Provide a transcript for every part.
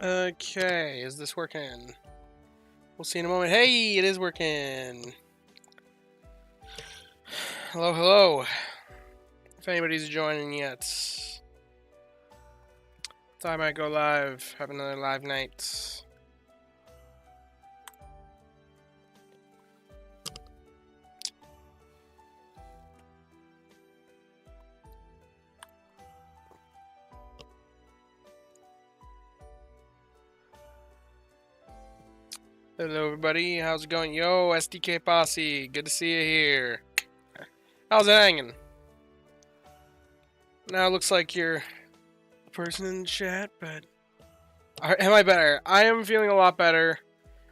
Okay, is this working? We'll see in a moment. Hey, it is working. Hello, hello. If anybody's joining yet, thought I might go live, have another live night. Hello, everybody. How's it going? Yo, SDK Posse. Good to see you here. How's it hanging? Now it looks like you're a person in the chat, but... Am I better? I am feeling a lot better.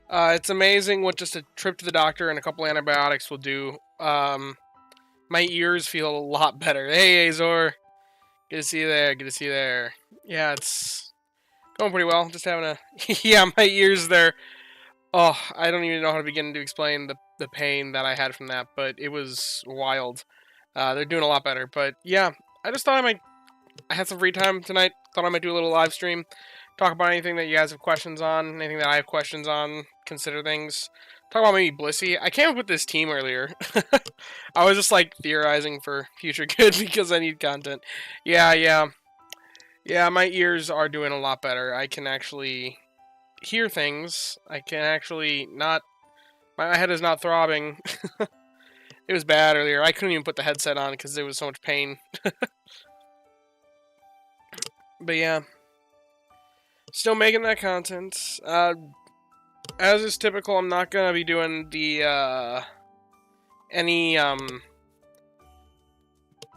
It's amazing what just a trip to the doctor and a couple antibiotics will do. My ears feel a lot better. Hey, Azor. Good to see you there. Good to see you there. Yeah, it's going pretty well. Just having a... yeah, my ears there. Oh, I don't even know how to begin to explain the pain that I had from that, but it was wild. They're doing a lot better. But yeah, I just thought I had some free time tonight. Thought I might do a little live stream. Talk about anything that you guys have questions on. Anything that I have questions on. Consider things. Talk about maybe Blissey. I came up with this team earlier. I was just like theorizing for future good because I need content. Yeah, my ears are doing a lot better. I can actually hear things. I can actually not... My head is not throbbing. It was bad earlier. I couldn't even put the headset on because there was so much pain. But yeah. Still making that content. As is typical, I'm not gonna be doing the, any,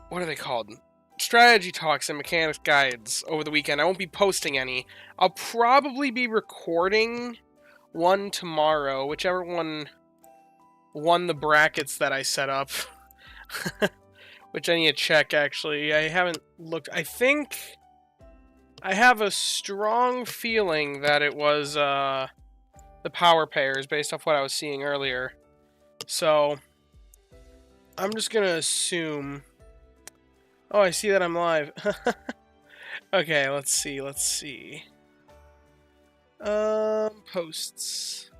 what are they called? Strategy talks and mechanics guides over the weekend. I won't be posting any. I'll probably be recording one tomorrow, whichever one won the brackets that I set up. Which I need to check, actually. I haven't looked. I think I have a strong feeling that it was the power pairs based off what I was seeing earlier. So I'm just gonna assume. Oh, I see that I'm live. Okay, let's see. Posts.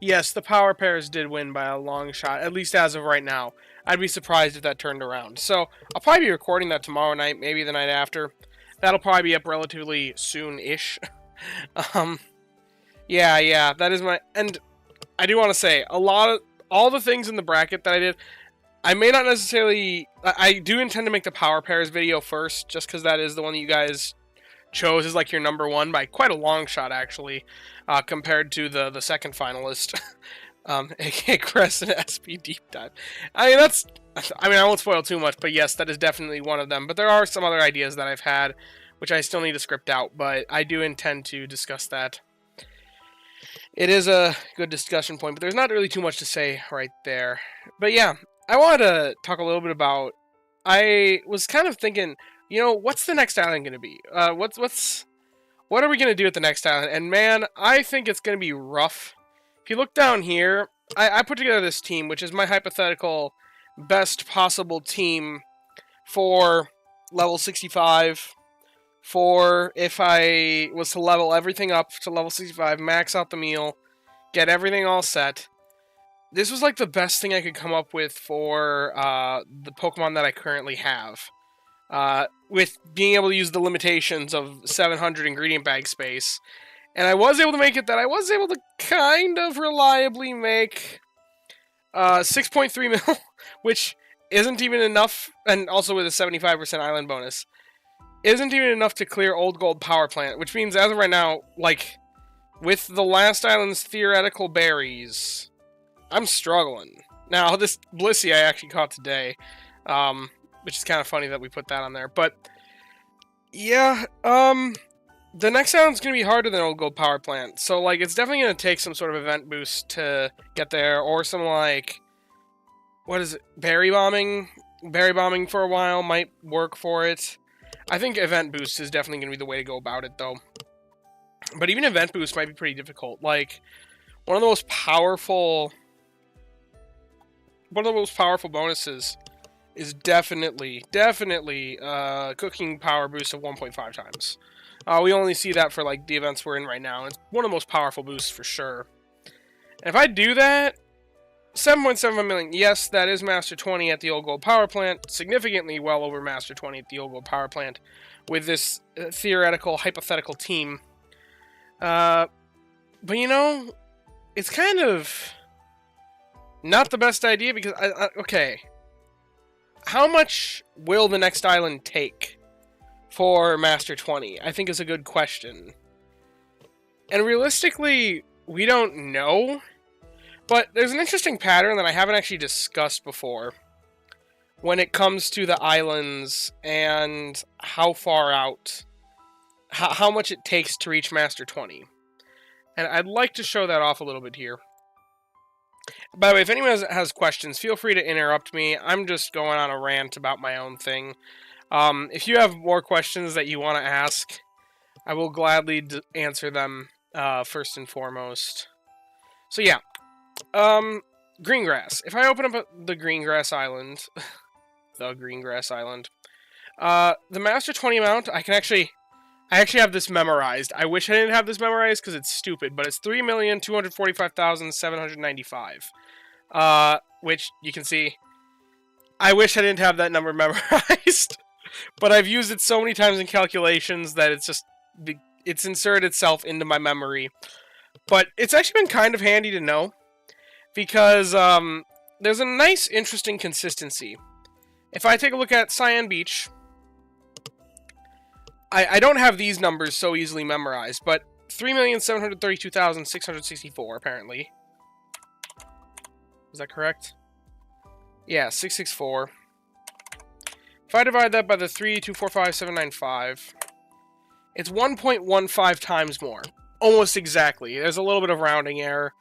Yes, the power pairs did win by a long shot, at least as of right now. I'd be surprised if that turned around. So I'll probably be recording that tomorrow night, maybe the night after. That'll probably be up relatively soon-ish. Yeah, that is my... And I do want to say, all the things in the bracket that I did, I may not necessarily... I do intend to make the power pairs video first, just because that is the one that you guys chose as like your number one by quite a long shot, actually, compared to the second finalist, aka Crescent SP Deep Dive. I mean, I won't spoil too much, but yes, that is definitely one of them. But there are some other ideas that I've had, which I still need to script out, but I do intend to discuss that. It is a good discussion point, but there's not really too much to say right there. But yeah, I wanted to talk a little bit about... I was kind of thinking... You know, what's the next island going to be? What are we going to do at the next island? And man, I think it's going to be rough. If you look down here, I put together this team, which is my hypothetical best possible team for level 65. For if I was to level everything up to level 65, max out the meal, get everything all set. This was like the best thing I could come up with for the Pokemon that I currently have. With being able to use the limitations of 700 ingredient bag space. And I was able to make it that I was able to kind of reliably make 6.3 mil, which isn't even enough, and also with a 75% island bonus, isn't even enough to clear Old Gold Power Plant, which means as of right now, like, with the last island's theoretical berries, I'm struggling. Now, this Blissey I actually caught today, which is kind of funny that we put that on there. But, yeah, the next island's going to be harder than Old Gold Power Plant. So, like, it's definitely going to take some sort of event boost to get there. Or some, like, what is it? Berry bombing? Berry bombing for a while might work for it. I think event boost is definitely going to be the way to go about it, though. But even event boost might be pretty difficult. Like, one of the most powerful bonuses is definitely cooking power boost of 1.5 times. We only see that for like the events we're in right now. It's one of the most powerful boosts for sure. And if I do that, 7.75 million. Yes, that is Master 20 at the Old Gold Power Plant. Significantly well over Master 20 at the Old Gold Power Plant with this theoretical, hypothetical team. But you know, it's kind of not the best idea because, okay. How much will the next island take for Master 20? I think is a good question. And realistically, we don't know. But there's an interesting pattern that I haven't actually discussed before when it comes to the islands and how far out, how much it takes to reach Master 20. And I'd like to show that off a little bit here. By the way, if anyone has questions, feel free to interrupt me. I'm just going on a rant about my own thing. If you have more questions that you want to ask, I will gladly answer them first and foremost. So yeah, Greengrass. If I open up the Greengrass Island, the Master 20 amount, I actually have this memorized. I wish I didn't have this memorized because it's stupid, but it's 3,245,795. Which you can see. I wish I didn't have that number memorized, but I've used it so many times in calculations that it's inserted itself into my memory. But it's actually been kind of handy to know because there's a nice, interesting consistency. If I take a look at Cyan Beach, I don't have these numbers so easily memorized, but 3,732,664 apparently. Is that correct? Yeah, 664. If I divide that by the 3,245,795, it's 1.15 times more. Almost exactly. There's a little bit of rounding error,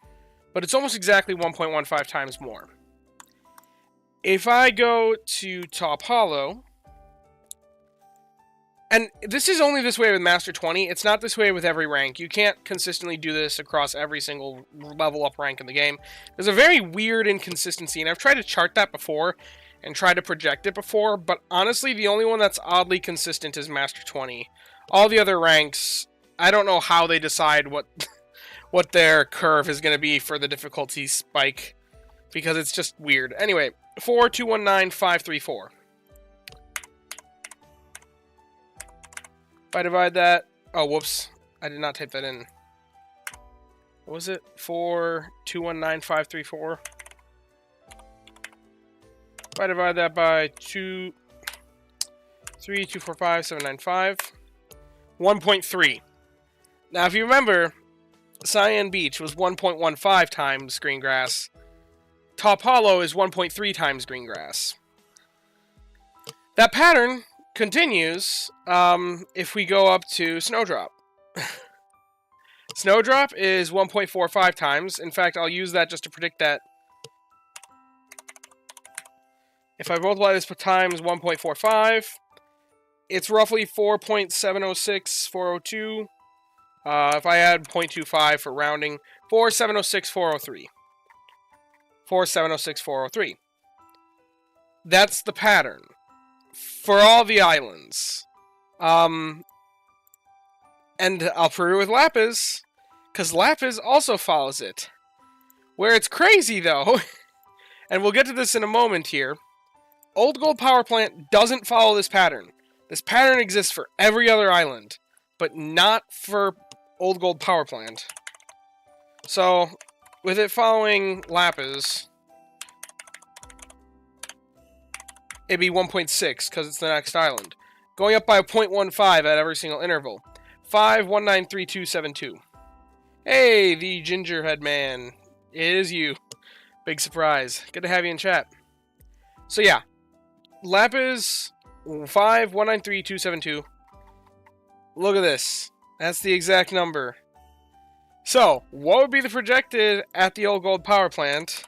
but it's almost exactly 1.15 times more. If I go to Top Hollow, and this is only this way with Master 20, it's not this way with every rank. You can't consistently do this across every single level up rank in the game. There's a very weird inconsistency, and I've tried to chart that before, and tried to project it before, but honestly, the only one that's oddly consistent is Master 20. All the other ranks, I don't know how they decide what their curve is going to be for the difficulty spike, because it's just weird. Anyway, 4,219,534. If I divide that... Oh, whoops. I did not type that in. What was it? 4,219,534. If I divide that by 3,245,795. 1.3. Now, if you remember, Cyan Beach was 1.15 times Greengrass. Top Hollow is 1.3 times Greengrass. That pattern continues if we go up to Snowdrop. Snowdrop is 1.45 times. In fact, I'll use that just to predict that. If I multiply this times 1.45, it's roughly 4.706,402. If I add 0.25 for rounding, 4,706,403. 4,706,403. That's the pattern for all the islands. And I'll prove it with Lapis, because Lapis also follows it. Where it's crazy, though, and we'll get to this in a moment here, Old Gold Power Plant doesn't follow this pattern. This pattern exists for every other island, but not for Old Gold Power Plant. So, with it following Lapis, it'd be 1.6, because it's the next island. Going up by 0.15 at every single interval. 5193272. Hey, the Gingerhead Man. It is you. Big surprise. Good to have you in chat. So yeah. Lapis 5193272. Look at this. That's the exact number. So, what would be the projected at the Old Gold Power Plant?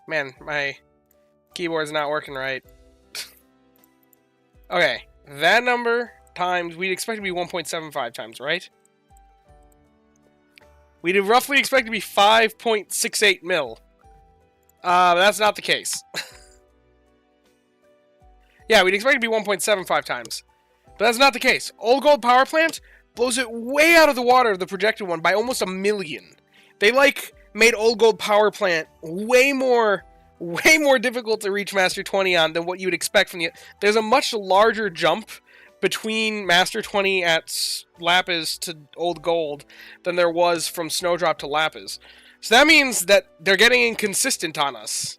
Man, my keyboard's not working right. Okay, that number times, we'd expect to be 1.75 times, right? We'd roughly expect to be 5.68 mil. That's not the case. Yeah, we'd expect to be 1.75 times. But that's not the case. Old Gold Power Plant blows it way out of the water of the projected one by almost 1 million. They, like, made Old Gold Power Plant way more difficult to reach Master 20 on than what you would expect from the... There's a much larger jump between Master 20 at Lapis to Old Gold than there was from Snowdrop to Lapis. So that means that they're getting inconsistent on us.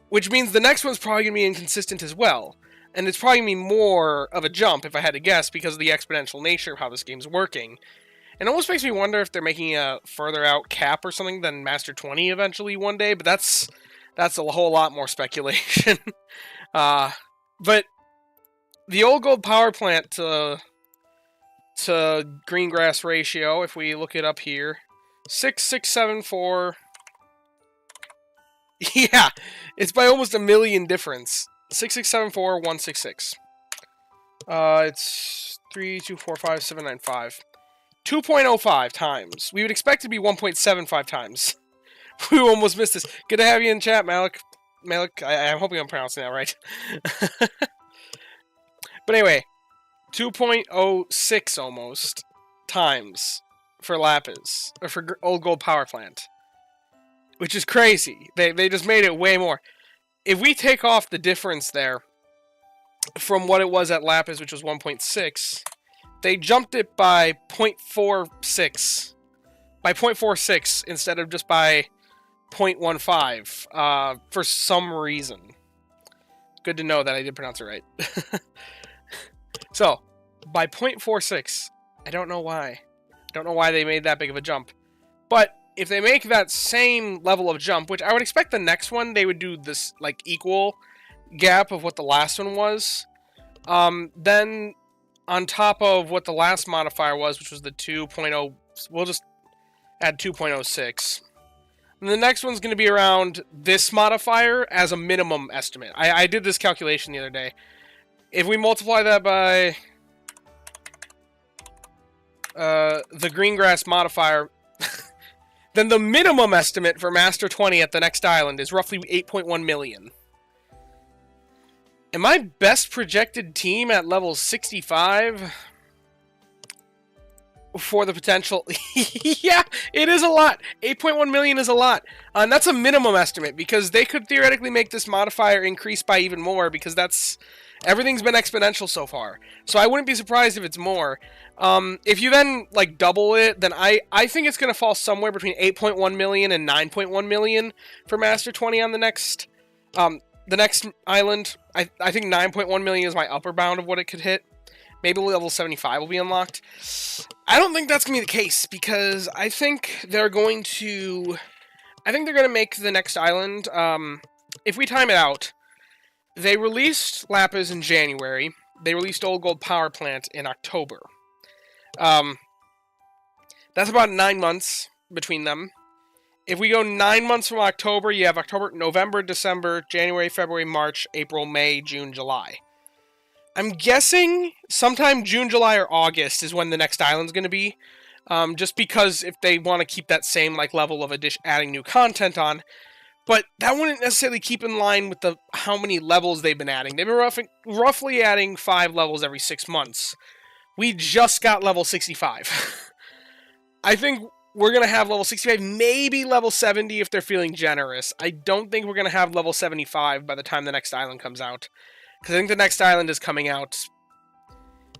Which means the next one's probably going to be inconsistent as well. And it's probably going to be more of a jump, if I had to guess, because of the exponential nature of how this game's working. It almost makes me wonder if they're making a further out cap or something than Master 20 eventually one day, but that's a whole lot more speculation. But the Old Gold Power Plant to Greengrass ratio, if we look it up here, 6,674. Yeah, it's by almost 1 million difference. 6,674, 166. It's 3, 2, 4, 5, 7, 9, 5. 2.05 times. We would expect it to be 1.75 times. We almost missed this. Good to have you in chat, Malik. Malik, I'm hoping I'm pronouncing that right. But anyway, 2.06 almost times for Lapis, or for Old Gold Power Plant. Which is crazy. They just made it way more. If we take off the difference there from what it was at Lapis, which was 1.6, they jumped it by 0.46. By 0.46 instead of just by 0.15 for some reason. Good to know that I did pronounce it right. So, by 0.46, I don't know why. I don't know why they made that big of a jump. But if they make that same level of jump, which I would expect the next one, they would do this, like, equal gap of what the last one was. Then, on top of what the last modifier was, which was the 2.0, we'll just add 2.06. And the next one's going to be around this modifier as a minimum estimate. I did this calculation the other day. If we multiply that by the Greengrass modifier, then the minimum estimate for Master 20 at the next island is roughly 8.1 million. And my best projected team at level 65 for the potential... Yeah, it is a lot. 8.1 million is a lot. And that's a minimum estimate, because they could theoretically make this modifier increase by even more, because that's... Everything's been exponential so far. So I wouldn't be surprised if it's more. If you then, like, double it, then I think it's going to fall somewhere between 8.1 million and 9.1 million for Master 20 on the next island. I think 9.1 million is my upper bound of what it could hit. Maybe level 75 will be unlocked. I don't think that's going to be the case, because I think they're going to make the next island, if we time it out, they released Lapis in January. They released Old Gold Power Plant in October. That's about 9 months between them. If we go 9 months from October, you have October, November, December, January, February, March, April, May, June, July. I'm guessing sometime June, July, or August is when the next island's going to be. Just because if they want to keep that same level of adding new content on. But that wouldn't necessarily keep in line with how many levels they've been adding. They've been roughly adding 5 levels every 6 months. We just got level 65. I think we're going to have level 65, maybe level 70 if they're feeling generous. I don't think we're going to have level 75 by the time the next island comes out. Because I think the next island is coming out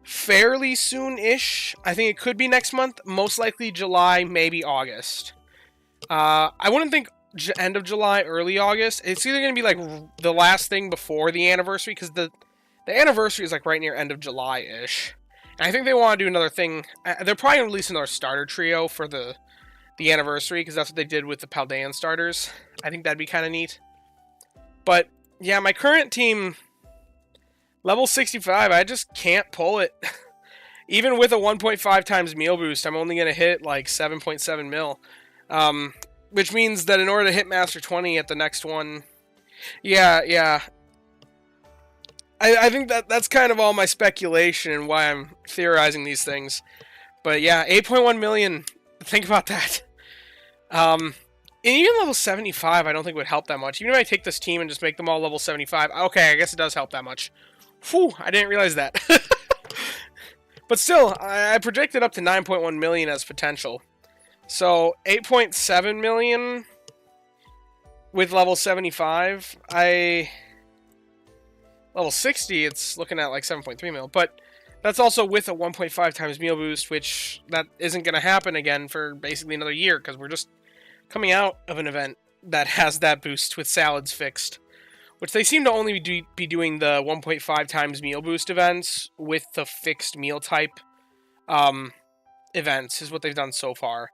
fairly soon-ish. I think it could be next month. Most likely July, maybe August. I wouldn't think end of July, early August. It's either going to be like the last thing before the anniversary, because the anniversary is like right near end of July-ish. And I think they want to do another thing. They're probably going to release another starter trio for the anniversary, because that's what they did with the Paldean starters. I think that'd be kind of neat. But yeah, my current team, level 65, I just can't pull it. Even with a 1.5 times meal boost, I'm only going to hit like 7.7 mil. Which means that in order to hit Master 20 at the next one... Yeah. I think that's kind of all my speculation and why I'm theorizing these things. But yeah, 8.1 million. Think about that. And even level 75 I don't think would help that much. Even if I take this team and just make them all level 75. Okay, I guess it does help that much. Whew, I didn't realize that. But still, I projected up to 9.1 million as potential. So 8.7 million with level 75. Level 60, it's looking at like 7.3 mil. But that's also with a 1.5 times meal boost, which that isn't going to happen again for basically another year, because we're just coming out of an event that has that boost with salads fixed. Which they seem to only be doing the 1.5 times meal boost events with the fixed meal type events, is what they've done so far.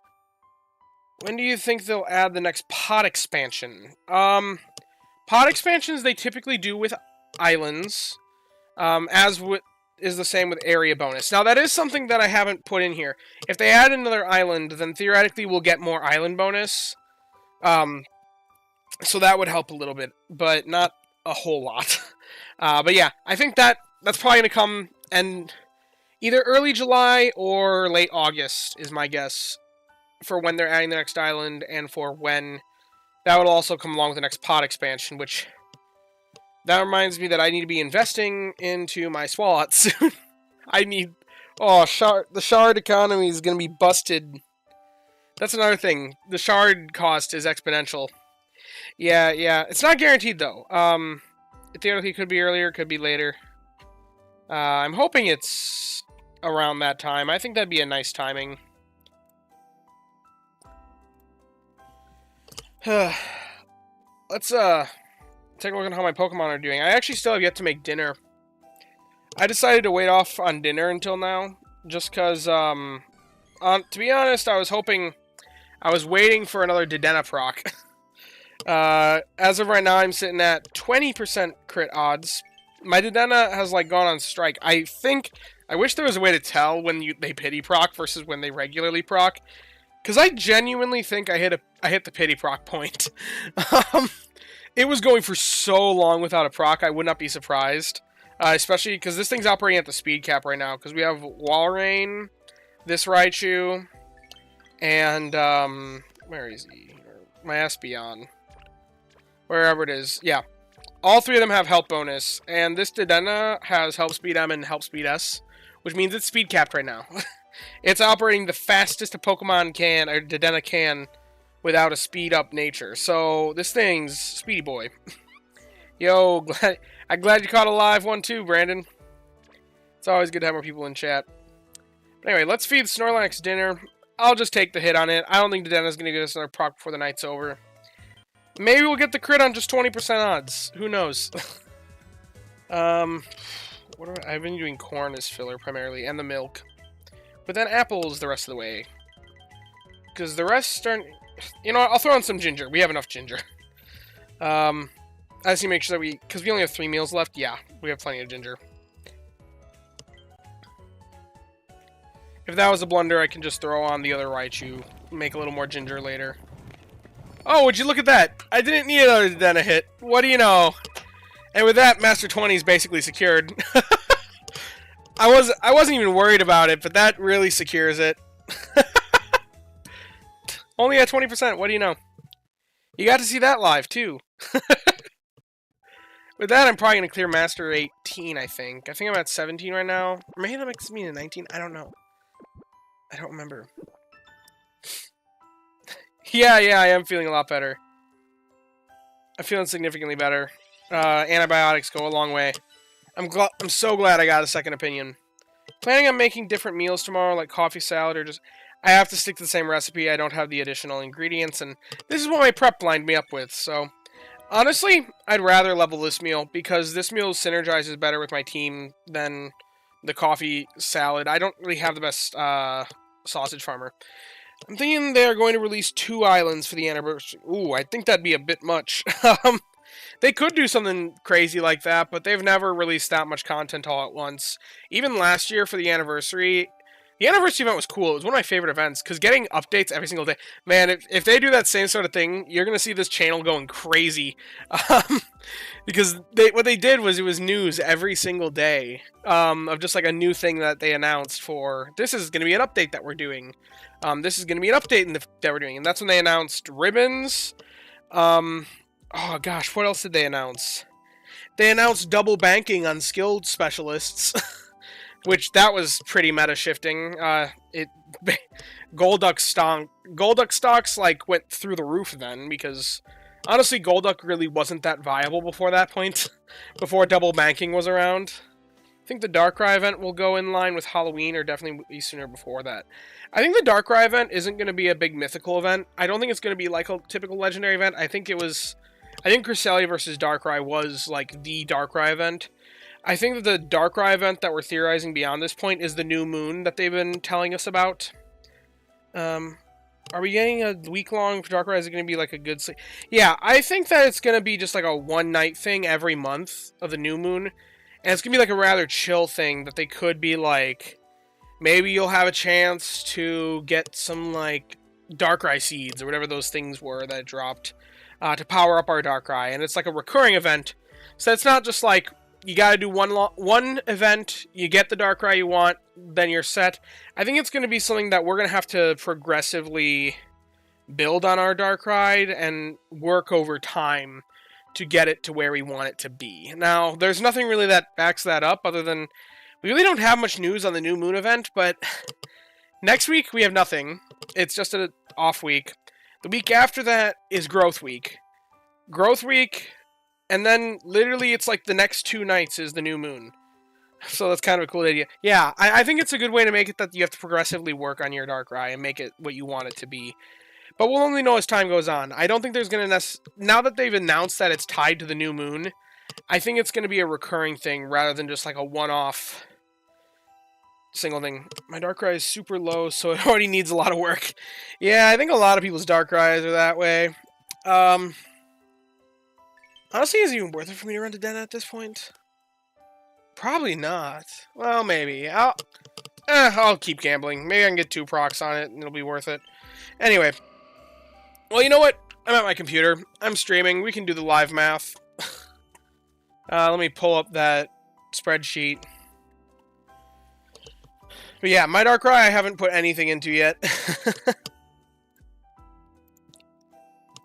When do you think they'll add the next pod expansion? Pod expansions they typically do with islands, is the same with area bonus. Now, that is something that I haven't put in here. If they add another island, then theoretically we'll get more island bonus. So that would help a little bit, but not a whole lot. But yeah, I think that's probably going to come and either early July or late August is my guess for when they're adding the next island, and for when that would also come along with the next pod expansion, which that reminds me that I need to be investing into my Swalot soon. I need... Oh, the shard economy is going to be busted. That's another thing. The shard cost is exponential. Yeah. It's not guaranteed, though. It theoretically could be earlier, could be later. I'm hoping it's around that time. I think that'd be a nice timing. Let's, take a look at how my Pokemon are doing. I actually still have yet to make dinner. I decided to wait off on dinner until now, just because, to be honest, I was waiting for another Dedenne proc. As of right now, I'm sitting at 20% crit odds. My Dedenne has, like, gone on strike. I wish there was a way to tell when they pity proc versus when they regularly proc, because I genuinely think I hit the pity proc point. It was going for so long without a proc, I would not be surprised. Especially because this thing's operating at the speed cap right now, because we have Walrein, this Raichu, and, where is he? My Espeon. Wherever it is. Yeah. All three of them have health bonus, and this Dedenne has Help Speed M and Help Speed S, which means it's speed capped right now. It's operating the fastest a Pokemon can, or Dedenne can, without a speed up nature. So this thing's Speedy Boy. Yo, I'm glad you caught a live one too, Brandon. It's always good to have more people in chat. But anyway, let's feed Snorlax dinner. I'll just take the hit on it. I don't think Dedenna's going to get us another proc before the night's over. Maybe we'll get the crit on just 20% odds. Who knows? I've been doing corn as filler primarily, and the milk. But then apples the rest of the way. Because the rest aren't... You know what? I'll throw in some ginger. We have enough ginger. I just need to make sure that because we only have 3 meals left. Yeah, we have plenty of ginger. If that was a blunder, I can just throw on the other Raichu. Make a little more ginger later. Oh, would you look at that? I didn't need another Dedenne hit. What do you know? And with that, Master 20 is basically secured. I wasn't even worried about it, but that really secures it. Only at 20%, what do you know? You got to see that live, too. With that, I'm probably going to clear Master 18, I think. I think I'm at 17 right now. Or maybe that makes me a 19? I don't know. I don't remember. Yeah, I am feeling a lot better. I'm feeling significantly better. Antibiotics go a long way. I'm so glad I got a second opinion. Planning on making different meals tomorrow, like coffee salad, or just... I have to stick to the same recipe. I don't have the additional ingredients, and this is what my prep lined me up with, so... Honestly, I'd rather level this meal, because this meal synergizes better with my team than the coffee salad. I don't really have the best sausage farmer. I'm thinking they're going to release 2 islands for the anniversary. Ooh, I think that'd be a bit much. They could do something crazy like that, but they've never released that much content all at once. Even last year for the anniversary event was cool. It was one of my favorite events, because getting updates every single day... Man, if they do that same sort of thing, you're going to see this channel going crazy. Because what they did was, it was news every single day of just like a new thing that they announced for... This is going to be an update that we're doing. This is going to be an update that we're doing. And that's when they announced ribbons. Oh gosh, what else did they announce? They announced double banking on skilled specialists. which that was pretty meta shifting. It Golduck stocks like went through the roof then, because honestly Golduck really wasn't that viable before that point, before double banking was around. I think the Darkrai event will go in line with Halloween, or definitely be sooner before that. I think the Darkrai event isn't going to be a big mythical event. I don't think it's going to be like a typical legendary event. I think Cresselia versus Darkrai was like the Darkrai event. I think that the Darkrai event that we're theorizing beyond this point is the new moon that they've been telling us about. Are we getting a week-long for Darkrai? Is it going to be like a good sleep? Yeah, I think that it's going to be just like a one-night thing every month of the new moon. And it's going to be like a rather chill thing that they could be like, maybe you'll have a chance to get some like Darkrai seeds or whatever those things were that dropped to power up our Darkrai. And it's like a recurring event. So it's not just like you got to do one event, you get the Darkrai you want, then you're set. I think it's going to be something that we're going to have to progressively build on our Darkrai and work over time to get it to where we want it to be. Now, there's nothing really that backs that up other than we really don't have much news on the new moon event, but next week we have nothing. It's just an off week. The week after that is Growth Week. Growth Week, and then literally it's like the next 2 nights is the new moon. So that's kind of a cool idea. Yeah, I think it's a good way to make it that you have to progressively work on your Darkrai and make it what you want it to be. But we'll only know as time goes on. I don't think there's going to now that they've announced that it's tied to the new moon, I think it's going to be a recurring thing rather than just like a one-off single thing. My Darkrai is super low, so it already needs a lot of work. Yeah, I think a lot of people's Darkrai's are that way. Honestly, is it even worth it for me to run to Den at this point? Probably not. Well, maybe. I'll keep gambling. Maybe I can get 2 procs on it, and it'll be worth it. Anyway. Well, you know what? I'm at my computer. I'm streaming. We can do the live math. Let me pull up that spreadsheet. But yeah, my Darkrai I haven't put anything into yet.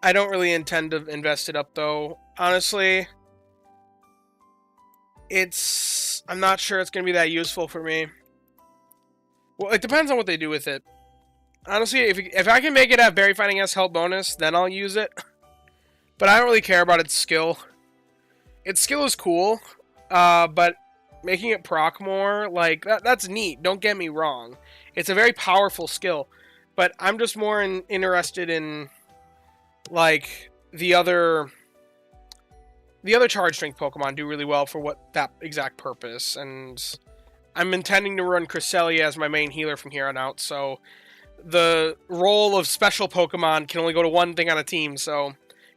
I don't really intend to invest it up, though. Honestly, I'm not sure it's going to be that useful for me. Well, it depends on what they do with it. Honestly, if I can make it have Berry Finding S help bonus, then I'll use it. But I don't really care about its skill. Its skill is cool, but making it proc more, like, that's neat. Don't get me wrong. It's a very powerful skill. But I'm just more interested in, like, the other Charge Strength Pokemon do really well for what that exact purpose. And I'm intending to run Cresselia as my main healer from here on out, so the role of special Pokemon can only go to one thing on a team, so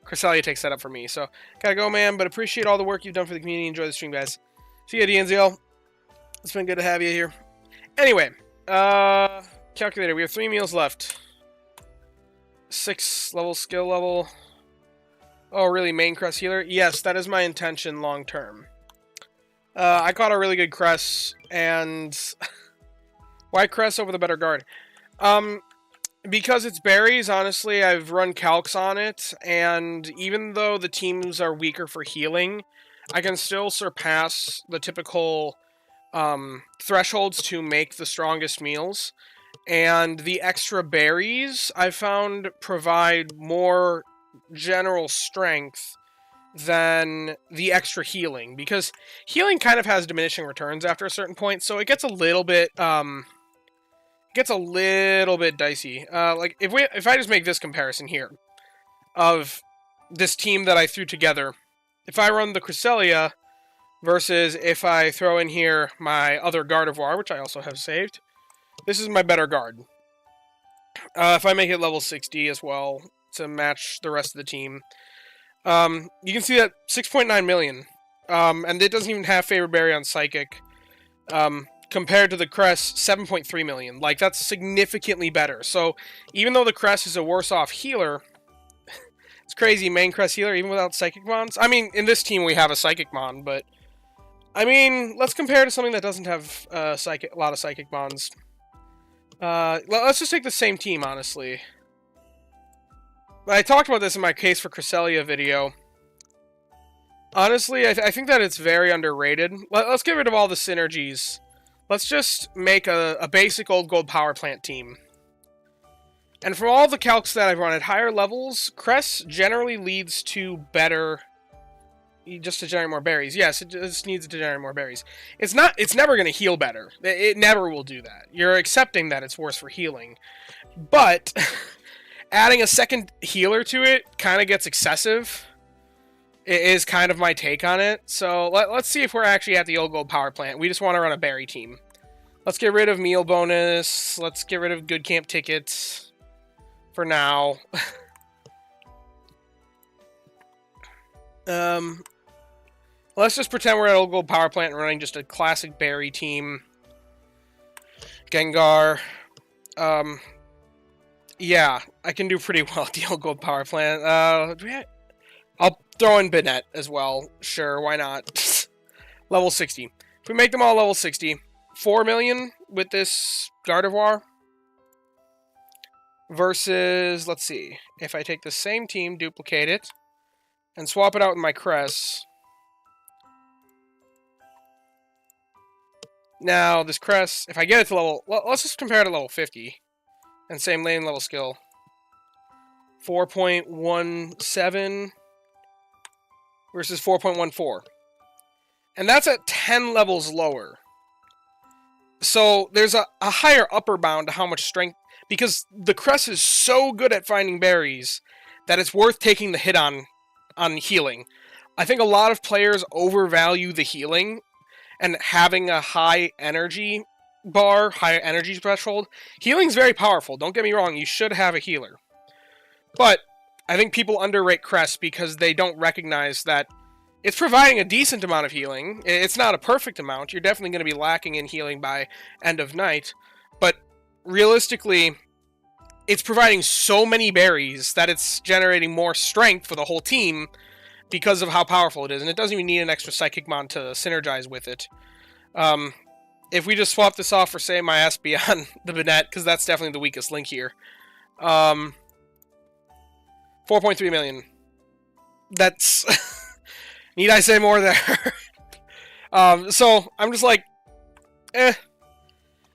Cresselia takes that up for me. So, gotta go, man, but appreciate all the work you've done for the community. Enjoy the stream, guys. See ya, DNZL. It's been good to have you here. Anyway, calculator. We have 3 meals left. 6 level skill level. Oh, really? Main Cress healer? Yes, that is my intention long term. I caught a really good Cress, and why Cress over the better guard? Because it's berries, honestly, I've run calcs on it, and even though the teams are weaker for healing, I can still surpass the typical thresholds to make the strongest meals. And the extra berries, I found, provide more general strength than the extra healing, because healing kind of has diminishing returns after a certain point, so it gets a little bit dicey. Like if I just make this comparison here of this team that I threw together, if I run the Cresselia versus if I throw in here my other Gardevoir, which I also have saved, this is my better guard. If I make it level 60 as well to match the rest of the team, you can see that 6.9 million, and it doesn't even have Favorite Berry on Psychic. Compared to the Cress, 7.3 million. Like, that's significantly better. So, even though the Cress is a worse off healer, it's crazy, main Cress healer, even without Psychic Mons. I mean, in this team we have a Psychic Mon, but, I mean, let's compare to something that doesn't have a lot of Psychic Mons. Let's just take the same team, honestly. I talked about this in my Case for Cresselia video. Honestly, I think that it's very underrated. Let's get rid of all the synergies. let's just make a basic old gold power plant team. And from all the calcs that I've run at higher levels, Cress generally leads to better... just to generate more berries. Yes, it just needs to generate more berries. It's never going to heal better. It never will do that. You're accepting that it's worse for healing. But adding a second healer to it kind of gets excessive. It is kind of my take on it. So let's see if we're actually at the old gold power plant. We just want to run a berry team. Let's get rid of meal bonus. Let's get rid of good camp tickets. For now. Let's just pretend we're at Old Gold Power Plant and running just a classic berry team. Gengar. Yeah, I can do pretty well at the Old Gold Power Plant. I'll throw in Banette as well. Sure, why not? Level 60. If we make them all level 60, 4 million with this Gardevoir. Versus, let's see, if I take the same team, duplicate it, and swap it out with my Cress. Now, this Cress, if I get it to level... Well, let's just compare it to level 50. And same lane level skill. 4.17 versus 4.14. And that's at 10 levels lower. So, there's a higher upper bound to how much strength... Because the Cress is so good at finding berries that it's worth taking the hit on healing. I think a lot of players overvalue the healing, and having a high energy bar, high energy threshold. Healing's very powerful, don't get me wrong, you should have a healer. But I think people underrate Cress because they don't recognize that it's providing a decent amount of healing. It's not a perfect amount, you're definitely going to be lacking in healing by end of night, but realistically, it's providing so many berries that it's generating more strength for the whole team because of how powerful it is, and it doesn't even need an extra Psychic Mon to synergize with it. If we just swap this off for, say, my Espeon, the Banette, because that's definitely the weakest link here. 4.3 million. That's... Need I say more there? So, I'm just like...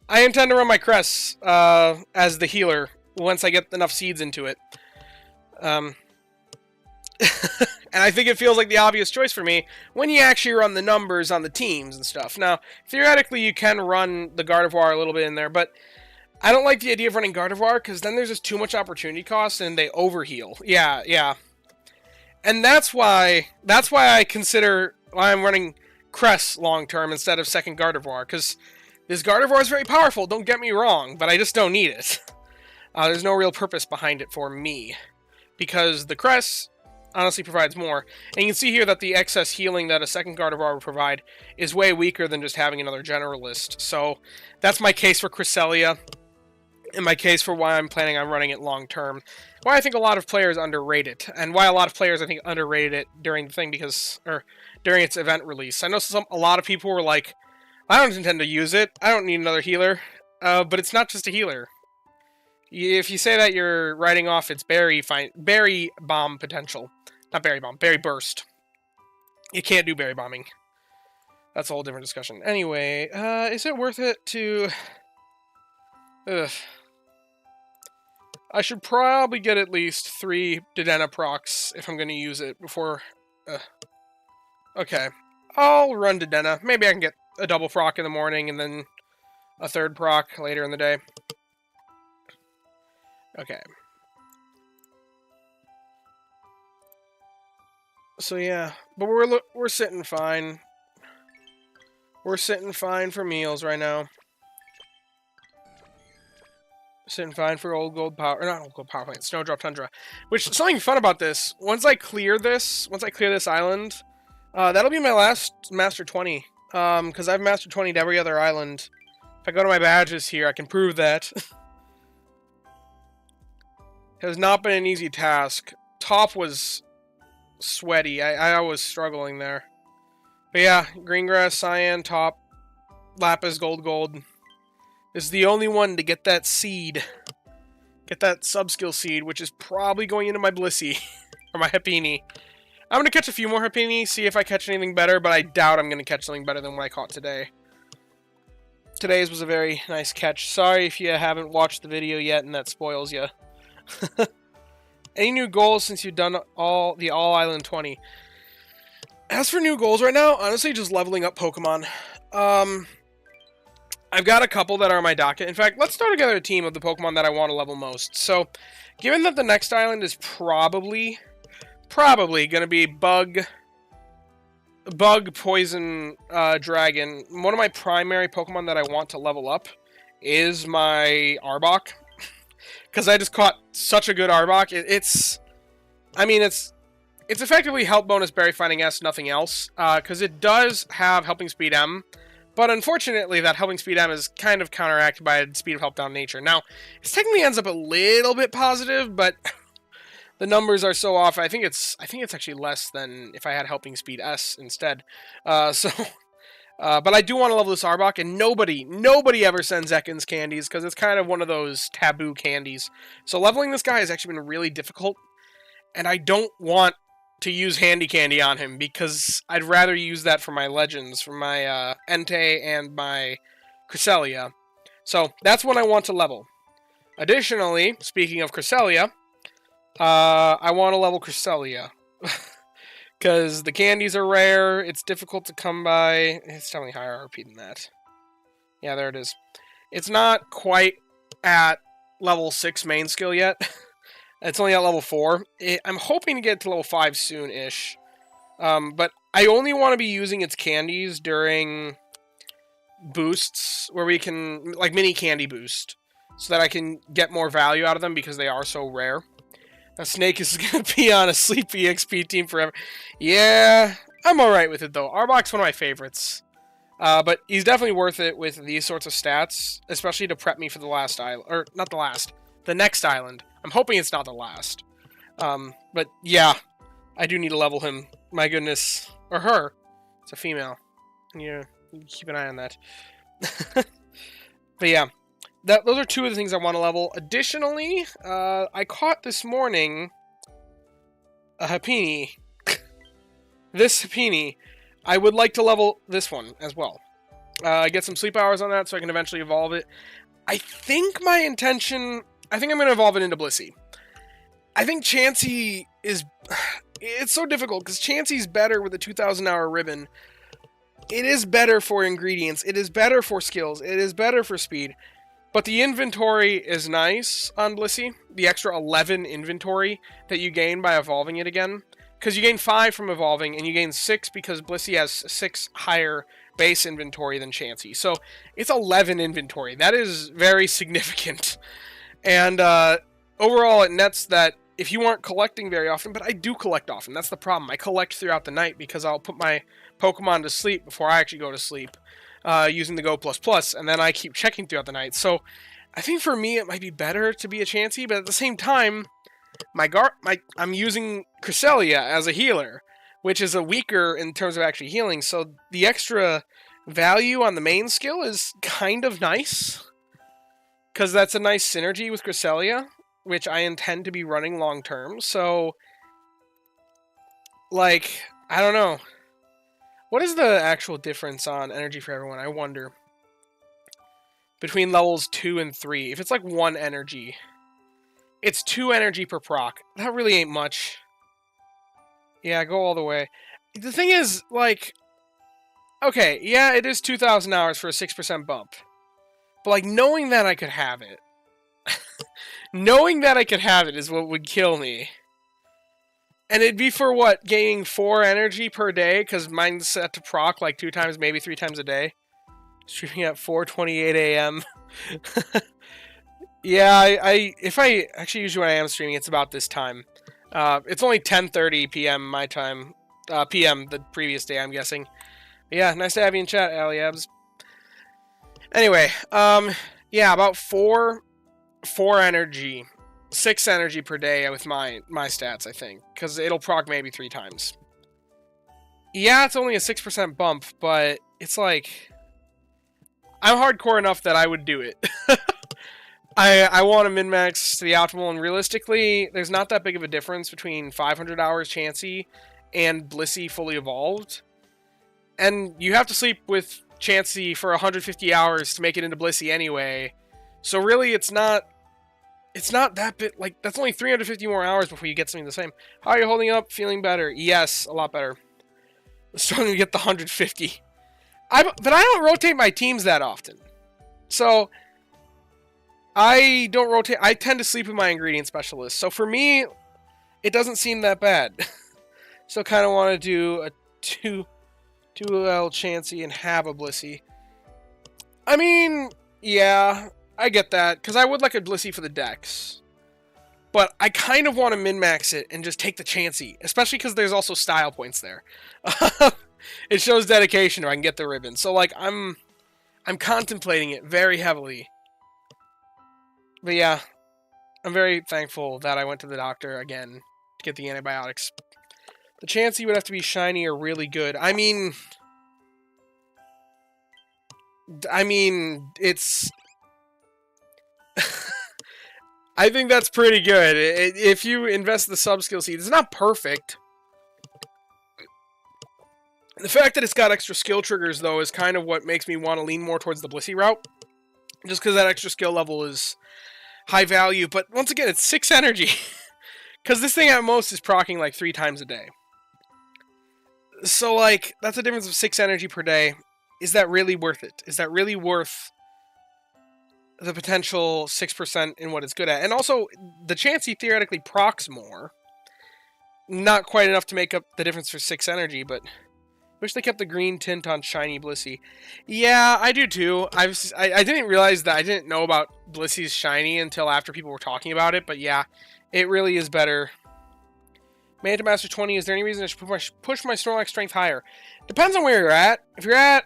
I intend to run my Cress as the healer once I get enough seeds into it. And I think it feels like the obvious choice for me when you actually run the numbers on the teams and stuff. Now, theoretically, you can run the Gardevoir a little bit in there, but I don't like the idea of running Gardevoir because then there's just too much opportunity cost and they overheal. Yeah. And that's why I consider why I'm running Cress long-term instead of second Gardevoir, because... This Gardevoir is very powerful, don't get me wrong, but I just don't need it. There's no real purpose behind it for me. Because the Cress honestly provides more. And you can see here that the excess healing that a second Gardevoir would provide is way weaker than just having another Generalist. So that's my case for Cresselia, and my case for why I'm planning on running it long term. Why I think a lot of players underrate it, and why a lot of players I think underrated it during the thing during its event release. I know a lot of people were like, I don't intend to use it. I don't need another healer. But it's not just a healer. If you say that, you're writing off its berry bomb potential. Not berry bomb, berry burst. You can't do berry bombing. That's a whole different discussion. Anyway, is it worth it to... Ugh. I should probably get at least 3 Dedenne procs if I'm going to use it before... Okay. I'll run Dedenne. Maybe I can get a double proc in the morning and then a third proc later in the day. Okay. So yeah, but we're sitting fine. We're sitting fine for meals right now. Sitting fine for Old Gold Power, or not Old Gold Power Plant, Snowdrop Tundra. Which, something fun about this, once I clear this island, that'll be my last Master 20. Because I've Master 20'd every other island. If I go to my badges here, I can prove that. It has not been an easy task. Top was sweaty. I was struggling there. But yeah, Greengrass, Cyan, Top, Lapis, Gold. Is the only one to get that seed. Get that sub-skill seed, which is probably going into my Blissey. Or my Happiny. I'm going to catch a few more Happiny, see if I catch anything better, but I doubt I'm going to catch something better than what I caught today. today's was a very nice catch. Sorry if you haven't watched the video yet and that spoils you. Any new goals since you've done all Island 20? As for new goals right now, honestly, just leveling up Pokemon. I've got a couple that are on my docket. In fact, let's throw together a team of the Pokemon that I want to level most. So, given that the next island is probably going to be Bug, Poison, Dragon, one of my primary Pokemon that I want to level up is my Arbok. Because I just caught such a good Arbok. It's effectively Health Bonus Berry Finding S, nothing else. Because it does have Helping Speed M. But unfortunately, that Helping Speed M is kind of counteracted by Speed of Help Down Nature. Now, it technically ends up a little bit positive, but the numbers are so off. I think it's actually less than if I had Helping Speed S instead. But I do want to level this Arbok, and nobody ever sends Ekans candies, because it's kind of one of those taboo candies. So leveling this guy has actually been really difficult, and I don't want to use Handy Candy on him, because I'd rather use that for my Legends, for my Entei and my Cresselia. So that's what I want to level. Additionally, speaking of Cresselia, I want to level Cresselia. Because the candies are rare, it's difficult to come by. It's definitely higher RP than that. Yeah, there it is. It's not quite at level 6 main skill yet. It's only at level 4. I'm hoping to get to level 5 soon-ish. But I only want to be using its candies during boosts, where we can, like mini candy boost, so that I can get more value out of them because they are so rare. That Snake is going to be on a Sleep EXP team forever. Yeah, I'm alright with it though. Arbok's one of my favorites. But he's definitely worth it with these sorts of stats, especially to prep me for the last island. Or, not the last. The next island. I'm hoping it's not the last. But yeah, I do need to level him. My goodness. Or her. It's a female. Yeah, keep an eye on that. But yeah, those are two of the things I want to level. Additionally, I caught this morning a Happiny. This Happiny. I would like to level this one as well. Get some sleep hours on that so I can eventually evolve it. I think my intention... I think I'm going to evolve it into Blissey. I think Chansey is... It's so difficult, because Chansey's better with a 2,000-hour ribbon. It is better for ingredients. It is better for skills. It is better for speed. But the inventory is nice on Blissey. The extra 11 inventory that you gain by evolving it again. Because you gain 5 from evolving, and you gain 6 because Blissey has 6 higher base inventory than Chansey. So it's 11 inventory. That is very significant. And overall, it nets that if you aren't collecting very often, but I do collect often. That's the problem. I collect throughout the night because I'll put my Pokemon to sleep before I actually go to sleep using the Go++, and then I keep checking throughout the night. So I think for me, it might be better to be a Chansey, but at the same time, I'm using Cresselia as a healer, which is a weaker in terms of actually healing. So the extra value on the main skill is kind of nice. Because that's a nice synergy with Cresselia, which I intend to be running long term. So, like, I don't know. What is the actual difference on energy for everyone? I wonder. Between levels 2 and 3. If it's like 1 energy, it's 2 energy per proc. That really ain't much. Yeah, go all the way. The thing is, like, okay, yeah, it is 2,000 hours for a 6% bump. But, like, knowing that I could have it. Knowing that I could have it is what would kill me. And it'd be for what? Gaining 4 energy per day? Because mine's set to proc like 2 times, maybe 3 times a day. Streaming at 4:28 a.m. Yeah, if I actually usually when I am streaming, it's about this time. It's only 10:30 p.m. my time. PM the previous day, I'm guessing. But yeah, nice to have you in chat, Aliabs. Anyway, yeah, about 4 energy, 6 energy per day with my stats, I think, because it'll proc maybe 3 times. Yeah, it's only a 6% bump, but it's like, I'm hardcore enough that I would do it. I want to min-max to the optimal, and realistically, there's not that big of a difference between 500 hours Chansey and Blissey fully evolved. And you have to sleep with Chansey for 150 hours to make it into Blissey anyway. So really, it's not that bit, like, that's only 350 more hours before you get something the same. How are you holding up? Feeling better? Yes, a lot better. Starting to get the 150. But I don't rotate my teams that often. So, I don't rotate. I tend to sleep with my ingredient specialist. So for me, it doesn't seem that bad. So kind of want to do a 2L Chansey and have a Blissey. I mean, yeah, I get that, because I would like a Blissey for the decks. But I kind of want to min-max it and just take the Chansey, especially because there's also style points there. It shows dedication if I can get the ribbon. So, like, I'm contemplating it very heavily. But yeah, I'm very thankful that I went to the doctor again to get the antibiotics. The Chansey would have to be shiny or really good. I mean, it's... I think that's pretty good. If you invest the sub-skill seed, it's not perfect. The fact that it's got extra skill triggers, though, is kind of what makes me want to lean more towards the Blissey route. Just because that extra skill level is high value. But once again, it's 6 energy. Because this thing at most is proccing like 3 times a day. So, like, that's a difference of 6 energy per day. Is that really worth it? Is that really worth the potential 6% in what it's good at? And also, the Chansey theoretically procs more. Not quite enough to make up the difference for 6 energy, but... Wish they kept the green tint on shiny Blissey. Yeah, I do too. I didn't realize that I didn't know about Blissey's shiny until after people were talking about it, but yeah, it really is better. Made it to Master 20, is there any reason I should push my Snorlax strength higher? Depends on where you're at. If you're at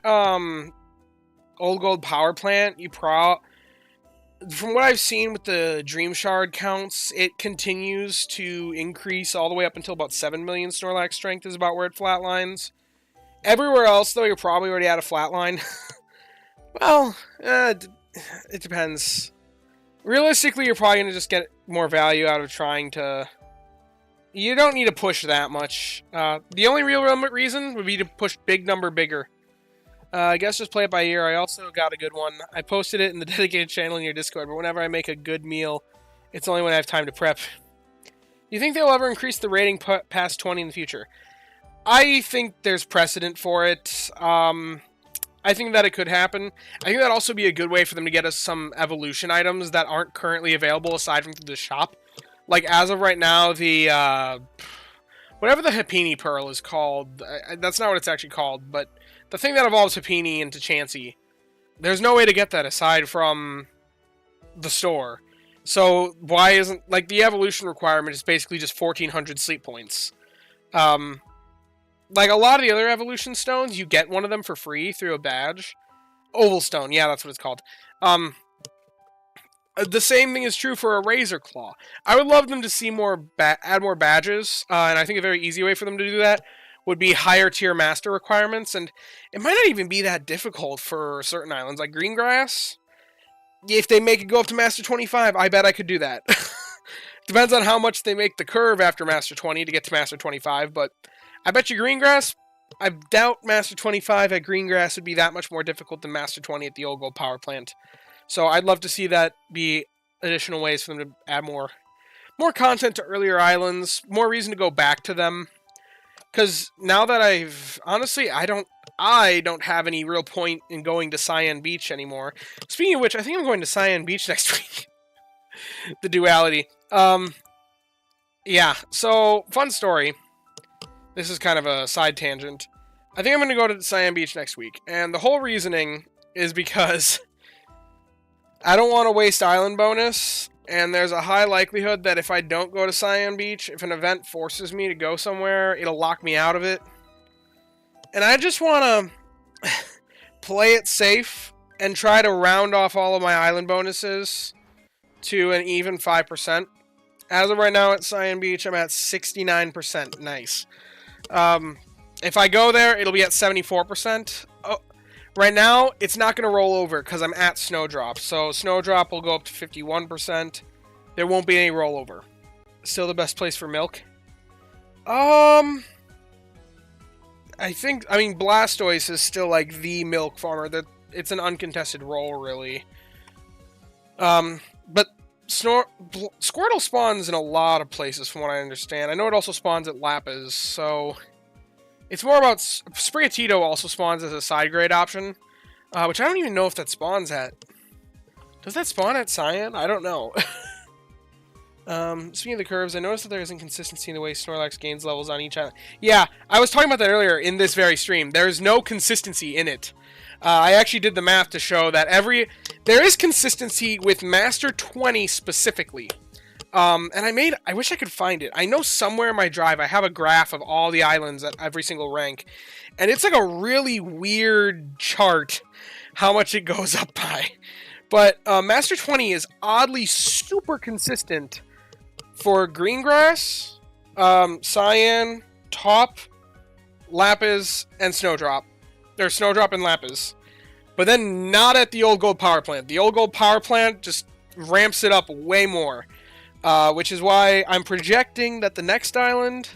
Old Gold Power Plant, from what I've seen with the Dream Shard counts, it continues to increase all the way up until about 7 million Snorlax strength is about where it flatlines. Everywhere else, though, you're probably already at a flatline. Well, it depends. Realistically, you're probably going to just get more value out of trying to... You don't need to push that much. The only real reason would be to push big number bigger. I guess just play it by ear. I also got a good one. I posted it in the dedicated channel in your Discord, but whenever I make a good meal, it's only when I have time to prep. Do you think they'll ever increase the rating past 20 in the future? I think there's precedent for it. I think that it could happen. I think that'd also be a good way for them to get us some evolution items that aren't currently available aside from through the shop. Like, as of right now, the, whatever the Happiny Pearl is called, that's not what it's actually called, but the thing that evolves Happiny into Chansey, there's no way to get that aside from the store. So, why isn't, like, the evolution requirement is basically just 1,400 sleep points. Like, a lot of the other evolution stones, you get one of them for free through a badge. Oval Stone, yeah, that's what it's called. The same thing is true for a Razor Claw. I would love them to see add more badges, and I think a very easy way for them to do that would be higher tier master requirements, and it might not even be that difficult for certain islands, like Greengrass. If they make it go up to Master 25, I bet I could do that. Depends on how much they make the curve after Master 20 to get to Master 25, but I bet you Greengrass, I doubt Master 25 at Greengrass would be that much more difficult than Master 20 at the Old Gold Power Plant. So I'd love to see that be additional ways for them to add more content to earlier islands, more reason to go back to them. Because now that honestly, I don't have any real point in going to Cyan Beach anymore. Speaking of which, I think I'm going to Cyan Beach next week. The duality. Yeah, so, fun story. This is kind of a side tangent. I think I'm going to go to Cyan Beach next week. And the whole reasoning is because I don't want to waste island bonus. And there's a high likelihood that if I don't go to Cyan Beach, if an event forces me to go somewhere, it'll lock me out of it. And I just want to play it safe and try to round off all of my island bonuses to an even 5%. As of right now at Cyan Beach, I'm at 69%. Nice. If I go there, it'll be at 74%. Oh, right now, it's not going to roll over because I'm at Snowdrop. So Snowdrop will go up to 51%. There won't be any rollover. Still the best place for milk? I mean, Blastoise is still like the milk farmer. That it's an uncontested role, really. But Squirtle spawns in a lot of places, from what I understand. I know it also spawns at Lapis, so it's more about Sprigatito also spawns as a side grade option, which I don't even know if that spawns at. Does that spawn at Cyan? I don't know. Speaking of the curves, I noticed that there is inconsistency in the way Snorlax gains levels on each island. Yeah, I was talking about that earlier in this very stream. There's no consistency in it. I actually did the math to show that there is consistency with Master 20 specifically. And I wish I could find it. I know somewhere in my drive I have a graph of all the islands at every single rank. And it's like a really weird chart how much it goes up by. But Master 20 is oddly super consistent for Greengrass, Cyan, Top, Lapis, and Snowdrop. There's Snowdrop and Lapis. But then not at the Old Gold Power Plant. The Old Gold Power Plant just ramps it up way more. Which is why I'm projecting that the next island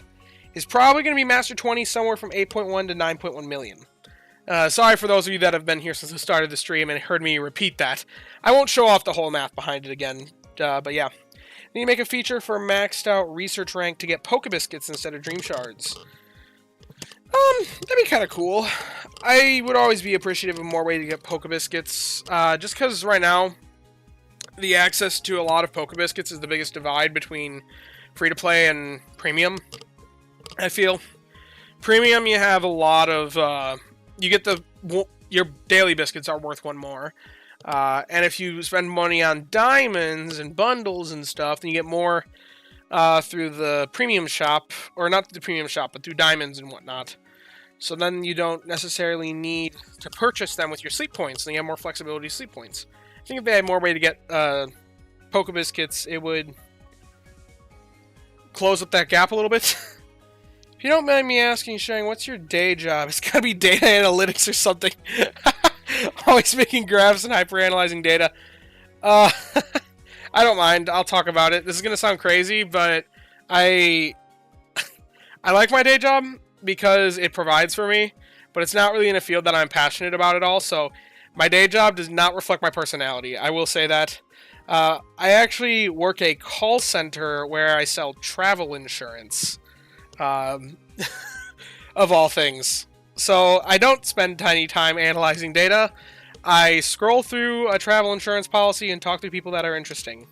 is probably going to be Master 20 somewhere from 8.1 to 9.1 million. Sorry for those of you that have been here since the start of the stream and heard me repeat that. I won't show off the whole math behind it again, but yeah. Need to make a feature for maxed out research rank to get Pokebiscuits instead of Dream Shards. That'd be kind of cool. I would always be appreciative of more way to get Pokebiscuits, just because right now, the access to a lot of Pokebiscuits is the biggest divide between free-to-play and premium, I feel. Premium, you have a lot of, you get your daily biscuits are worth one more. And if you spend money on diamonds and bundles and stuff, then you get more through the premium shop, or not the premium shop, but through diamonds and whatnot. So then you don't necessarily need to purchase them with your sleep points, and you have more flexibility to sleep points. I think if they had more way to get Pokebiscuits, it would close up that gap a little bit. If you don't mind me asking, Shang, what's your day job? It's gotta be data analytics or something. Always making graphs and hyper-analyzing data. I don't mind. I'll talk about it. This is gonna sound crazy, but I like my day job because it provides for me, but it's not really in a field that I'm passionate about at all, so my day job does not reflect my personality. I will say that. I actually work a call center where I sell travel insurance. Of all things. So I don't spend any time analyzing data. I scroll through a travel insurance policy and talk to people that are interesting.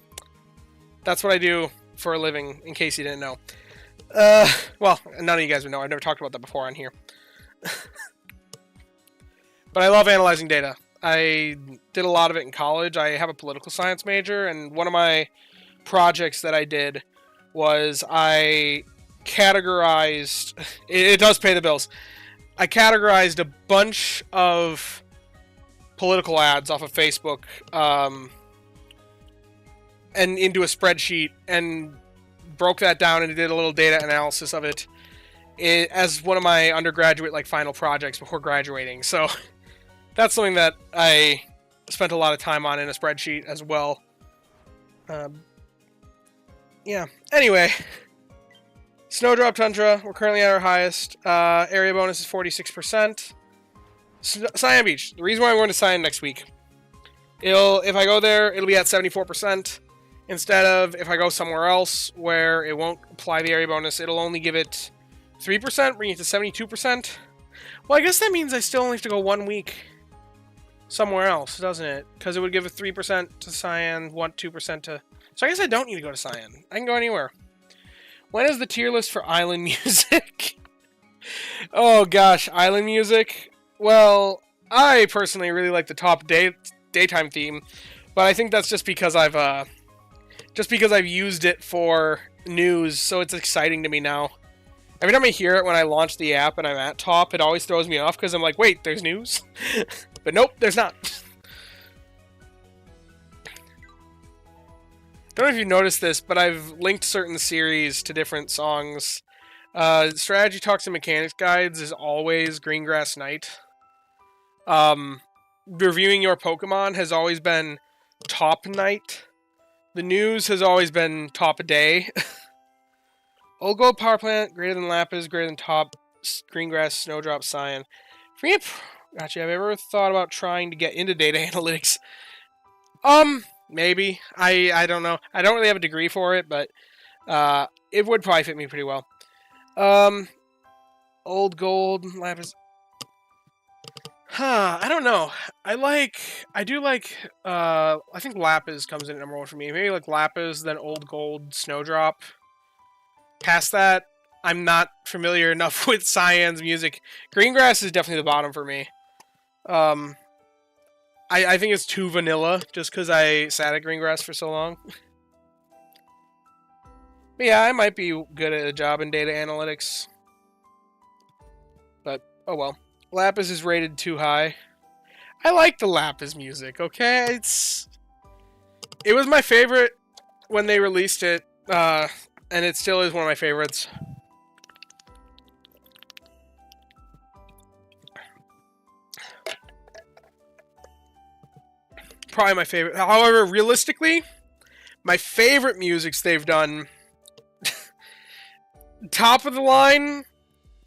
That's what I do for a living, in case you didn't know. Well, none of you guys would know. I've never talked about that before on here. But I love analyzing data. I did a lot of it in college. I have a political science major, and one of my projects that I did was I categorized... It does pay the bills. I categorized a bunch of political ads off of Facebook and into a spreadsheet and broke that down and did a little data analysis of it as one of my undergraduate final projects before graduating. So that's something that I spent a lot of time on in a spreadsheet as well. Yeah. Anyway, Snowdrop Tundra, we're currently at our highest. Area bonus is 46%. Cyan Beach, the reason why I'm going to Cyan next week. If I go there, it'll be at 74%. Instead of if I go somewhere else where it won't apply the area bonus, it'll only give it 3%, bringing it to 72%. Well, I guess that means I still only have to go 1 week somewhere else, doesn't it? Because it would give a 3% to Cyan, 2% to... So I guess I don't need to go to Cyan. I can go anywhere. When is the tier list for island music? Oh gosh, island music? Well, I personally really like the top daytime theme, but I think that's just because I've used it for news, so it's exciting to me now. Every time I hear it when I launch the app and I'm at top, it always throws me off because I'm like, wait, there's news? But nope, there's not. Don't know if you noticed this, but I've linked certain series to different songs. Strategy Talks and Mechanics Guides is always Greengrass Night. Reviewing Your Pokemon has always been Top Night. The news has always been Top a Day. Old Gold Power Plant, greater than Lapis, greater than Top. Greengrass, Snowdrop, Cyan. For me, gotcha. Have you ever thought about trying to get into data analytics? Maybe. I don't know. I don't really have a degree for it, but it would probably fit me pretty well. Old gold, lapis. I don't know. I do like, I think lapis comes in at number 1 for me. Maybe like lapis, then old gold, snowdrop. Past that, I'm not familiar enough with Cyan's music. Greengrass is definitely the bottom for me. I think it's too vanilla, just because I sat at Greengrass for so long. But yeah, I might be good at a job in data analytics. But, oh well. Lapis is rated too high. I like the Lapis music, okay? It was my favorite when they released it, and it still is one of my favorites. Probably my favorite. However, realistically, my favorite musics they've done, top of the line,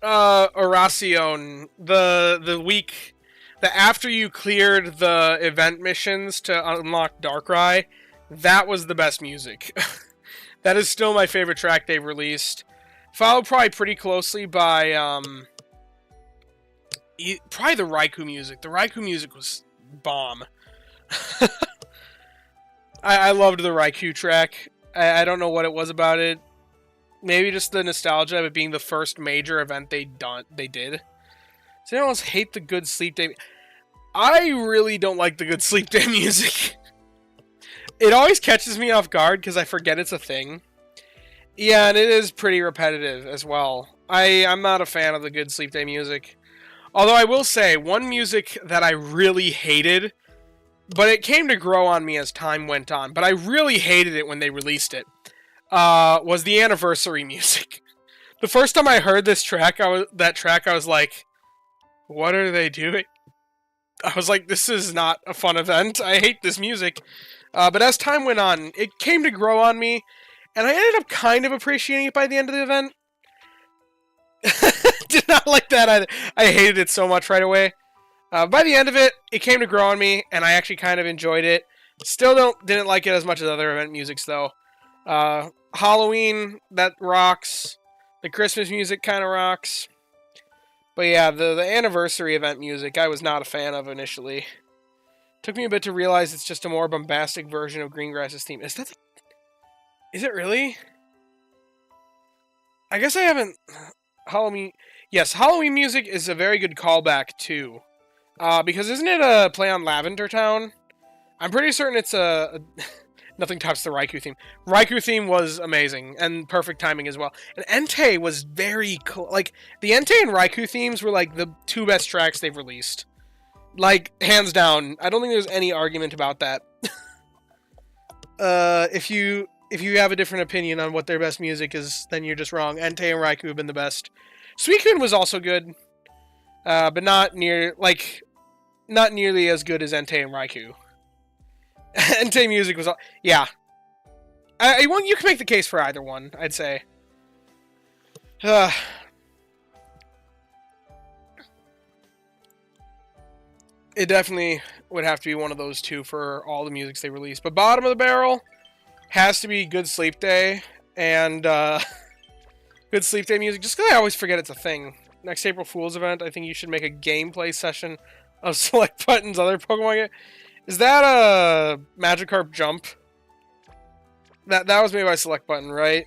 Oracion, the week, after you cleared the event missions to unlock Darkrai, that was the best music. That is still my favorite track they've released. Followed probably pretty closely by, probably the Raikou music. The Raikou music was bomb. I loved the Raikou track. I don't know what it was about it. Maybe just the nostalgia of it being the first major event they did. Does anyone else hate the Good Sleep Day? I really don't like the Good Sleep Day music. It always catches me off guard because I forget it's a thing. Yeah, and it is pretty repetitive as well. I'm not a fan of the Good Sleep Day music. Although I will say, one music that I really hated, but it came to grow on me as time went on, but I really hated it when they released it, was the anniversary music. The first time I heard this track, I was like, what are they doing? I was like, this is not a fun event. I hate this music. But as time went on, it came to grow on me, and I ended up kind of appreciating it by the end of the event. Did not like that. I hated it so much right away. By the end of it, it came to grow on me, and I actually kind of enjoyed it. Still didn't like it as much as other event musics, though. Halloween, that rocks. The Christmas music kind of rocks. But yeah, the anniversary event music, I was not a fan of initially. Took me a bit to realize it's just a more bombastic version of Greengrass's theme. Is it really? I guess I haven't... Halloween... Yes, Halloween music is a very good callback, too. Because isn't it a play on Lavender Town? I'm pretty certain it's a... Nothing tops the Raikou theme. Raikou theme was amazing, and perfect timing as well. And Entei was very cool. Like, the Entei and Raikou themes were, like, the two best tracks they've released. Like, hands down. I don't think there's any argument about that. If you have a different opinion on what their best music is, then you're just wrong. Entei and Raikou have been the best. Suicune was also good, but not nearly as good as Entei and Raikou. Entei music was... Yeah. You can make the case for either one, I'd say. It definitely would have to be one of those two for all the musics they released. But bottom of the barrel has to be Good Sleep Day and Good Sleep Day music. Just because I always forget it's a thing. Next April Fool's event, I think you should make a gameplay session of Select Button's other Pokemon game. Is that a Magikarp Jump? That was made by Select Button, right?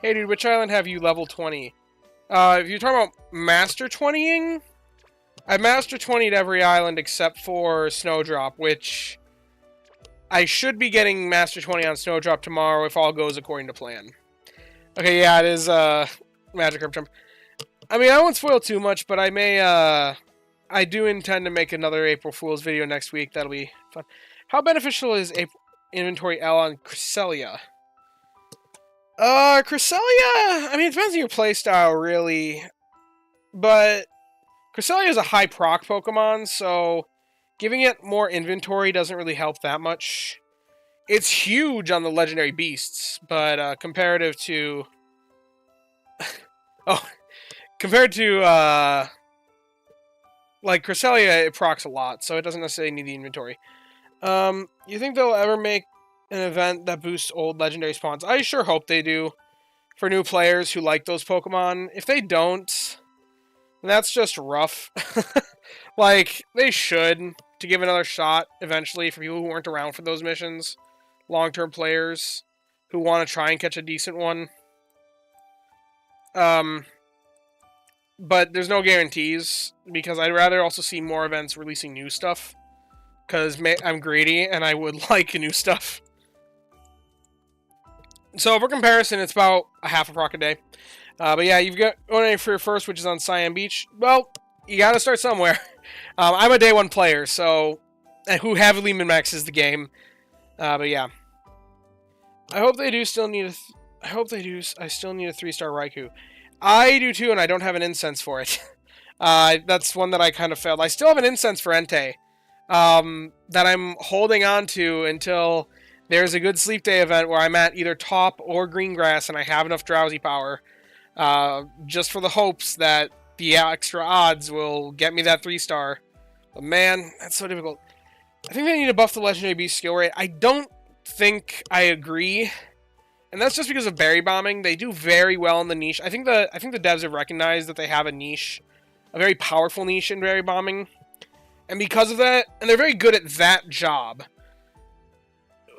Hey dude, which island have you level 20? If you're talking about Master 20ing, I've Master 20'd every island except for Snowdrop, which I should be getting Master 20 on Snowdrop tomorrow if all goes according to plan. Okay, yeah, it is Magikarp Jump. I mean, I won't spoil too much, but I may I do intend to make another April Fool's video next week. That'll be fun. How beneficial is Inventory L on Cresselia? Cresselia, I mean, it depends on your playstyle, really. But Cresselia is a high proc Pokemon, so giving it more inventory doesn't really help that much. It's huge on the legendary beasts, but comparative to... compared to, like, Cresselia, it procs a lot, so it doesn't necessarily need the inventory. You think they'll ever make an event that boosts old legendary spawns? I sure hope they do, for new players who like those Pokemon. If they don't, that's just rough. Like, they should, to give another shot, eventually, for people who weren't around for those missions. Long-term players who want to try and catch a decent one. But there's no guarantees, because I'd rather also see more events releasing new stuff. Because I'm greedy, and I would like new stuff. So, for comparison, it's about a half a proc a day. But yeah, you've got Only for your first, which is on Cyan Beach. Well, you gotta start somewhere. I'm a day one player, so... who heavily min-maxes the game. But yeah. I hope they do still need a... I still need a 3-star Raikou. I do too, and I don't have an incense for it. That's one that I kind of failed. I still have an incense for Entei. That I'm holding on to until there's a good sleep day event where I'm at either top or green grass and I have enough drowsy power. Just for the hopes that the extra odds will get me that 3-star. But man, that's so difficult. I think they need to buff the Legendary Beast skill rate. I don't think I agree. And that's just because of berry bombing. They do very well in the niche. I think the devs have recognized that they have a niche, a very powerful niche in berry bombing. And because of that, and they're very good at that job.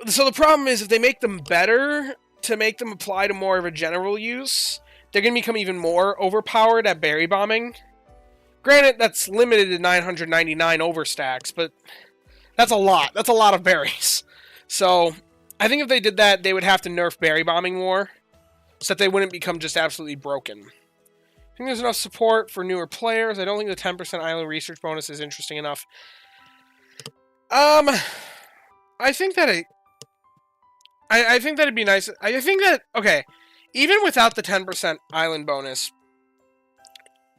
So the problem is, if they make them better to make them apply to more of a general use, they're going to become even more overpowered at berry bombing. Granted, that's limited to 999 overstacks, but that's a lot. That's a lot of berries. So I think if they did that, they would have to nerf berry bombing more, so that they wouldn't become just absolutely broken. I think there's enough support for newer players. I don't think the 10% island research bonus is interesting enough. I think that I think that'd be nice. I think that, okay, even without the 10% island bonus,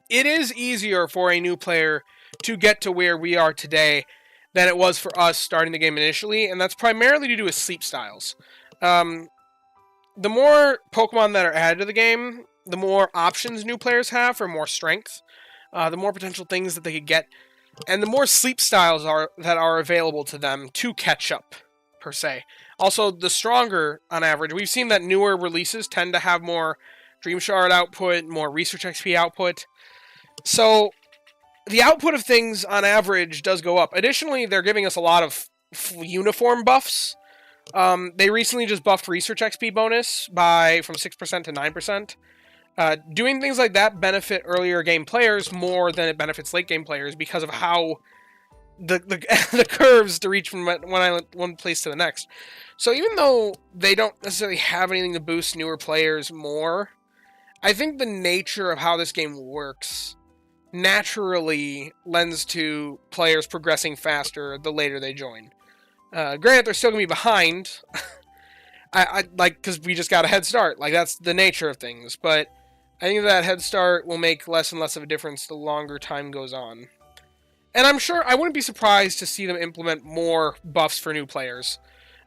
it is easier for a new player to get to where we are today than it was for us starting the game initially, and that's primarily to do with sleep styles. The more Pokemon that are added to the game, the more options new players have for more strength, the more potential things that they could get, and the more sleep styles that are available to them to catch up, per se. Also, the stronger, on average. We've seen that newer releases tend to have more Dream Shard output, more Research XP output. So, the output of things, on average, does go up. Additionally, they're giving us a lot of uniform buffs. They recently just buffed Research XP bonus from 6% to 9%. Doing things like that benefit earlier game players more than it benefits late game players because of how the curves to reach from one place to the next. So even though they don't necessarily have anything to boost newer players more, I think the nature of how this game works naturally lends to players progressing faster the later they join. Granted, they're still going to be behind, because we just got a head start. Like, that's the nature of things, but I think that head start will make less and less of a difference the longer time goes on. And I'm sure, I wouldn't be surprised to see them implement more buffs for new players.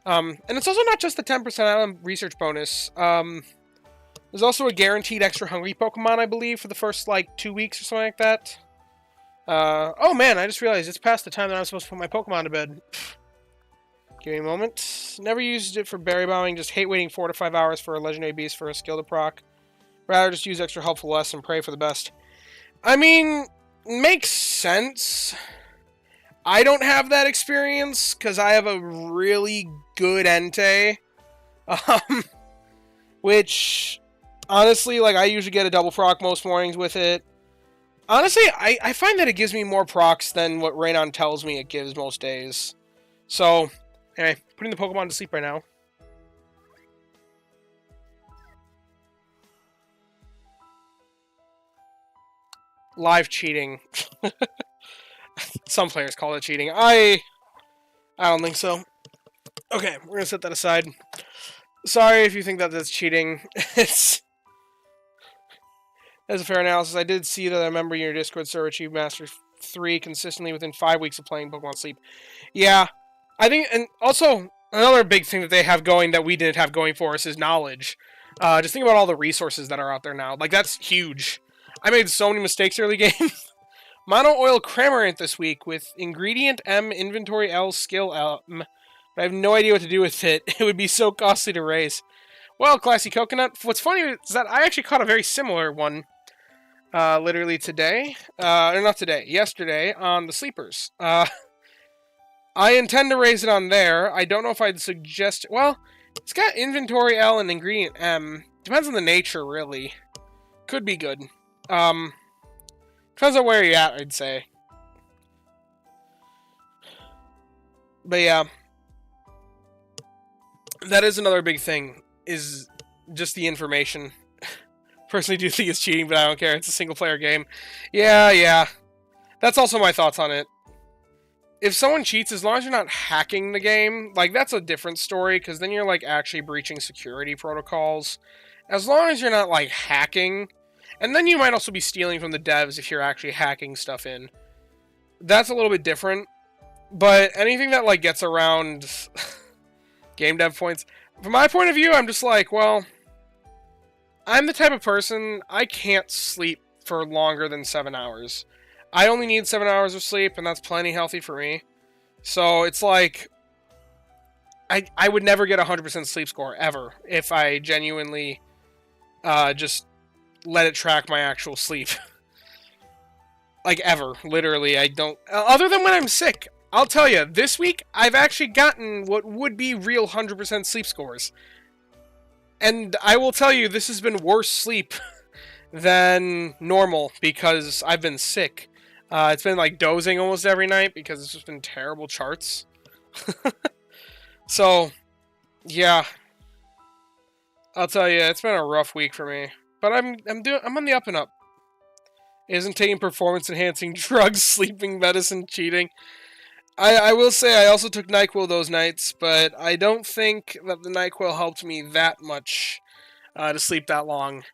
And it's also not just the 10% island research bonus. There's also a guaranteed extra hungry Pokemon, I believe, for the first, 2 weeks or something like that. Oh man, I just realized it's past the time that I'm supposed to put my Pokemon to bed. Give me a moment. Never used it for berry bombing, just hate waiting 4 to 5 hours for a legendary beast for a skill to proc. Rather just use extra helpful less and pray for the best. I mean, makes sense. I don't have that experience, because I have a really good Entei. Which, honestly, I usually get a double proc most mornings with it. Honestly, I find that it gives me more procs than what Raynon tells me it gives most days. So, anyway, putting the Pokemon to sleep right now. Live cheating. Some players call it cheating. I don't think so. Okay, we're gonna set that aside. Sorry if you think that that's cheating. That's a fair analysis. I did see that a member in your Discord server achieved Master 3 consistently within 5 weeks of playing Pokemon Sleep. Yeah, I think, and also, another big thing that they have going that we didn't have going for us is knowledge. Just think about all the resources that are out there now. That's huge. I made so many mistakes early game. Mono oil Cramorant this week with ingredient M, inventory L, skill M. I have no idea what to do with it. It would be so costly to raise. Well, Classy Coconut, what's funny is that I actually caught a very similar one literally today. Or not today, yesterday on the Sleepers. I intend to raise it on there. I don't know if I'd suggest... Well, it's got inventory L and ingredient M. Depends on the nature, really. Could be good. Depends on where you're at, I'd say. But yeah. That is another big thing, is just the information. Personally do think it's cheating, but I don't care. It's a single-player game. Yeah. That's also my thoughts on it. If someone cheats, as long as you're not hacking the game, like, that's a different story, because then you're, like, actually breaching security protocols. As long as you're not, like, hacking, and then you might also be stealing from the devs if you're actually hacking stuff in. That's a little bit different, but anything that, like, gets around game dev points, from my point of view, I'm just like, well, I'm the type of person, I can't sleep for longer than 7 hours. I only need 7 hours of sleep, and that's plenty healthy for me. So it's like, I would never get a 100% sleep score, ever, if I genuinely just let it track my actual sleep. Like, ever. Literally, I don't... Other than when I'm sick. I'll tell you, this week, I've actually gotten what would be real 100% sleep scores. And I will tell you, this has been worse sleep than normal, because I've been sick. It's been, like, dozing almost every night, because it's just been terrible charts. So, yeah. I'll tell you, it's been a rough week for me. But I'm on the up and up. Isn't taking performance-enhancing drugs, sleeping medicine, cheating? I will say I also took NyQuil those nights, but I don't think that the NyQuil helped me that much to sleep that long.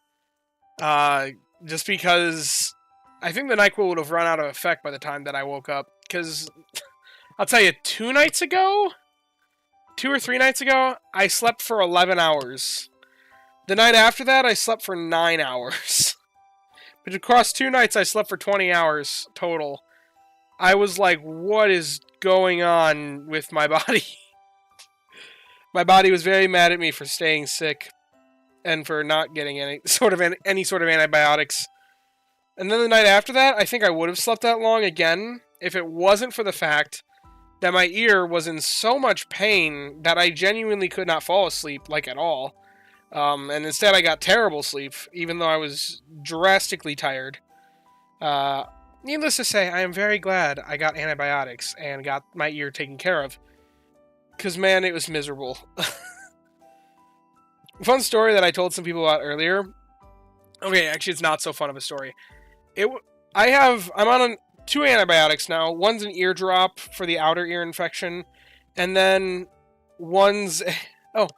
Just because I think the NyQuil would have run out of effect by the time that I woke up. Because, I'll tell you, 2 nights ago? 2 or 3 nights ago, I slept for 11 hours. The night after that, I slept for 9 hours. But across 2 nights, I slept for 20 hours total. I was like, what is going on with my body? My body was very mad at me for staying sick and for not getting any sort of antibiotics. And then the night after that, I think I would have slept that long again if it wasn't for the fact that my ear was in so much pain that I genuinely could not fall asleep, like, at all. And instead I got terrible sleep, even though I was drastically tired. Needless to say, I am very glad I got antibiotics and got my ear taken care of. Because, man, it was miserable. Fun story that I told some people about earlier. Okay, actually, it's not so fun of a story. I'm on 2 antibiotics now. One's an eardrop for the outer ear infection. And then one's... Oh,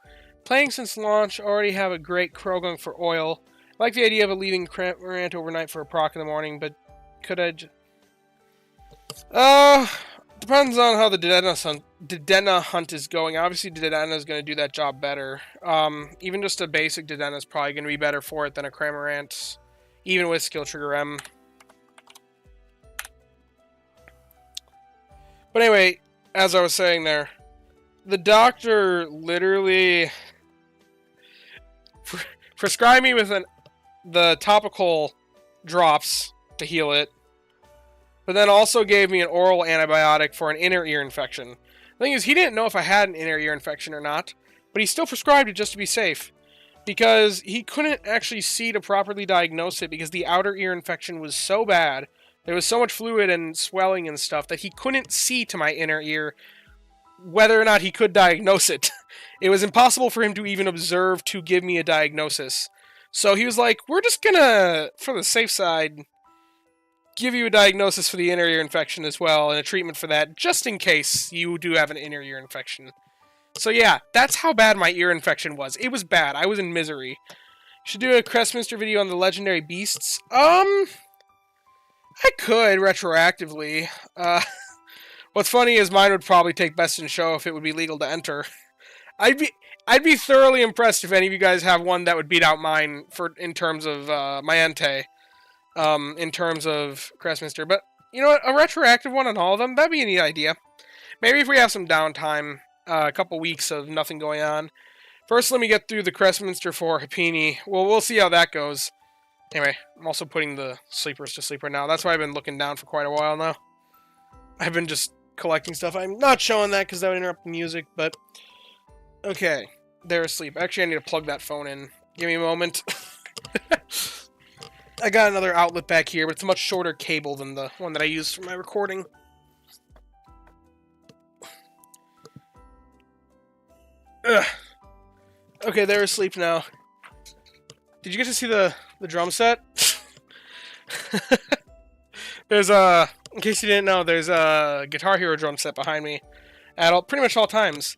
playing since launch. Already have a great Croagunk for oil. I like the idea of leaving Cramorant overnight for a proc in the morning, but could I... Depends on how the Dedenne hunt is going. Obviously, Dedenne is going to do that job better. Even just a basic Dedenne is probably going to be better for it than a Cramorant, even with Skill Trigger M. But anyway, as I was saying there, the doctor literally prescribed me with the topical drops to heal it, but then also gave me an oral antibiotic for an inner ear infection. The thing is, he didn't know if I had an inner ear infection or not, but he still prescribed it just to be safe, because he couldn't actually see to properly diagnose it because the outer ear infection was so bad, there was so much fluid and swelling and stuff that he couldn't see to my inner ear whether or not he could diagnose it. It was impossible for him to even observe to give me a diagnosis. So he was like, we're just gonna, for the safe side, give you a diagnosis for the inner ear infection as well, and a treatment for that, just in case you do have an inner ear infection. So yeah, that's how bad my ear infection was. It was bad. I was in misery. Should do a Crestminster video on the legendary beasts. I could, retroactively. What's funny is mine would probably take best in show if it would be legal to enter. I'd be thoroughly impressed if any of you guys have one that would beat out mine in terms of my Entei. in terms of Crestminster. But you know what? A retroactive one on all of them, that'd be a neat idea. Maybe if we have some downtime, a couple weeks of nothing going on. First, let me get through the Crestminster for Hapini. Well, we'll see how that goes. Anyway, I'm also putting the sleepers to sleep right now. That's why I've been looking down for quite a while now. I've been just collecting stuff. I'm not showing that because that would interrupt the music, but... Okay, they're asleep. Actually, I need to plug that phone in. Give me a moment. I got another outlet back here, but it's a much shorter cable than the one that I used for my recording. Ugh. Okay, they're asleep now. Did you get to see the drum set? There's a... In case you didn't know, there's a Guitar Hero drum set behind me at pretty much all times.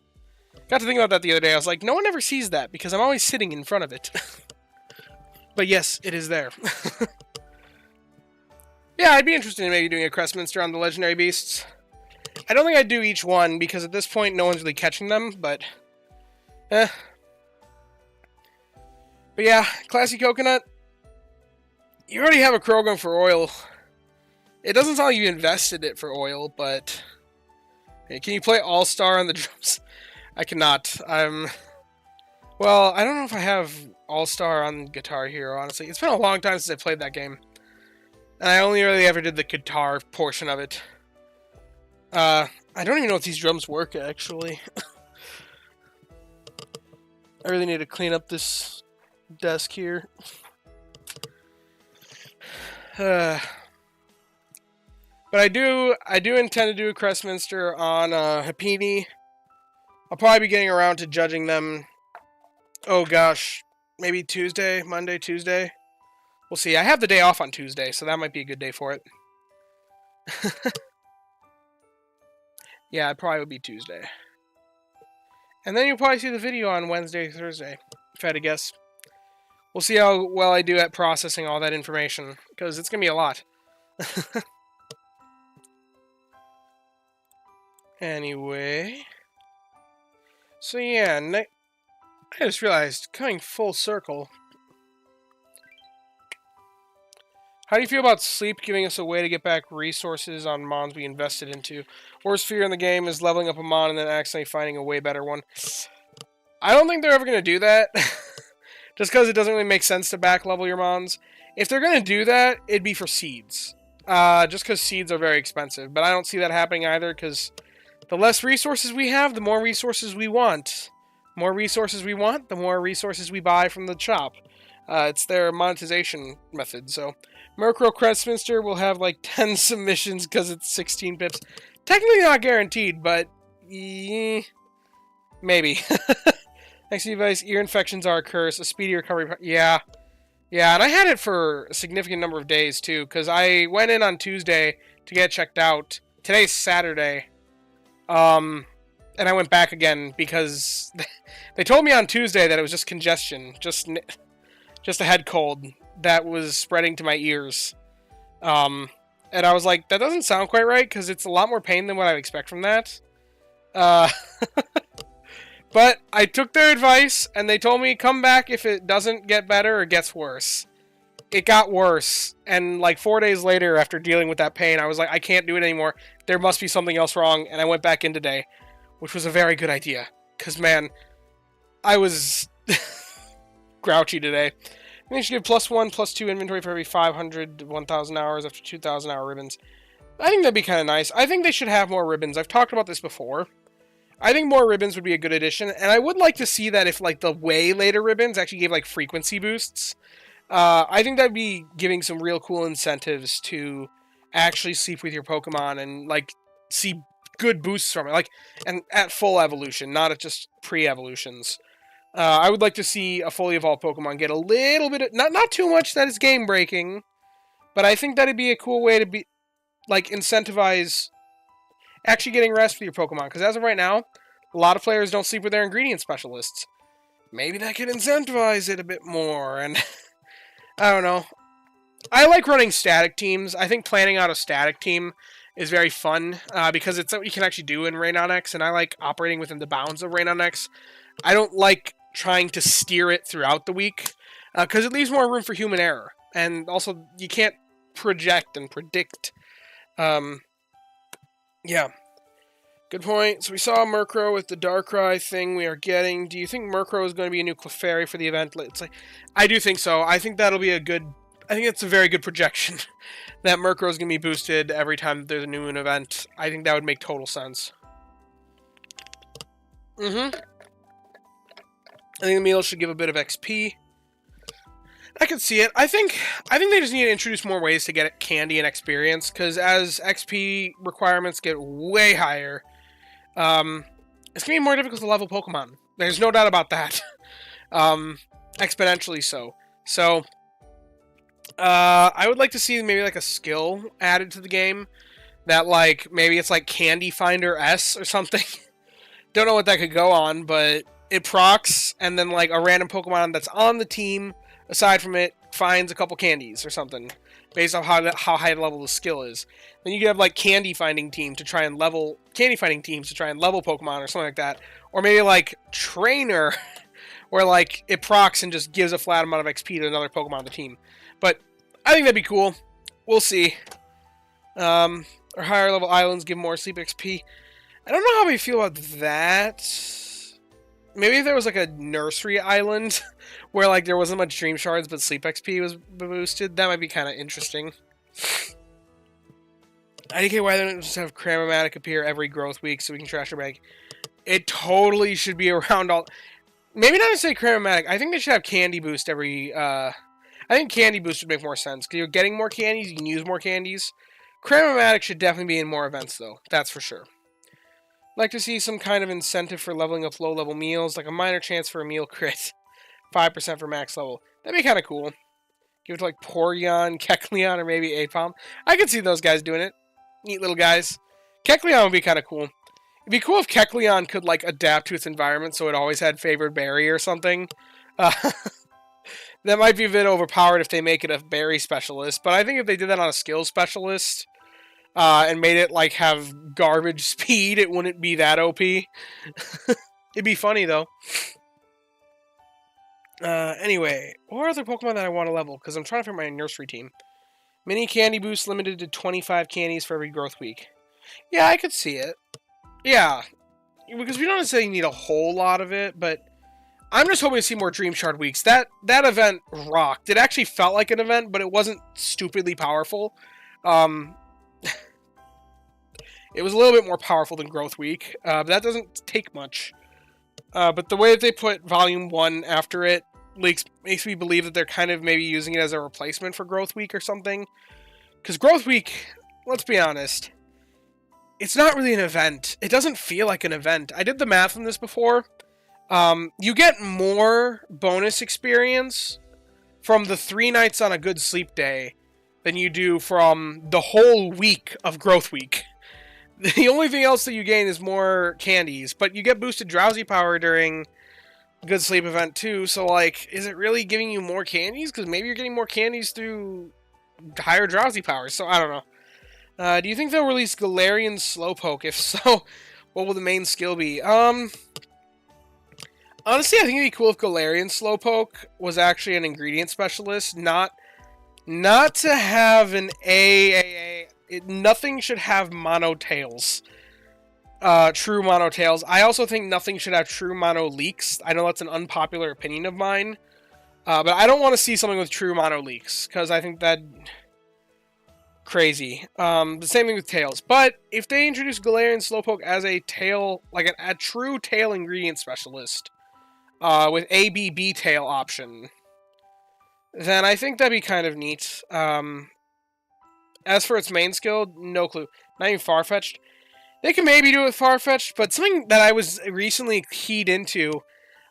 Got to think about that the other day. I was like, no one ever sees that because I'm always sitting in front of it. But yes, it is there. Yeah, I'd be interested in maybe doing a Crestminster on the Legendary Beasts. I don't think I'd do each one because at this point no one's really catching them, but... But yeah, Classy Coconut. You already have a Krogan for oil. It doesn't sound like you invested it for oil, but... Hey, can you play All-Star on the drums? I cannot. Well, I don't know if I have All-Star on Guitar Hero, honestly. It's been a long time since I played that game. And I only really ever did the guitar portion of it. I don't even know if these drums work, actually. I really need to clean up this desk here. But I do intend to do a Crestminster on Hapini. I'll probably be getting around to judging them. Oh gosh, maybe Tuesday, Monday, Tuesday. We'll see. I have the day off on Tuesday, so that might be a good day for it. Yeah, it probably would be Tuesday. And then you'll probably see the video on Wednesday, Thursday, if I had to guess. We'll see how well I do at processing all that information, because it's going to be a lot. Anyway. So yeah, I just realized, coming full circle. How do you feel about sleep giving us a way to get back resources on mons we invested into? Worst fear in the game is leveling up a mon and then accidentally finding a way better one. I don't think they're ever going to do that. Just because it doesn't really make sense to back level your mons. If they're going to do that, it'd be for seeds. Just because seeds are very expensive. But I don't see that happening either because the less resources we have, the more resources we want. The more resources we want, the more resources we buy from the shop. It's their monetization method, so... Murkrow Crestminster will have like 10 submissions because it's 16 pips. Technically not guaranteed, but... maybe. Next advice, ear infections are a curse. A speedy recovery... Yeah. Yeah, and I had it for a significant number of days, too, because I went in on Tuesday to get checked out. Today's Saturday. And I went back again because they told me on Tuesday that it was just congestion. Just a head cold that was spreading to my ears. And I was like, that doesn't sound quite right, because it's a lot more pain than what I would expect from that. But I took their advice, and they told me, come back if it doesn't get better or gets worse. It got worse, and like 4 days later, after dealing with that pain, I was like, I can't do it anymore. There must be something else wrong, and I went back in today, which was a very good idea. Because, man, I was grouchy today. I think you should give +1, +2 inventory for every 500 1,000 hours after 2,000 hour ribbons. I think that'd be kind of nice. I think they should have more ribbons. I've talked about this before. I think more ribbons would be a good addition, and I would like to see that if like the way later ribbons actually gave like frequency boosts. I think that'd be giving some real cool incentives to actually sleep with your Pokemon and like see good boosts from it, like and at full evolution, not at just pre-evolutions. I would like to see a fully evolved Pokemon get a little bit of, not too much that is game breaking, but I think that'd be a cool way to be like incentivize actually getting rest with your Pokemon, because as of right now, a lot of players don't sleep with their ingredient specialists. Maybe that could incentivize it a bit more, and I don't know. I like running static teams. I think planning out a static team is very fun, because it's something you can actually do in Rain on X, and I like operating within the bounds of Rain on X. I don't like trying to steer it throughout the week, because it leaves more room for human error. And also, you can't project and predict. Yeah. Good point. So we saw Murkrow with the Darkrai thing we are getting. Do you think Murkrow is going to be a new Clefairy for the event? It's like, I do think so. I think that'll be a good... I think it's a very good projection that Murkrow is going to be boosted every time there's a new event. I think that would make total sense. I think the meal should give a bit of XP. I can see it. I think they just need to introduce more ways to get candy and experience, because as XP requirements get way higher, it's going to be more difficult to level Pokemon. There's no doubt about that. Exponentially so. So, I would like to see maybe like a skill added to the game that, like, maybe it's like Candy Finder S or something. Don't know what that could go on, but it procs, and then like a random Pokemon that's on the team, aside from it, finds a couple candies or something, based on how high level the skill is. Then you could have like candy finding teams to try and level Pokemon or something like that, or maybe like Trainer, where like it procs and just gives a flat amount of XP to another Pokemon on the team. But I think that'd be cool. We'll see. Or higher level islands give more sleep XP. I don't know how we feel about that. Maybe if there was like a nursery island where like there wasn't much Dream Shards but Sleep XP was boosted, that might be kind of interesting. IDK, why don't just have Cramomatic appear every growth week so we can trash our bag? It totally should be around all... Maybe not to say Cramomatic. I think they should have Candy Boost every... I think Candy Boost would make more sense, because you're getting more candies, you can use more candies. Cramomatic should definitely be in more events, though. That's for sure. Like to see some kind of incentive for leveling up low-level meals, like a minor chance for a meal crit. 5% for max level. That'd be kind of cool. Give it to, like, Porygon, Kecleon, or maybe Aipom. I could see those guys doing it. Neat little guys. Kecleon would be kind of cool. It'd be cool if Kecleon could, like, adapt to its environment so it always had favored berry or something. That might be a bit overpowered if they make it a berry specialist, but I think if they did that on a skill specialist... and made it, like, have garbage speed, it wouldn't be that OP. It'd be funny, though. Anyway, what are other Pokemon that I want to level? Because I'm trying to find my nursery team. Mini Candy Boost limited to 25 candies for every growth week. Yeah, I could see it. Yeah. Because we don't necessarily need a whole lot of it, but I'm just hoping to see more Dream Shard weeks. That event rocked. It actually felt like an event, but it wasn't stupidly powerful. It was a little bit more powerful than Growth Week, but that doesn't take much. But the way that they put Volume 1 after it makes me believe that they're kind of maybe using it as a replacement for Growth Week or something. Because Growth Week, let's be honest, it's not really an event. It doesn't feel like an event. I did the math on this before. You get more bonus experience from the 3 nights on a good sleep day than you do from the whole week of Growth Week. The only thing else that you gain is more candies, but you get boosted drowsy power during good sleep event too, so like, is it really giving you more candies? Because maybe you're getting more candies through higher drowsy powers, so I don't know. Do you think they'll release Galarian Slowpoke? If so, what will the main skill be? Honestly, I think it'd be cool if Galarian Slowpoke was actually an ingredient specialist, not to have an AAA... nothing should have mono tails. True mono tails. I also think nothing should have true mono leaks. I know that's an unpopular opinion of mine. But I don't want to see something with true mono leaks, because I think that... crazy. The same thing with tails. But if they introduce Galarian Slowpoke as a tail, like a true tail ingredient specialist, with ABB tail option, then I think that'd be kind of neat. As for its main skill, no clue. Not even Farfetch'd. They can maybe do it with Farfetch'd, but something that I was recently keyed into,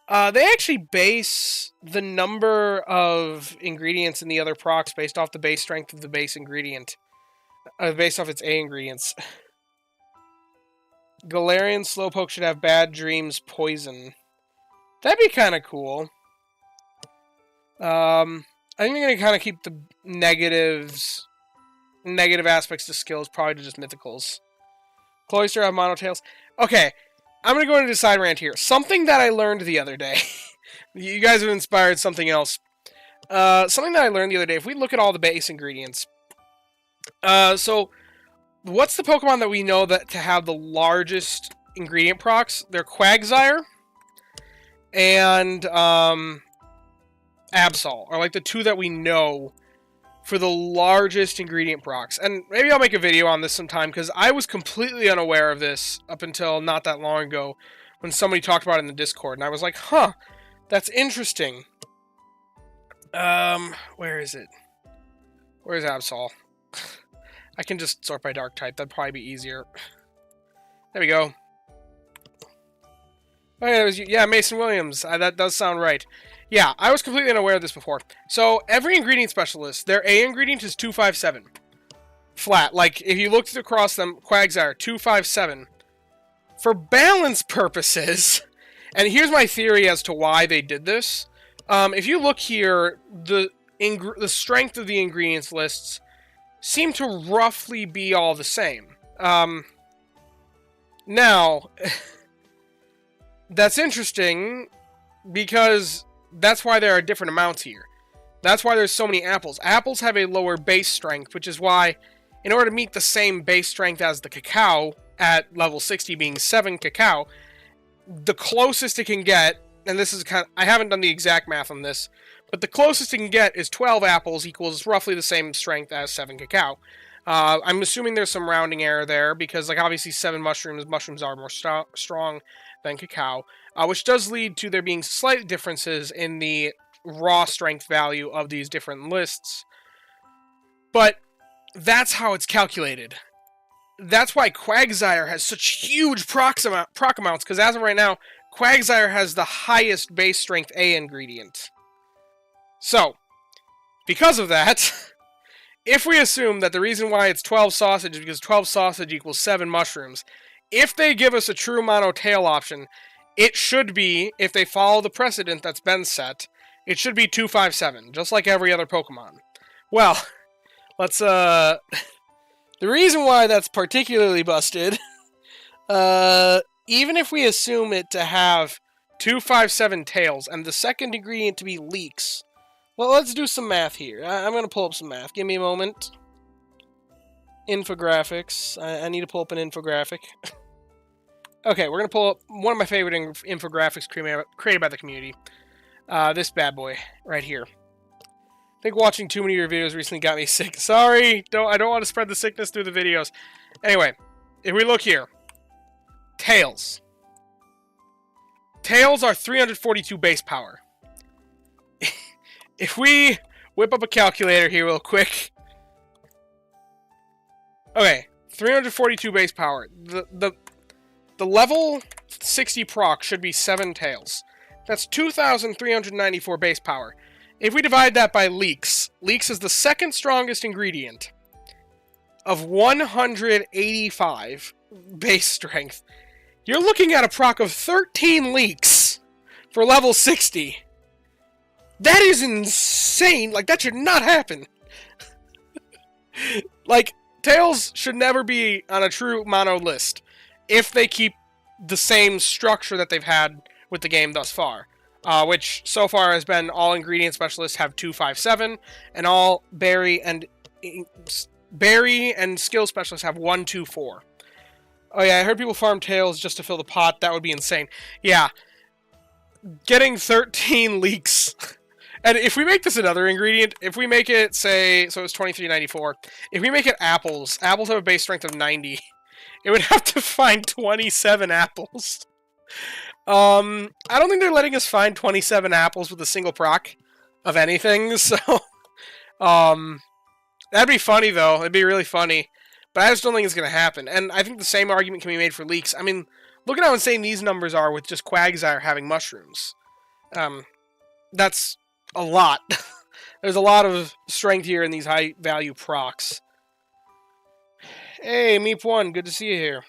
they actually base the number of ingredients in the other procs based off the base strength of the base ingredient. Based off its A ingredients. Galarian Slowpoke should have Bad Dreams Poison. That'd be kind of cool. I think they're going to kind of keep the negative aspects to skills probably to just mythicals. Cloyster have monotails. Okay, I'm going to go into a side rant here. Something that I learned the other day. You guys have inspired something else. Something that I learned the other day. If we look at all the base ingredients, So what's the Pokemon that we know that to have the largest ingredient procs? They're Quagsire and Absol are like the two that we know for the largest ingredient procs. And maybe I'll make a video on this sometime, because I was completely unaware of this up until not that long ago when somebody talked about it in the Discord, and I was like, huh, that's interesting. Where is it? Where's Absol? I can just sort by dark type, that'd probably be easier. There we go. Oh, yeah, Mason Williams. That does sound right. Yeah, I was completely unaware of this before. So, every ingredient specialist, their A ingredient is 257. Flat. Like, if you looked across them, Quagsire, 257. For balance purposes, and here's my theory as to why they did this. If you look here, the strength of the ingredients lists seem to roughly be all the same. Now, that's interesting because that's why there are different amounts here. That's why there's so many apples. Apples have a lower base strength, which is why, in order to meet the same base strength as the cacao, at level 60 being 7 cacao, the closest it can get, and this is kind of, I haven't done the exact math on this, but the closest it can get is 12 apples equals roughly the same strength as 7 cacao. I'm assuming there's some rounding error there, because like obviously 7 mushrooms are more strong than cacao, which does lead to there being slight differences in the raw strength value of these different lists. But that's how it's calculated. That's why Quagsire has such huge proc amounts, because as of right now, Quagsire has the highest base strength A ingredient. So, because of that, if we assume that the reason why it's 12 sausage is because 12 sausage equals 7 mushrooms, if they give us a true mono tail option, it should be, if they follow the precedent that's been set, it should be 257, just like every other Pokemon. Well, let's, the reason why that's particularly busted, even if we assume it to have 257 tails, and the second ingredient to be leeks, well, let's do some math here. I'm going to pull up some math. Give me a moment. Infographics. I need to pull up an infographic. Okay, we're going to pull up one of my favorite infographics created by the community. This bad boy, right here. I think watching too many of your videos recently got me sick. Sorry, I don't want to spread the sickness through the videos. Anyway, if we look here. Tails. Tails are 342 base power. If we whip up a calculator here real quick. Okay, 342 base power. The level 60 proc should be 7 tails. That's 2,394 base power. If we divide that by leeks, leeks is the second strongest ingredient of 185 base strength. You're looking at a proc of 13 leeks for level 60. That is insane. Like, that should not happen. Like, tails should never be on a true mono list if they keep the same structure that they've had with the game thus far. Which so far has been all ingredient specialists have 257, and all berry and skill specialists have 124. Oh yeah, I heard people farm tails just to fill the pot. That would be insane. Yeah, getting 13 leeks. And if we make this another ingredient, if we make it, say, so it's 2394. If we make it apples have a base strength of 90. It would have to find 27 apples. I don't think they're letting us find 27 apples with a single proc of anything, so... that'd be funny, though. It'd be really funny. But I just don't think it's going to happen. And I think the same argument can be made for leeks. I mean, look at how insane these numbers are with just Quagsire having mushrooms. That's a lot. There's a lot of strength here in these high-value procs. Hey, Meep1, good to see you here.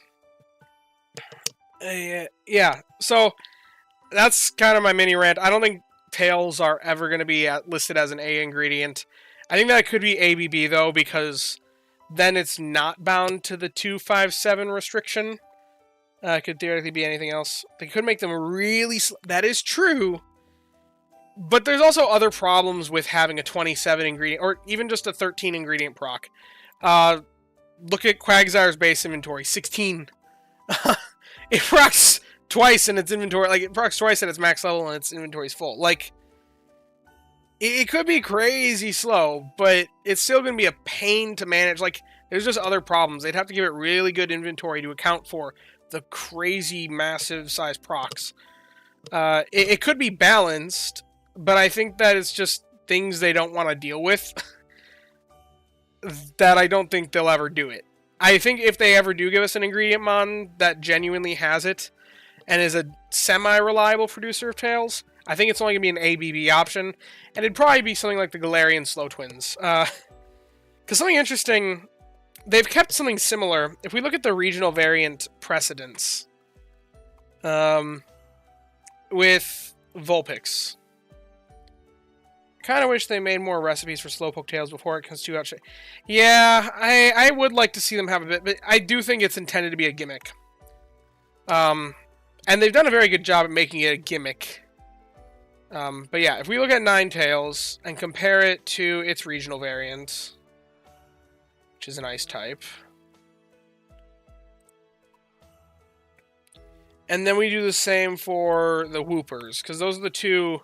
Yeah, so that's kind of my mini rant. I don't think tails are ever going to be listed as an A ingredient. I think that could be ABB, though, because then it's not bound to the 257 restriction. It could theoretically be anything else. They could make them really... That is true. But there's also other problems with having a 27 ingredient, or even just a 13 ingredient proc. Look at Quagsire's base inventory, 16. It procs twice in its inventory, like it procs twice at its max level and its inventory's full. Like, it could be crazy slow, but it's still going to be a pain to manage. Like, there's just other problems. They'd have to give it really good inventory to account for the crazy, massive size procs. It could be balanced, but I think that it's just things they don't want to deal with that I don't think they'll ever do it. I think if they ever do give us an ingredient mon that genuinely has it and is a semi-reliable producer of tails, I think it's only going to be an ABB option, and it'd probably be something like the Galarian Slow Twins. Because something interesting, they've kept something similar. If we look at the regional variant precedents with Vulpix, kind of wish they made more recipes for Slowpoke tails before it comes to out. Yeah, I would like to see them have a bit, but I do think it's intended to be a gimmick. And they've done a very good job at making it a gimmick. But yeah, if we look at Ninetales and compare it to its regional variant, which is an ice type, and then we do the same for the Whoopers, because those are the two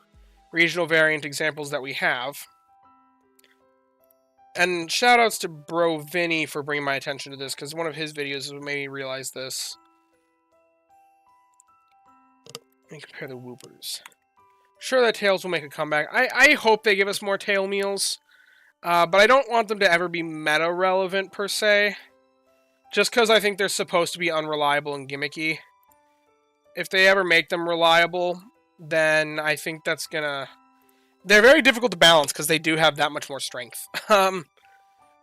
regional variant examples that we have. And shoutouts to Bro Vinny for bringing my attention to this, because one of his videos is what made me realize this. Let me compare the Whoopers. Sure that Tails will make a comeback. I hope they give us more tail meals, but I don't want them to ever be meta-relevant, per se. Just because I think they're supposed to be unreliable and gimmicky. If they ever make them reliable, then I think that's gonna... They're very difficult to balance, because they do have that much more strength.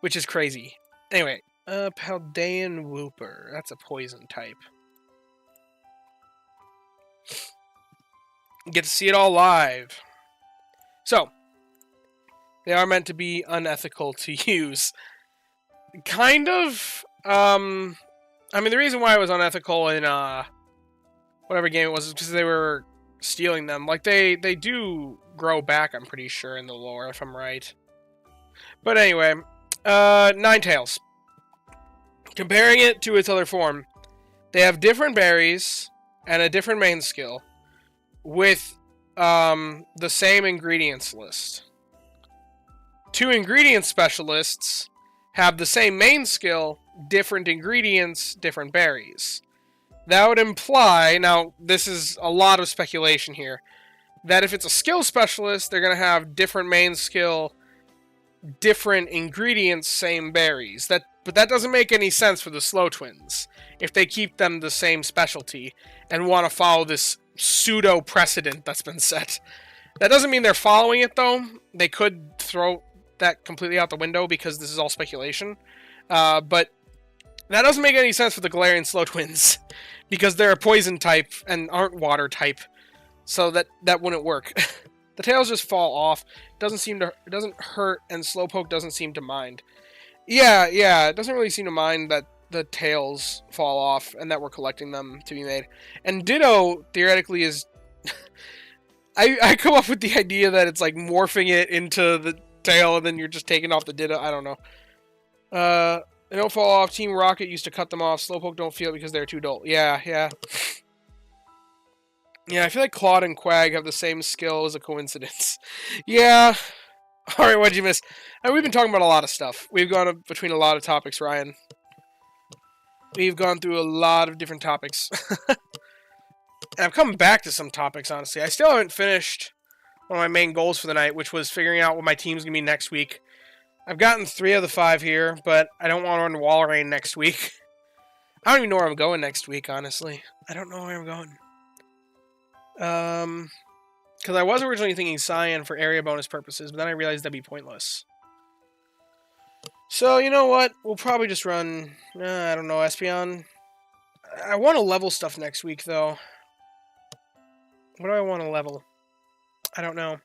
Which is crazy. Anyway, Paldean Whooper. That's a poison type. Get to see it all live. So, they are meant to be unethical to use. Kind of. I mean, the reason why it was unethical in whatever game it was is because they were stealing them. Like, they do grow back, I'm pretty sure, in the lore, if I'm right. But anyway, Ninetales. Comparing it to its other form, they have different berries and a different main skill with the same ingredients list. Two ingredient specialists have the same main skill, different ingredients, different berries. That would imply, now this is a lot of speculation here, that if it's a skill specialist, they're going to have different main skill, different ingredients, same berries. But that doesn't make any sense for the Slow Twins, if they keep them the same specialty and want to follow this pseudo precedent that's been set. That doesn't mean they're following it, though. They could throw that completely out the window because this is all speculation. But that doesn't make any sense for the Galarian Slow Twins because they're a poison type and aren't water type, so that wouldn't work. The tails just fall off. It doesn't hurt, and Slowpoke doesn't seem to mind. Yeah, it doesn't really seem to mind that the tails fall off and that we're collecting them to be made. And Ditto, theoretically, is... I come up with the idea that it's like morphing it into the tail and then you're just taking off the Ditto. I don't know. They don't fall off. Team Rocket used to cut them off. Slowpoke don't feel it because they're too dull. Yeah. Yeah, I feel like Claude and Quag have the same skill as a coincidence. Yeah. Alright, what'd you miss? We've been talking about a lot of stuff. We've gone between a lot of topics, Ryan. We've gone through a lot of different topics. And I've come back to some topics, honestly. I still haven't finished one of my main goals for the night, which was figuring out what my team's going to be next week. I've gotten 3 of the 5 here, but I don't want to run Walrein next week. I don't even know where I'm going next week, honestly. I don't know where I'm going. Because I was originally thinking Cyan for area bonus purposes, but then I realized that'd be pointless. So, you know what? We'll probably just run, I don't know, Espeon. I want to level stuff next week, though. What do I want to level? I don't know.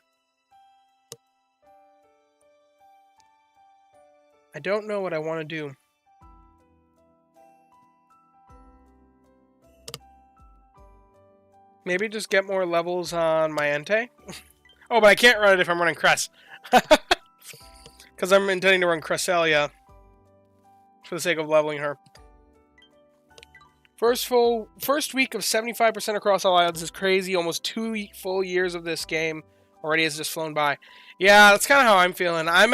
I don't know what I want to do. Maybe just get more levels on my Entei? Oh, but I can't run it if I'm running Cress. Because I'm intending to run Cresselia. for the sake of leveling her. First week of 75% across all islands is crazy. Almost 2 full years of this game already has just flown by. Yeah, that's kind of how I'm feeling. I'm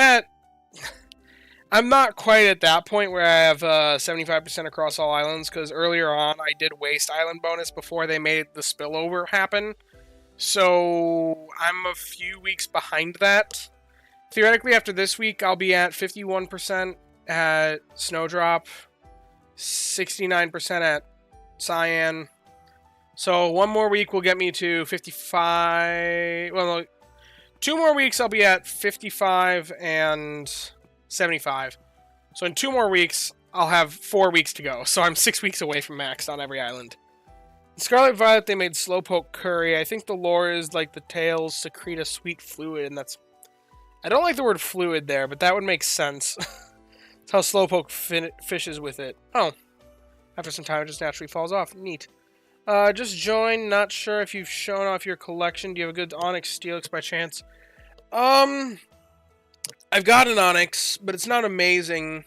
not quite at that point where I have 75% across all islands, because earlier on I did waste island bonus before they made the spillover happen. So I'm a few weeks behind that. Theoretically, after this week, I'll be at 51% at Snowdrop, 69% at Cyan. So 1 more week will get me to 55. Well, no, 2 more weeks I'll be at 55 and 75. So in 2 more weeks, I'll have 4 weeks to go. So I'm 6 weeks away from maxed on every island. In Scarlet Violet, they made Slowpoke Curry. I think the lore is like the tails secrete a sweet fluid, and that's... I don't like the word fluid there, but that would make sense. That's how Slowpoke fishes with it. Oh. After some time, it just naturally falls off. Neat. Just joined. Not sure if you've shown off your collection. Do you have a good Onyx Steelix by chance? I've got an Onyx, but it's not amazing.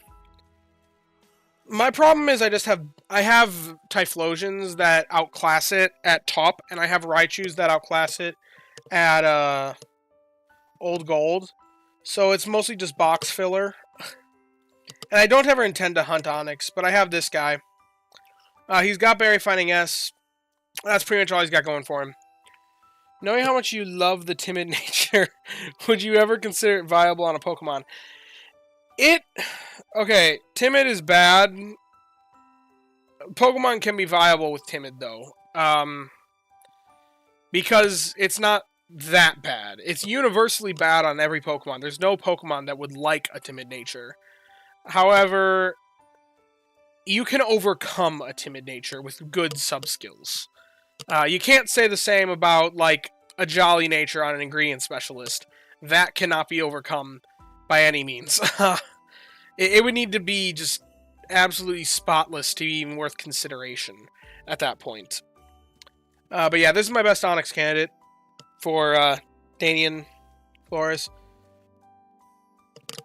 My problem is I have Typhlosions that outclass it at top, and I have Raichus that outclass it at Old Gold. So it's mostly just box filler. And I don't ever intend to hunt Onyx, but I have this guy. He's got Berry Finding S. That's pretty much all he's got going for him. Knowing how much you love the timid nature, would you ever consider it viable on a Pokemon? Okay, timid is bad. Pokemon can be viable with timid, though. Because it's not that bad. It's universally bad on every Pokemon. There's no Pokemon that would like a timid nature. However, you can overcome a timid nature with good sub-skills. You can't say the same about, like, a jolly nature on an ingredient specialist. That cannot be overcome by any means. It would need to be just absolutely spotless to be even worth consideration at that point. But yeah, this is my best Onyx candidate for Danian Flores.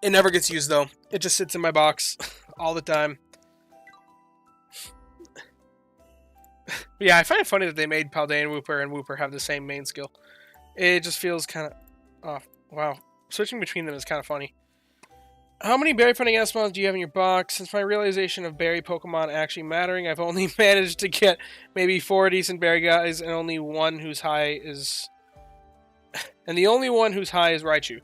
It never gets used, though. It just sits in my box all the time. But yeah, I find it funny that they made Paldean Wooper and Wooper have the same main skill. It just feels kind of... Oh, wow. Switching between them is kind of funny. How many berry finding Esmons do you have in your box? Since my realization of berry Pokemon actually mattering, I've only managed to get maybe 4 decent berry guys, and only one whose high is... and the only one whose high is Raichu.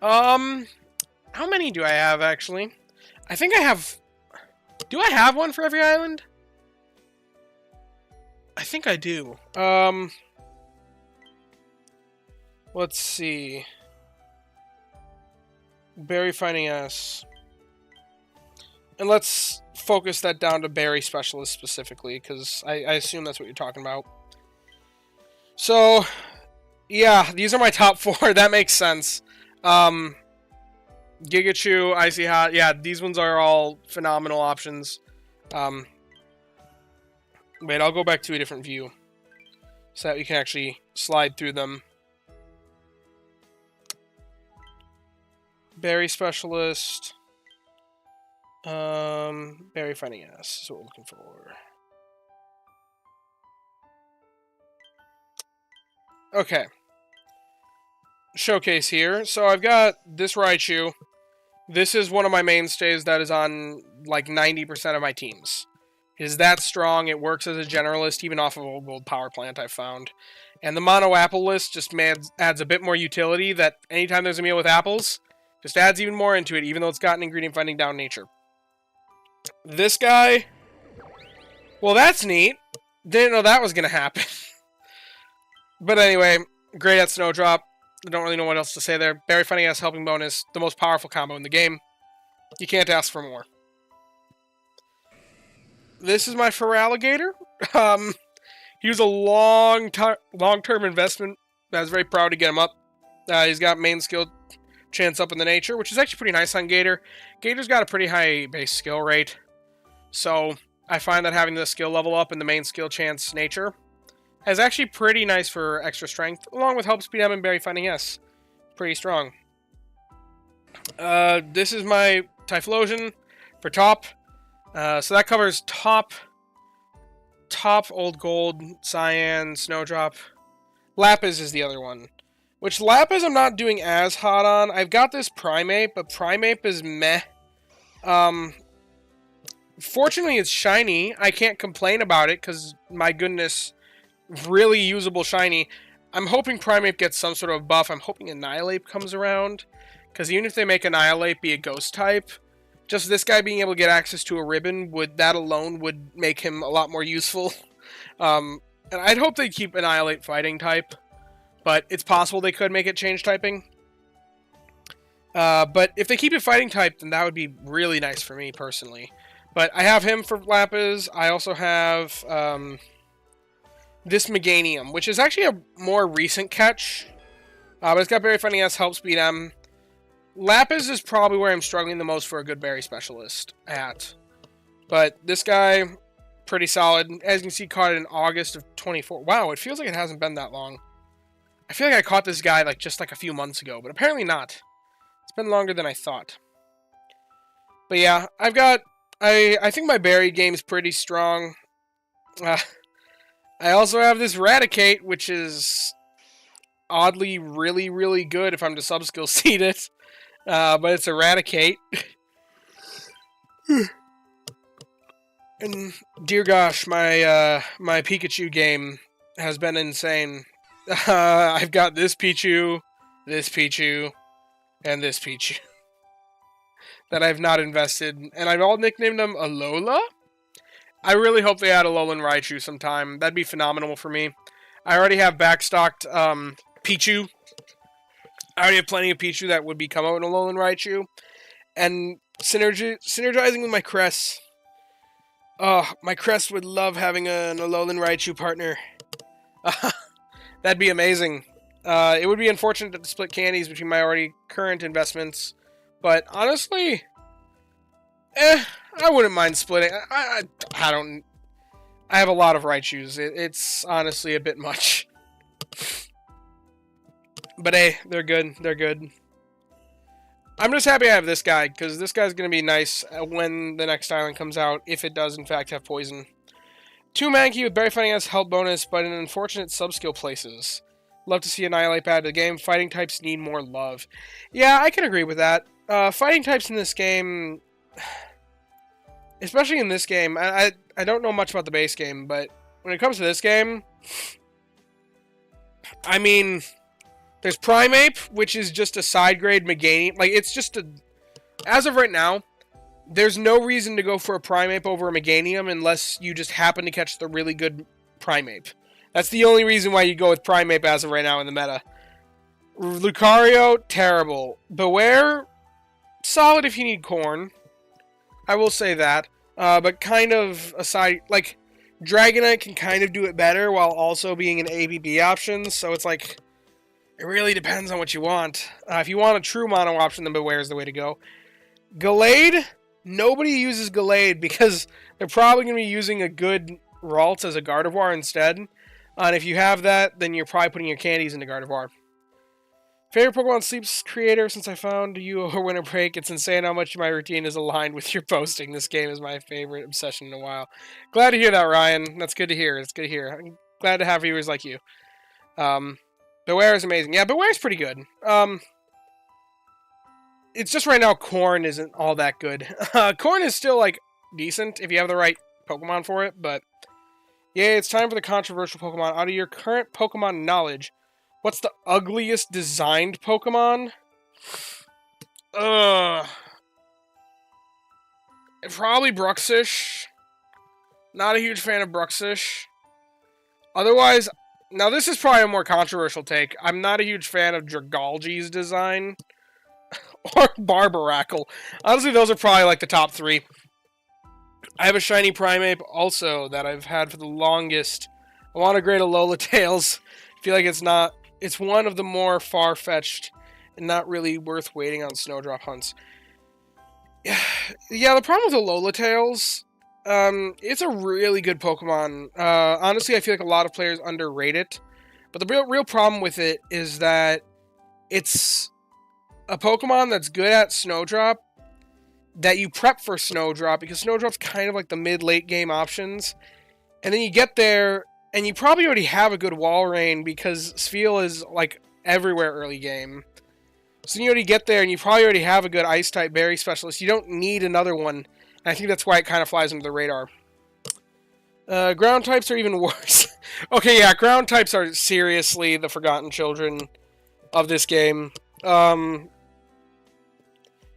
How many do I have, actually? I think I have... Do I have one for every island? I think I do. Let's see. Berry Finding S. And let's focus that down to Berry Specialist specifically, because I assume that's what you're talking about. So, yeah, these are my top 4. That makes sense. Gigachu, Icy Hot. Yeah, these ones are all phenomenal options. Wait, I'll go back to a different view so that we can actually slide through them. Berry Specialist. Berry Finding S is what we're looking for. Okay. Showcase here. So I've got this Raichu. This is one of my mainstays that is on like 90% of my teams. It is that strong. It works as a generalist, even off of Old Gold Power Plant, I've found. And the Mono Apple list just adds a bit more utility that anytime there's a meal with apples, just adds even more into it, even though it's got an ingredient finding down nature. This guy... Well, that's neat. Didn't know that was going to happen. But anyway, great at Snowdrop. I don't really know what else to say there. Berry Finding S helping bonus, the most powerful combo in the game. You can't ask for more. This is my Feraligatr. He was a long-term investment. I was very proud to get him up. He's got main skill chance up in the nature, which is actually pretty nice on Gator. Gator's got a pretty high base skill rate. So I find that having the skill level up in the main skill chance nature is actually pretty nice for extra strength, along with Help Speed M and Berry Finding S. Pretty strong. This is my Typhlosion for top. So that covers top Old Gold, Cyan, Snowdrop. Lapis is the other one. Which Lapis I'm not doing as hot on. I've got this Primeape, but Primeape is meh. Fortunately, it's shiny. I can't complain about it, because, my goodness, really usable shiny. I'm hoping Primeape gets some sort of buff. I'm hoping Annihilape comes around, because even if they make Annihilape be a ghost type, just this guy being able to get access to a ribbon, that alone would make him a lot more useful. And I'd hope they keep Annihilape fighting type, but it's possible they could make it change typing. But if they keep it fighting type, then that would be really nice for me, personally. But I have him for Lapis. I also have this Meganium, which is actually a more recent catch. But it's got Berry Finding S, Help Speed M. Lapis is probably where I'm struggling the most for a good berry specialist at. But this guy, pretty solid. As you can see, caught it in August of 24. Wow, it feels like it hasn't been that long. I feel like I caught this guy just a few months ago, but apparently not. It's been longer than I thought. But yeah, I think my berry game's pretty strong. I also have this Raticate, which is oddly really, really good if I'm to sub-skill seed it. But it's Eradicate. And dear gosh, my Pikachu game has been insane. I've got this Pichu, and this Pichu that I've not invested, and I've all nicknamed them Alola. I really hope they add Alolan Raichu sometime. That'd be phenomenal for me. I already have backstocked Pichu. I already have plenty of Pichu that would become an Alolan Raichu. And synergizing with my Crest. Oh, my Crest would love having an Alolan Raichu partner. That'd be amazing. It would be unfortunate to split candies between my already current investments. But honestly, I wouldn't mind splitting. I have a lot of Raichus. It's honestly a bit much. But hey, they're good. They're good. I'm just happy I have this guy, because this guy's going to be nice when the next island comes out, if it does in fact have poison. 2 Mankey with Berry Fighting S health bonus, but in unfortunate sub-skill places. Love to see Annihilape add to the game. Fighting types need more love. Yeah, I can agree with that. Fighting types in this game, especially in this game, I don't know much about the base game, but when it comes to this game, I mean, there's Primeape, which is just a side-grade Meganium. It's just a... As of right now, there's no reason to go for a Primeape over a Meganium unless you just happen to catch the really good Primeape. That's the only reason why you go with Primeape as of right now in the meta. Lucario, terrible. Beware, solid if you need Corn. I will say that. But kind of aside... Dragonite can kind of do it better while also being an ABB option, so it's it really depends on what you want. If you want a true mono option, then Beware is the way to go. Gallade, nobody uses Gallade because they're probably going to be using a good Ralts as a Gardevoir instead. And if you have that, then you're probably putting your candies into Gardevoir. Favorite Pokemon Sleeps creator since I found you over winter break. It's insane how much my routine is aligned with your posting. This game is my favorite obsession in a while. Glad to hear that, Ryan. That's good to hear. It's good to hear. I'm glad to have viewers like you. Beware is amazing. Yeah, Beware is pretty good. It's just right now Corn isn't all that good. Corn is still, decent if you have the right Pokemon for it, but... Yeah, it's time for the controversial Pokemon. Out of your current Pokemon knowledge, what's the ugliest designed Pokemon? Probably Bruxish. Not a huge fan of Bruxish. Otherwise, now this is probably a more controversial take. I'm not a huge fan of Dragalge's design. Or Barbaracle. Honestly, those are probably the top 3. I have a shiny Primeape also that I've had for the longest. I want to grade Alola Tails. I feel like it's one of the more far-fetched and not really worth waiting on Snowdrop hunts. Yeah, the problem with Alola Tails, it's a really good Pokemon. Honestly, I feel like a lot of players underrate it. But the real problem with it is that it's a Pokemon that's good at Snowdrop, that you prep for Snowdrop, because Snowdrop's kind of like the mid-late game options. And then you get there, and you probably already have a good Walrein, because Spheal is like everywhere early game. So you already get there, and you probably already have a good Ice-type Berry Specialist. You don't need another one, and I think that's why it kind of flies under the radar. Ground types are even worse. Okay, yeah, ground types are seriously the forgotten children of this game.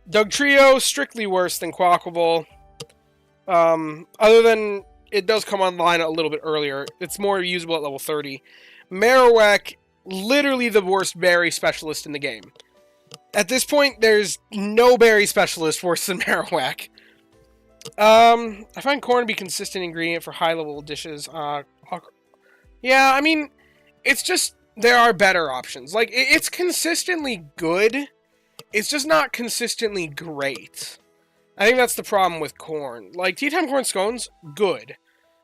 Dugtrio, strictly worse than Quaquaval. Other than it does come online a little bit earlier. It's more usable at level 30. Marowak, literally the worst berry specialist in the game. At this point, there's no berry specialist worse than Marowak. I find corn to be a consistent ingredient for high-level dishes. Yeah, I mean, it's just, there are better options. Like, it's consistently good. It's just not consistently great. I think that's the problem with corn. Like, tea time corn scones, good.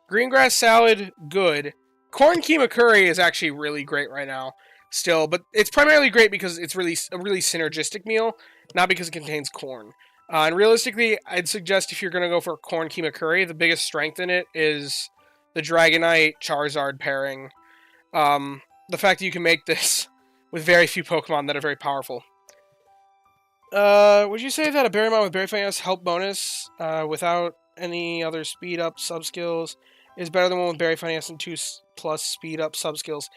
Green grass salad, good. Corn keema curry is actually really great right now, still. But it's primarily great because it's really a really synergistic meal, not because it contains corn. And realistically, I'd suggest if you're going to go for corn keema curry, the biggest strength in it is the Dragonite Charizard pairing. The fact that you can make this with very few Pokemon that are very powerful. Would you say that a Berrymon with Berry Fighting S help bonus without any other speed up sub skills is better than one with Berry Fighting S and 2+ speed up sub skills?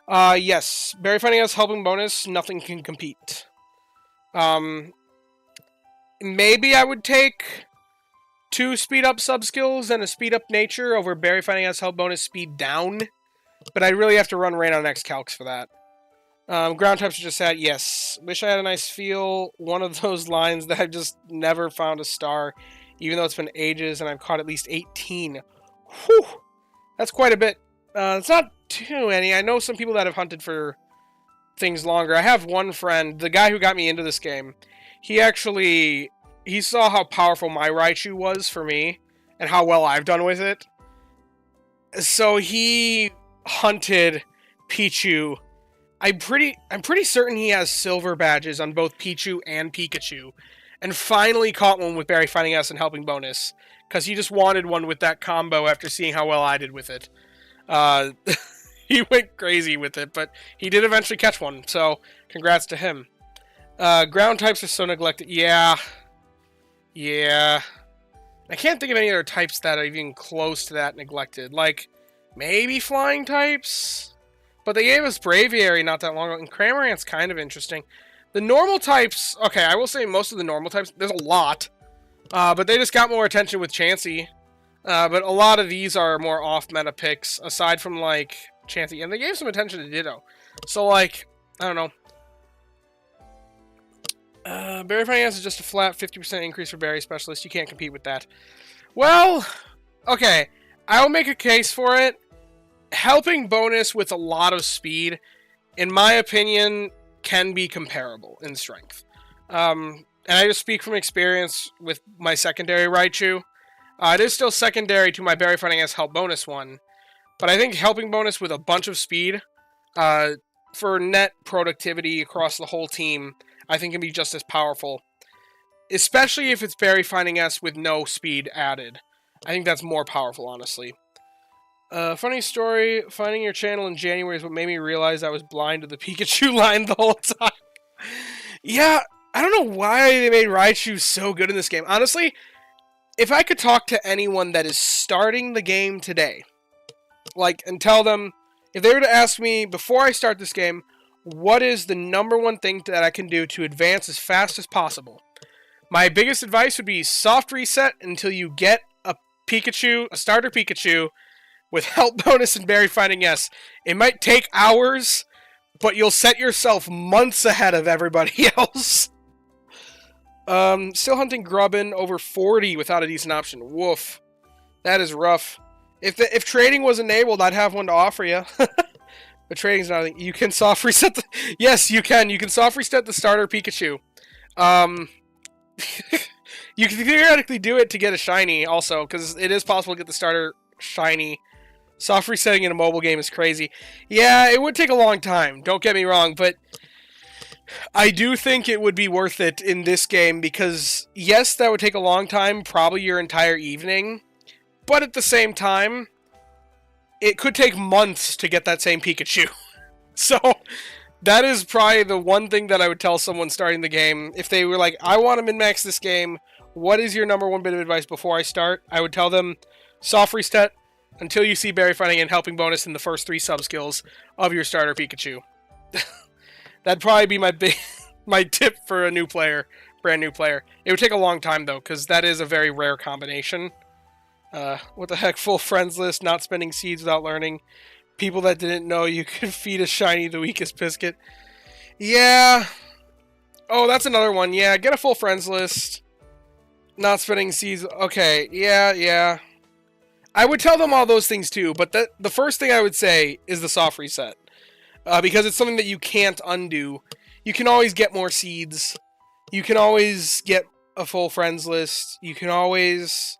Yes. Berry Fighting S helping bonus, nothing can compete. Maybe I would take 2 speed up sub skills and a speed up nature over Berry Fighting S help bonus speed down, but I really have to run Rain on X Calcs for that. Ground types are just sad. Yes. Wish I had a nice feel. One of those lines that I've just never found a star, even though it's been ages and I've caught at least 18. Whew. That's quite a bit. It's not too many. I know some people that have hunted for things longer. I have one friend, the guy who got me into this game. He saw how powerful my Raichu was for me and how well I've done with it. So he hunted Pichu. I'm pretty certain he has silver badges on both Pichu and Pikachu, and finally caught one with Berry Fighting S and helping bonus, because he just wanted one with that combo after seeing how well I did with it. He went crazy with it, but he did eventually catch one, so congrats to him. Ground types are so neglected. Yeah. I can't think of any other types that are even close to that neglected. Like, maybe flying types? But they gave us Braviary not that long ago, and Cramorant's kind of interesting. The normal types, okay, I will say most of the normal types, there's a lot, but they just got more attention with Chansey. But a lot of these are more off-meta picks, aside from, like, Chansey. And they gave some attention to Ditto. So, like, I don't know. Berry Fighting S is just a flat 50% increase for Berry Specialist. You can't compete with that. Well, okay, I'll make a case for it. Helping bonus with a lot of speed, in my opinion, can be comparable in strength. And I just speak from experience with my secondary Raichu. It is still secondary to my Berry Fighting S help bonus one, but I think helping bonus with a bunch of speed, for net productivity across the whole team, I think can be just as powerful. Especially if it's Berry Fighting S with no speed added. I think that's more powerful, honestly. Funny story, finding your channel in January is what made me realize I was blind to the Pikachu line the whole time. Yeah, I don't know why they made Raichu so good in this game. Honestly, if I could talk to anyone that is starting the game today, like, and tell them, if they were to ask me before I start this game, what is the #1 thing that I can do to advance as fast as possible? My biggest advice would be soft reset until you get a Pikachu, a starter Pikachu, with help bonus and Berry Fighting S. It might take hours, but you'll set yourself months ahead of everybody else. Still hunting Grubbin over 40 without a decent option. Woof. That is rough. If trading was enabled, I'd have one to offer you. But trading's not. You can soft reset the... Yes, you can. You can soft reset the starter Pikachu. You can theoretically do it to get a shiny also, because it is possible to get the starter shiny. Soft resetting in a mobile game is crazy. Yeah, it would take a long time, don't get me wrong, but I do think it would be worth it in this game because, yes, that would take a long time, probably your entire evening, but at the same time, it could take months to get that same Pikachu. So, that is probably the one thing that I would tell someone starting the game. If they were like, I want to min-max this game, what is your number one bit of advice before I start? I would tell them, soft reset until you see Berry Fighting and Helping Bonus in the first 3 sub-skills of your starter Pikachu. That'd probably be my tip for a new player, brand new player. It would take a long time, though, because that is a very rare combination. What the heck, full friends list, not spending seeds without learning. People that didn't know you could feed a shiny the weakest biscuit. Yeah. Oh, that's another one. Yeah, get a full friends list. Not spending seeds. Okay, yeah. I would tell them all those things too, but the first thing I would say is the soft reset. Because it's something that you can't undo. You can always get more seeds. You can always get a full friends list. You can always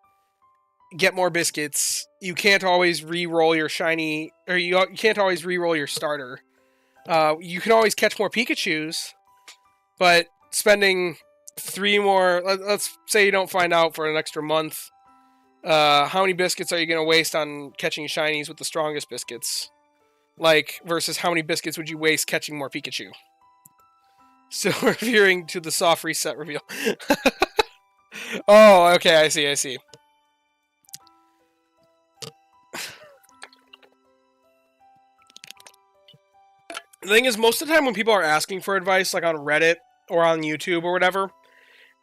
get more biscuits. You can't always re-roll your shiny, or you can't always re-roll your starter. You can always catch more Pikachus, but spending 3 more, let's say you don't find out for an extra month, how many biscuits are you going to waste on catching shinies with the strongest biscuits? Like, versus how many biscuits would you waste catching more Pikachu? So we're veering to the soft reset reveal. Oh, okay, I see. The thing is, most of the time when people are asking for advice, like on Reddit or on YouTube or whatever,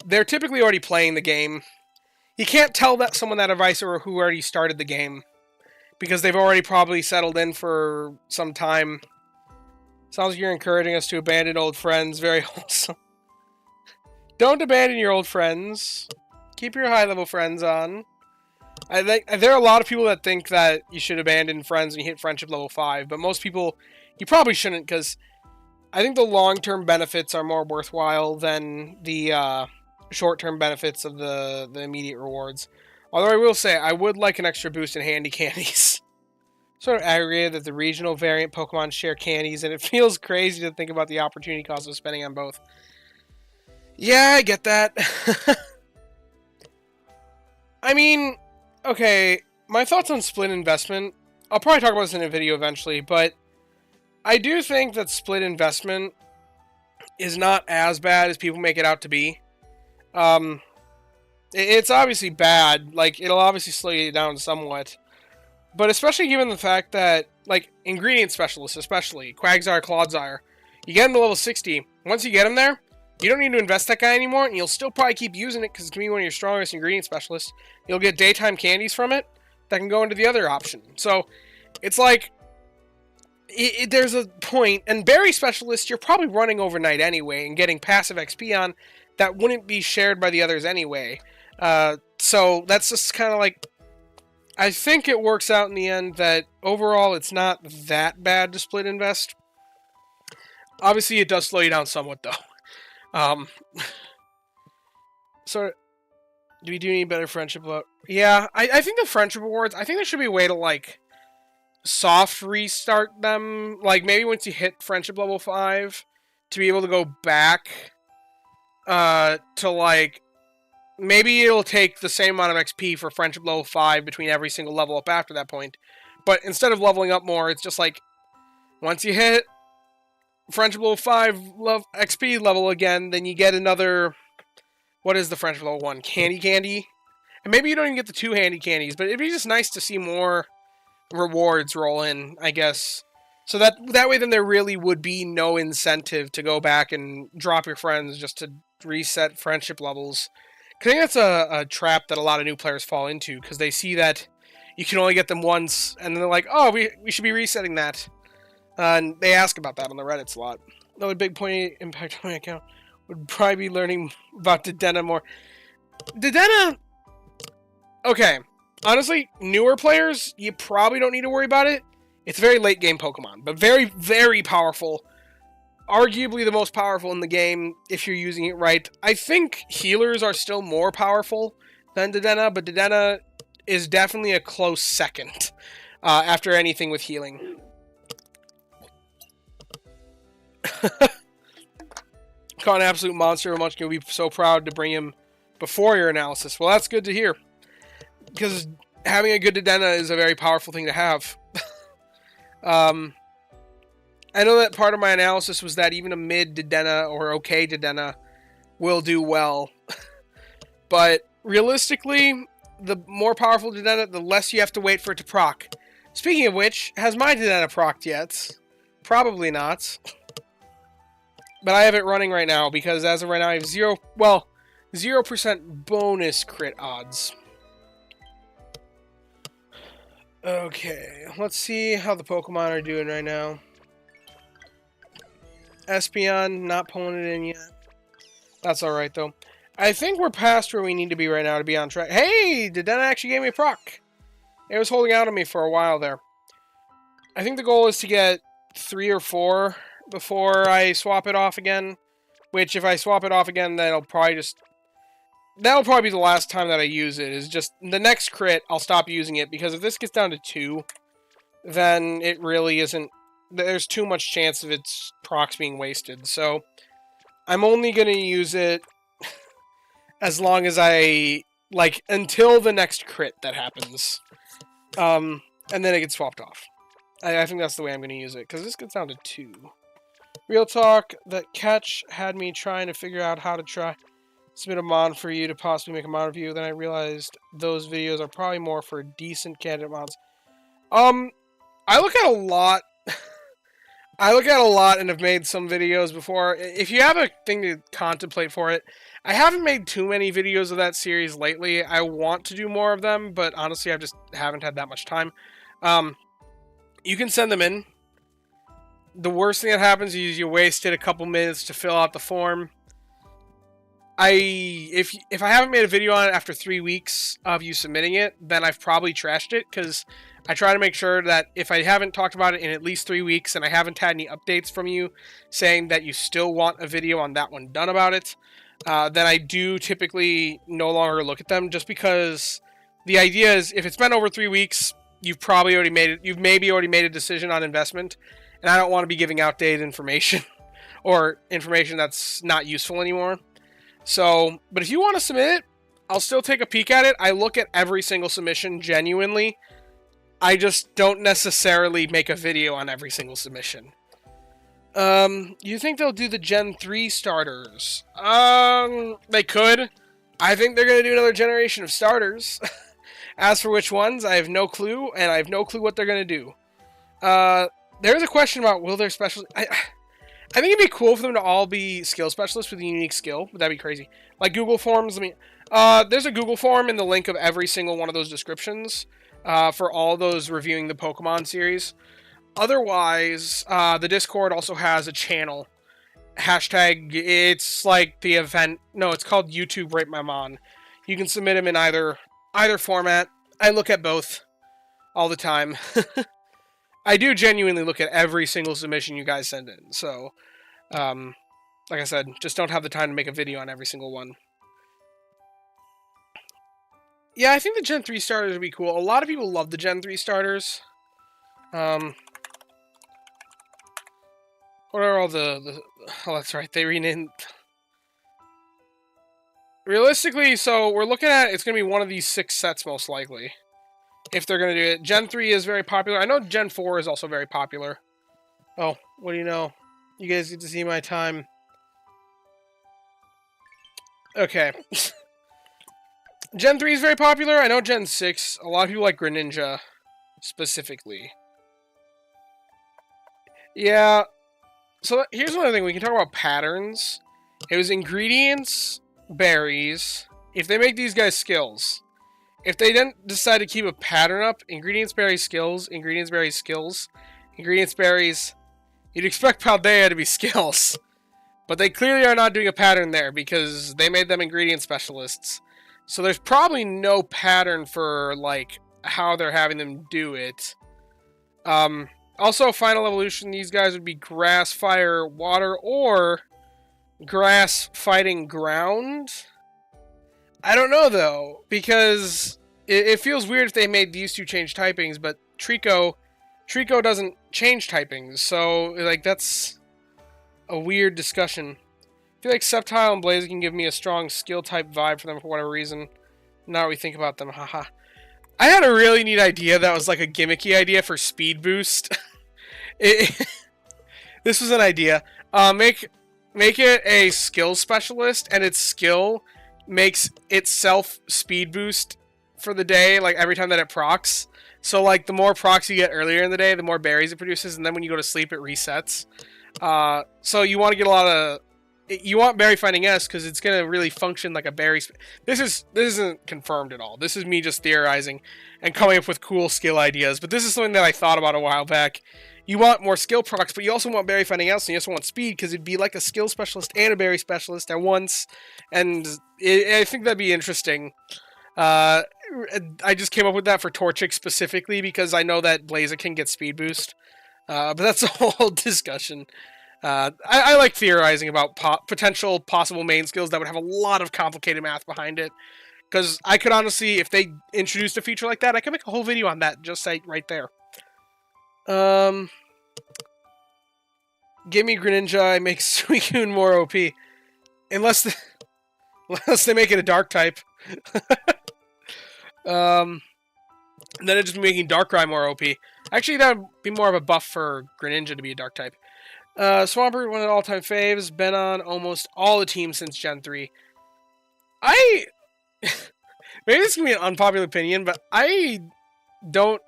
they're typically already playing the game. You can't tell that someone that advice or who already started the game, because they've already probably settled in for some time. Sounds like you're encouraging us to abandon old friends. Very wholesome. Don't abandon your old friends. Keep your high-level friends on. I think there are a lot of people that think that you should abandon friends when you hit friendship level 5, but most people, you probably shouldn't, because I think the long-term benefits are more worthwhile than the short-term benefits of the immediate rewards. Although I will say, I would like an extra boost in handy candies. Sort of aggravated that the regional variant Pokemon share candies, and it feels crazy to think about the opportunity cost of spending on both. Yeah, I get that. I mean, okay, my thoughts on split investment, I'll probably talk about this in a video eventually, but I do think that split investment is not as bad as people make it out to be. It's obviously bad, like, it'll obviously slow you down somewhat, but especially given the fact that, like, ingredient specialists especially, Quagsire, Clodsire, you get them to level 60, once you get them there, you don't need to invest that guy anymore, and you'll still probably keep using it because it's going to be one of your strongest ingredient specialists. You'll get daytime candies from it that can go into the other option. So, it's like, there's a point, and berry specialists you're probably running overnight anyway and getting passive XP on that wouldn't be shared by the others anyway. So that's just kind of like, I think it works out in the end that overall it's not that bad to split invest. Obviously it does slow you down somewhat though. So do we do need better friendship? Yeah, I think the friendship rewards, I think there should be a way to like soft restart them, like maybe once you hit friendship level 5 to be able to go back to like, maybe it'll take the same amount of XP for friendship level 5 between every single level up after that point, but instead of leveling up more, it's just like once you hit friendship level 5 XP level again, then you get another, what is the friendship level 1? Candy? And maybe you don't even get the 2 handy candies, but it'd be just nice to see more rewards roll in, I guess. So that way then there really would be no incentive to go back and drop your friends just to reset friendship levels. I think that's a trap that a lot of new players fall into, because they see that you can only get them once, and they're like, oh, we should be resetting that. And they ask about that on the Reddits a lot. Another big point impact on my account would probably be learning about Dedenne more. Dedenne, okay, honestly, newer players, you probably don't need to worry about it. It's a very late game Pokemon, but very, very powerful. Arguably the most powerful in the game if you're using it right. I think healers are still more powerful than Dedenne, but Dedenne is definitely a close second after anything with healing. Caught an absolute monster. I'm going to be so proud to bring him before your analysis. Well, that's good to hear. Because having a good Dedenne is a very powerful thing to have. I know that part of my analysis was that even a mid Dedenne or okay Dedenne will do well. But realistically, the more powerful Dedenne, the less you have to wait for it to proc. Speaking of which, has my Dedenne procced yet? Probably not. But I have it running right now because as of right now I have 0% bonus crit odds. Okay, let's see how the Pokemon are doing right now. Espeon, not pulling it in yet. That's alright, though. I think we're past where we need to be right now to be on track. Hey! Dedenne actually gave me a proc. It was holding out on me for a while there. I think the goal is to get 3 or 4 before I swap it off again. Which, if I swap it off again, that'll probably be the last time that I use it. Is just the next crit, I'll stop using it. Because if this gets down to 2, then it really isn't... There's too much chance of its procs being wasted. So, I'm only going to use it as long as until the next crit that happens. And then it gets swapped off. I think that's the way I'm going to use it, because this gets down to 2. Real talk, that catch had me trying to figure out how to try submit a mod for you to possibly make a mod review. Then I realized those videos are probably more for decent candidate mods. I look at a lot. I look at a lot and have made some videos before. If you have a thing to contemplate for it, I haven't made too many videos of that series lately. I want to do more of them, but honestly, I just haven't had that much time. You can send them in. The worst thing that happens is you wasted a couple minutes to fill out the form. If I haven't made a video on it after 3 weeks of you submitting it, then I've probably trashed it, because I try to make sure that if I haven't talked about it in at least 3 weeks and I haven't had any updates from you saying that you still want a video on that one done about it, then I do typically no longer look at them, just because the idea is if it's been over 3 weeks, you've probably already made it. You've maybe already made a decision on investment, and I don't want to be giving outdated information or information that's not useful anymore. So, but if you want to submit it, I'll still take a peek at it. I look at every single submission genuinely. I just don't necessarily make a video on every single submission. You think they'll do the Gen 3 starters? They could. I think they're going to do another generation of starters. As for which ones, I have no clue, and I have no clue what they're going to do. There's a question about will their special... I think it'd be cool for them to all be skill specialists with a unique skill. Would that be crazy? Like Google Forms, there's a Google form in the link of every single one of those descriptions for all those reviewing the Pokemon series. Otherwise, the Discord also has a channel. Hashtag, it's like the event... No, it's called YouTube Rate My Mon. You can submit them in either format. I look at both all the time. I do genuinely look at every single submission you guys send in. So, like I said, just don't have the time to make a video on every single one. Yeah, I think the Gen 3 starters would be cool. A lot of people love the Gen 3 starters. What are all the... Oh, that's right. They renamed... Realistically, so we're looking at... It's going to be one of these 6 sets, most likely. If they're going to do it. Gen 3 is very popular. I know Gen 4 is also very popular. Oh, what do you know? You guys get to see my time. Okay. Gen 3 is very popular. I know Gen 6. A lot of people like Greninja, specifically. Yeah. So here's another thing. We can talk about patterns. It was ingredients, berries. If they make these guys skills... If they then decide to keep a pattern up, ingredients, berries, skills, ingredients, berries, skills, ingredients, berries, you'd expect Paldea to be skills. But they clearly are not doing a pattern there because they made them ingredient specialists. So there's probably no pattern for, like, how they're having them do it. Also, Final Evolution, these guys would be grass, fire, water, or grass fighting ground. I don't know, though, because it feels weird if they made these two change typings, but Trico doesn't change typings, so, like, that's a weird discussion. feel like Sceptile and Blaze can give me a strong skill type vibe for them for whatever reason. Now we think about them, haha. I had a really neat idea that was like a gimmicky idea for speed boost. This was an idea. Make it a skill specialist, and its skill makes itself speed boost for the day, like every time that it procs. So like the more procs you get earlier in the day, the more berries it produces, and then when you go to sleep, it resets. So you want to get a lot of... You want Berry Finding S because it's going to really function like a berry... This isn't confirmed at all. This is me just theorizing and coming up with cool skill ideas. But this is something that I thought about a while back. You want more skill procs, but you also want Berry Finding S, and you also want speed because it'd be like a skill specialist and a berry specialist at once. And I think that'd be interesting. I just came up with that for Torchic specifically because I know that Blaziken gets speed boost. But that's a whole discussion. I like theorizing about potential possible main skills that would have a lot of complicated math behind it. Because I could honestly, if they introduced a feature like that, I could make a whole video on that, just like right there. Give me Greninja, I make Suicune more OP. Unless they make it a dark type. Then it'd just be making Darkrai more OP. Actually, that would be more of a buff for Greninja to be a dark type. Swampert, one of the all-time faves, been on almost all the teams since Gen 3. Maybe this is going to be an unpopular opinion, but I know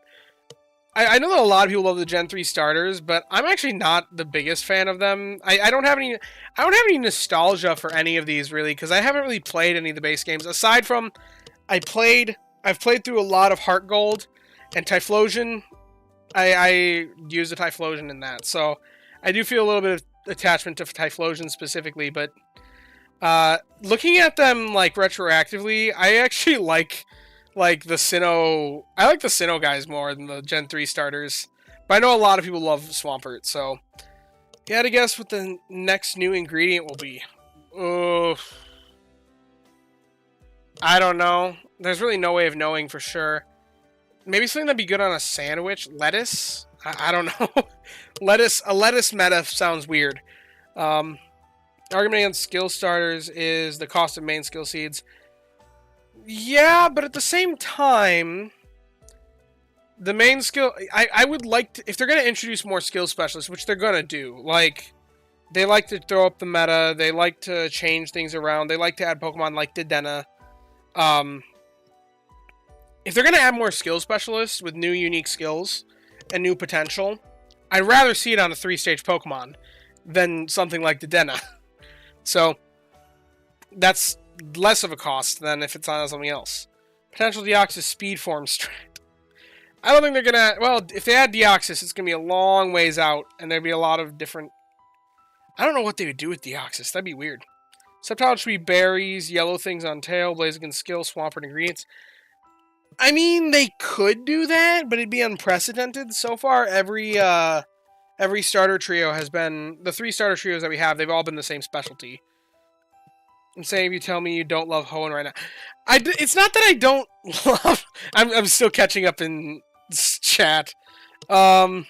that a lot of people love the Gen 3 starters, but I'm actually not the biggest fan of them. I don't have any nostalgia for any of these, really, because I haven't really played any of the base games. Aside from, I've played through a lot of Heart Gold and Typhlosion. I used a Typhlosion in that, so I do feel a little bit of attachment to Typhlosion specifically, but looking at them like retroactively, I actually like the Sinnoh. I like the Sinnoh guys more than the Gen 3 starters. But I know a lot of people love Swampert, so you gotta guess what the next new ingredient will be. I don't know. There's really no way of knowing for sure. Maybe something that'd be good on a sandwich. Lettuce? I don't know. A lettuce meta sounds weird. Argument against skill starters is the cost of main skill seeds. Yeah, but at the same time, the main skill... I would like to... If they're going to introduce more skill specialists, which they're going to do, like... They like to throw up the meta, they like to change things around, they like to add Pokemon like Dedenne. If they're going to add more skill specialists with new unique skills and new potential, I'd rather see it on a 3-stage Pokemon than something like Dedenne. So, that's less of a cost than if it's on something else. Potential Deoxys speed form strat. I don't think they're going to... Well, if they add Deoxys, it's going to be a long ways out, and there'd be a lot of different... I don't know what they would do with Deoxys. That'd be weird. Sceptile should be berries, yellow things on tail, Blaziken skill, Swampert ingredients. I mean, they could do that, but it'd be unprecedented. So far, every starter trio has been... The 3 starter trios that we have, they've all been the same specialty. I'm saying if you tell me you don't love Hoenn right now. It's not that I don't love... I'm still catching up in chat. They're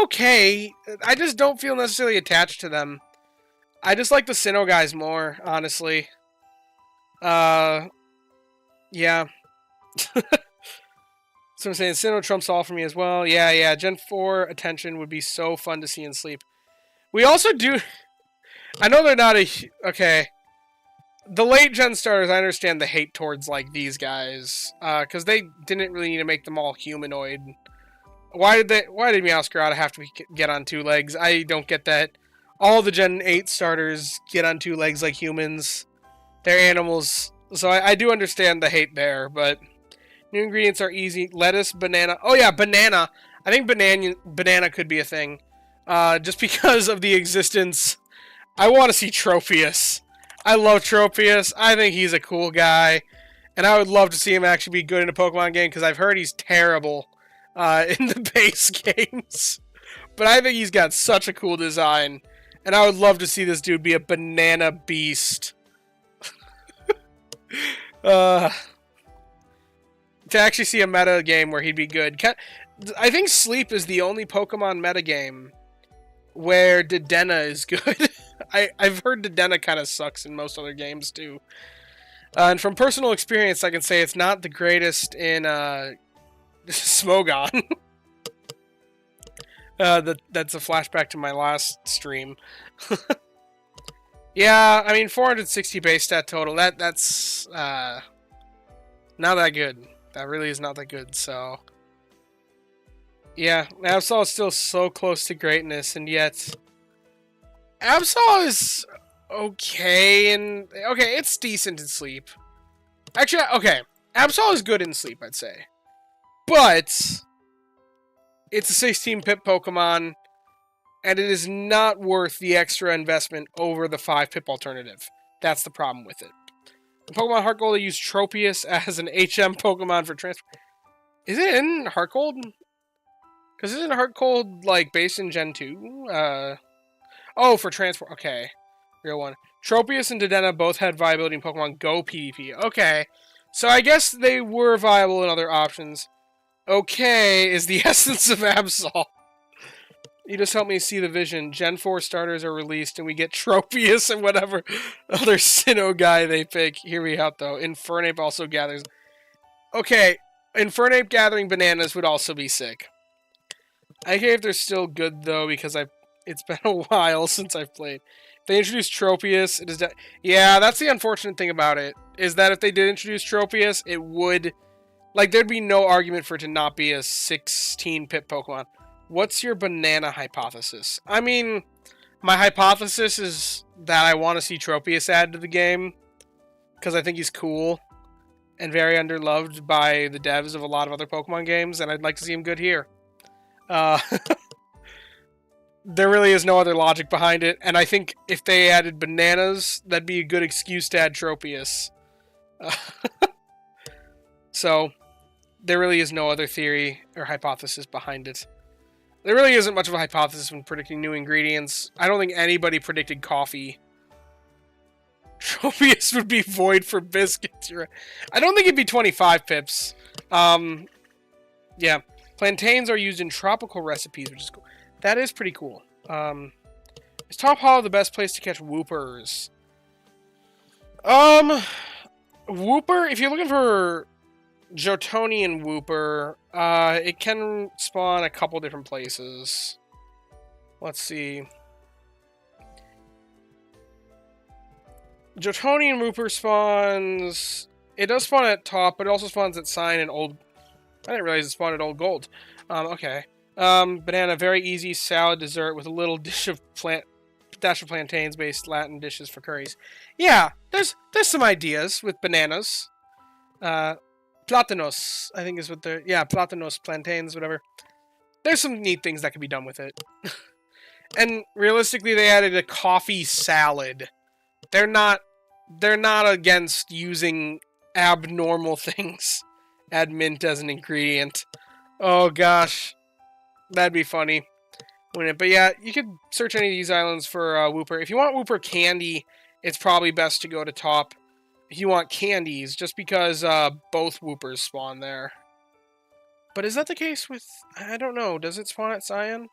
okay. I just don't feel necessarily attached to them. I just like the Sinnoh guys more, honestly. Yeah. So I'm saying Sinnoh trumps all for me as well. Yeah. Gen 4 attention would be so fun to see in Sleep. We also do... I know they're not a... Okay. The late gen starters, I understand the hate towards, like, these guys. Because they didn't really need to make them all humanoid. Why did Meowscarada have to get on 2 legs? I don't get that. All the Gen 8 starters get on 2 legs like humans. They're animals. So I do understand the hate there, but... New ingredients are easy. Lettuce, banana. Oh yeah, banana. I think banana could be a thing. Just because of the existence... I want to see Tropius. I love Tropius. I think he's a cool guy. And I would love to see him actually be good in a Pokemon game, because I've heard he's terrible in the base games. But I think he's got such a cool design. And I would love to see this dude be a banana beast. To actually see a meta game where he'd be good. I think Sleep is the only Pokemon meta game where Dedenne is good. I've heard Dedenne kind of sucks in most other games too. And from personal experience, I can say it's not the greatest in Smogon. That's a flashback to my last stream. Yeah, I mean 460 base stat total. That's not that good. That really is not that good. So yeah, Absol is still so close to greatness, and yet Absol is okay, and okay, it's decent in sleep. Actually, okay, Absol is good in sleep, I'd say, but it's a 16 pip Pokemon, and it is not worth the extra investment over the 5 pip alternative. That's the problem with it. In Pokemon Heart Gold, they use Tropius as an HM Pokemon for transfer. Is it in Heart Gold? Because isn't Heart Gold like based in Gen 2? Oh, for transport. Okay. Real one. Tropius and Dedenne both had viability in Pokemon Go PvP. Okay. So I guess they were viable in other options. Okay is the essence of Absol. You just helped me see the vision. Gen 4 starters are released, and we get Tropius and whatever other Sinnoh guy they pick. Hear me out, though. Infernape also gathers. Okay, Infernape gathering bananas would also be sick. I hate if they're still good, though, because it's been a while since I've played. If they introduced Tropius, it is... Yeah, that's the unfortunate thing about it, is that if they did introduce Tropius, it would... Like, there'd be no argument for it to not be a 16 pip Pokemon. What's your banana hypothesis? I mean, my hypothesis is that I want to see Tropius added to the game, because I think he's cool and very underloved by the devs of a lot of other Pokemon games, and I'd like to see him good here. There really is no other logic behind it, and I think if they added bananas, that'd be a good excuse to add Tropius. So, there really is no other theory or hypothesis behind it. There really isn't much of a hypothesis when predicting new ingredients. I don't think anybody predicted coffee. Tropius would be void for biscuits. I don't think it'd be 25 pips. Yeah. Plantains are used in tropical recipes, which is cool. That is pretty cool. Is Top Hollow the best place to catch Whoopers? Whooper, if you're looking for Jotonian Whooper, it can spawn a couple different places. Let's see. Jotonian Whooper spawns... It does spawn at top, but it also spawns at Sign and Old... I didn't realize it spawned at Old Gold. Okay. Banana, very easy salad dessert with a little dash of plantains-based Latin dishes for curries. Yeah, there's some ideas with bananas. Platanos, I think is what they're... Yeah, platanos, plantains, whatever. There's some neat things that can be done with it. And realistically, they added a coffee salad. They're not against using abnormal things. Add mint as an ingredient. Oh gosh. That'd be funny. Wouldn't it? But yeah, you could search any of these islands for Whooper. If you want Whooper candy, it's probably best to go to top. If you want candies, just because both Whoopers spawn there. But is that the case with... I don't know. Does it spawn at Cyan?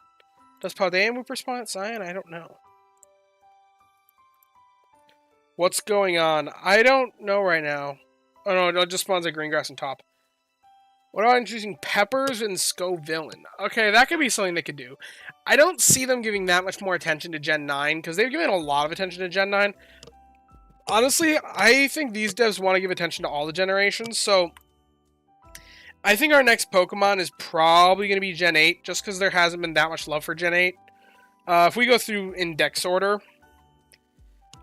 Does Paldean Whooper spawn at Cyan? I don't know. What's going on? I don't know right now. Oh no, it just spawns at Greengrass and top. What about introducing Peppers and Scovillain? Okay, that could be something they could do. I don't see them giving that much more attention to Gen 9, because they've given a lot of attention to Gen 9. Honestly, I think these devs want to give attention to all the generations, so... I think our next Pokemon is probably going to be Gen 8, just because there hasn't been that much love for Gen 8. If we go through index order...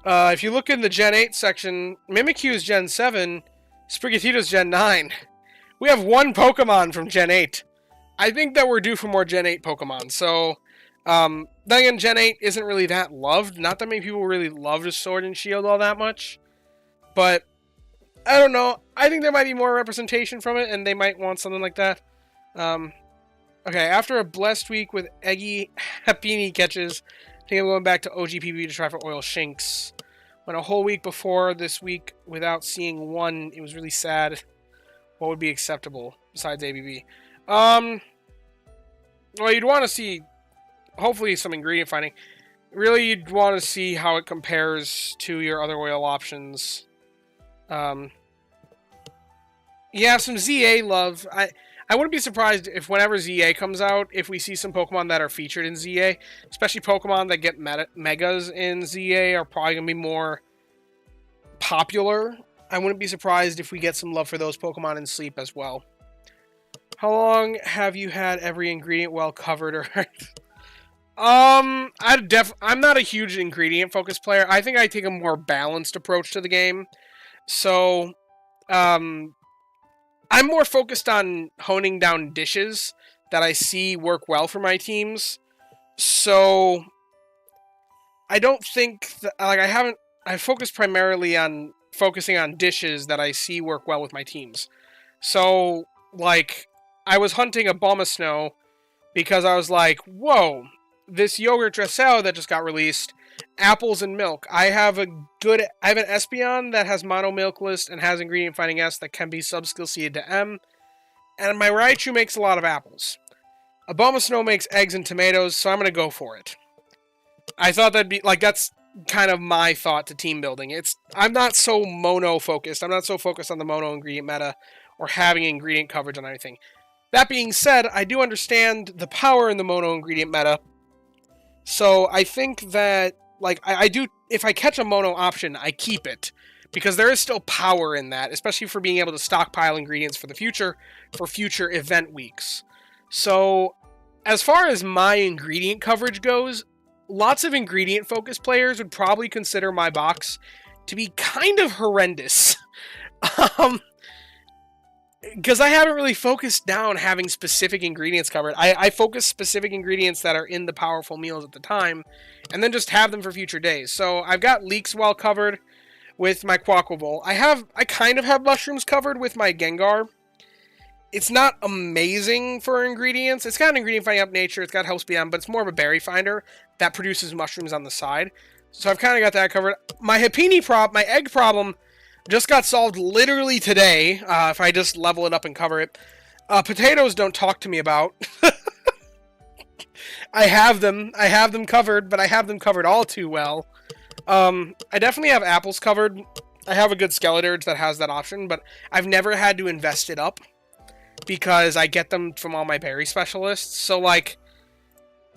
if you look in the Gen 8 section, Mimikyu is Gen 7, Sprigatito's Gen 9. We have one Pokemon from Gen 8. I think that we're due for more Gen 8 Pokemon. So, then again, Gen 8 isn't really that loved. Not that many people really loved Sword and Shield all that much. But, I don't know. I think there might be more representation from it, and they might want something like that. Okay, after a blessed week with Eggy Happini catches, I think I'm going back to OGPB to try for Oil Shinx. Went a whole week before this week without seeing one. It was really sad. What would be acceptable besides ABB? Well, you'd want to see hopefully some ingredient finding. Really, you'd want to see how it compares to your other oil options. Yeah, some ZA love. I wouldn't be surprised if whenever ZA comes out, if we see some Pokemon that are featured in ZA, especially Pokemon that get megas in ZA are probably going to be more popular. I wouldn't be surprised if we get some love for those Pokemon in Sleep as well. How long have you had every ingredient well covered? I'm not a huge ingredient focused player. I think I take a more balanced approach to the game. So, I'm more focused on honing down dishes that I see work well for my teams. So, I don't think that, like, I focus primarily on focusing on dishes that I see work well with my teams. So, like, I was hunting a Abomasnow because I was like, whoa, this yogurt dressel that just got released, apples and milk. I have an Espeon that has mono milk list and has ingredient finding S that can be subskill seeded to M. And my Raichu makes a lot of apples. Abomasnow makes eggs and tomatoes, so I'm going to go for it. I thought that'd be, like, that's kind of my thought to team building. I'm not so mono focused. I'm not so focused on the mono ingredient meta or having ingredient coverage on anything. That being said, I do understand the power in the mono ingredient meta. So I think that, like, I do, if I catch a mono option, I keep it. Because there is still power in that, especially for being able to stockpile ingredients for the future, for future event weeks. So, as far as my ingredient coverage goes, lots of ingredient-focused players would probably consider my box to be kind of horrendous. Because I haven't really focused down having specific ingredients covered. I focus specific ingredients that are in the powerful meals at the time, and then just have them for future days. So I've got leeks well covered with my Quaquaval. I kind of have mushrooms covered with my Gengar. It's not amazing for ingredients. It's got an ingredient finding up nature, it's got Help Speed on, but it's more of a berry finder that produces mushrooms on the side. So I've kind of got that covered. My egg problem just got solved literally today, if I just level it up and cover it. Potatoes don't talk to me about. I have them covered, but I have them covered all too well. I definitely have apples covered. I have a good Skeledirge that has that option, but I've never had to invest it up because I get them from all my berry specialists. So, like,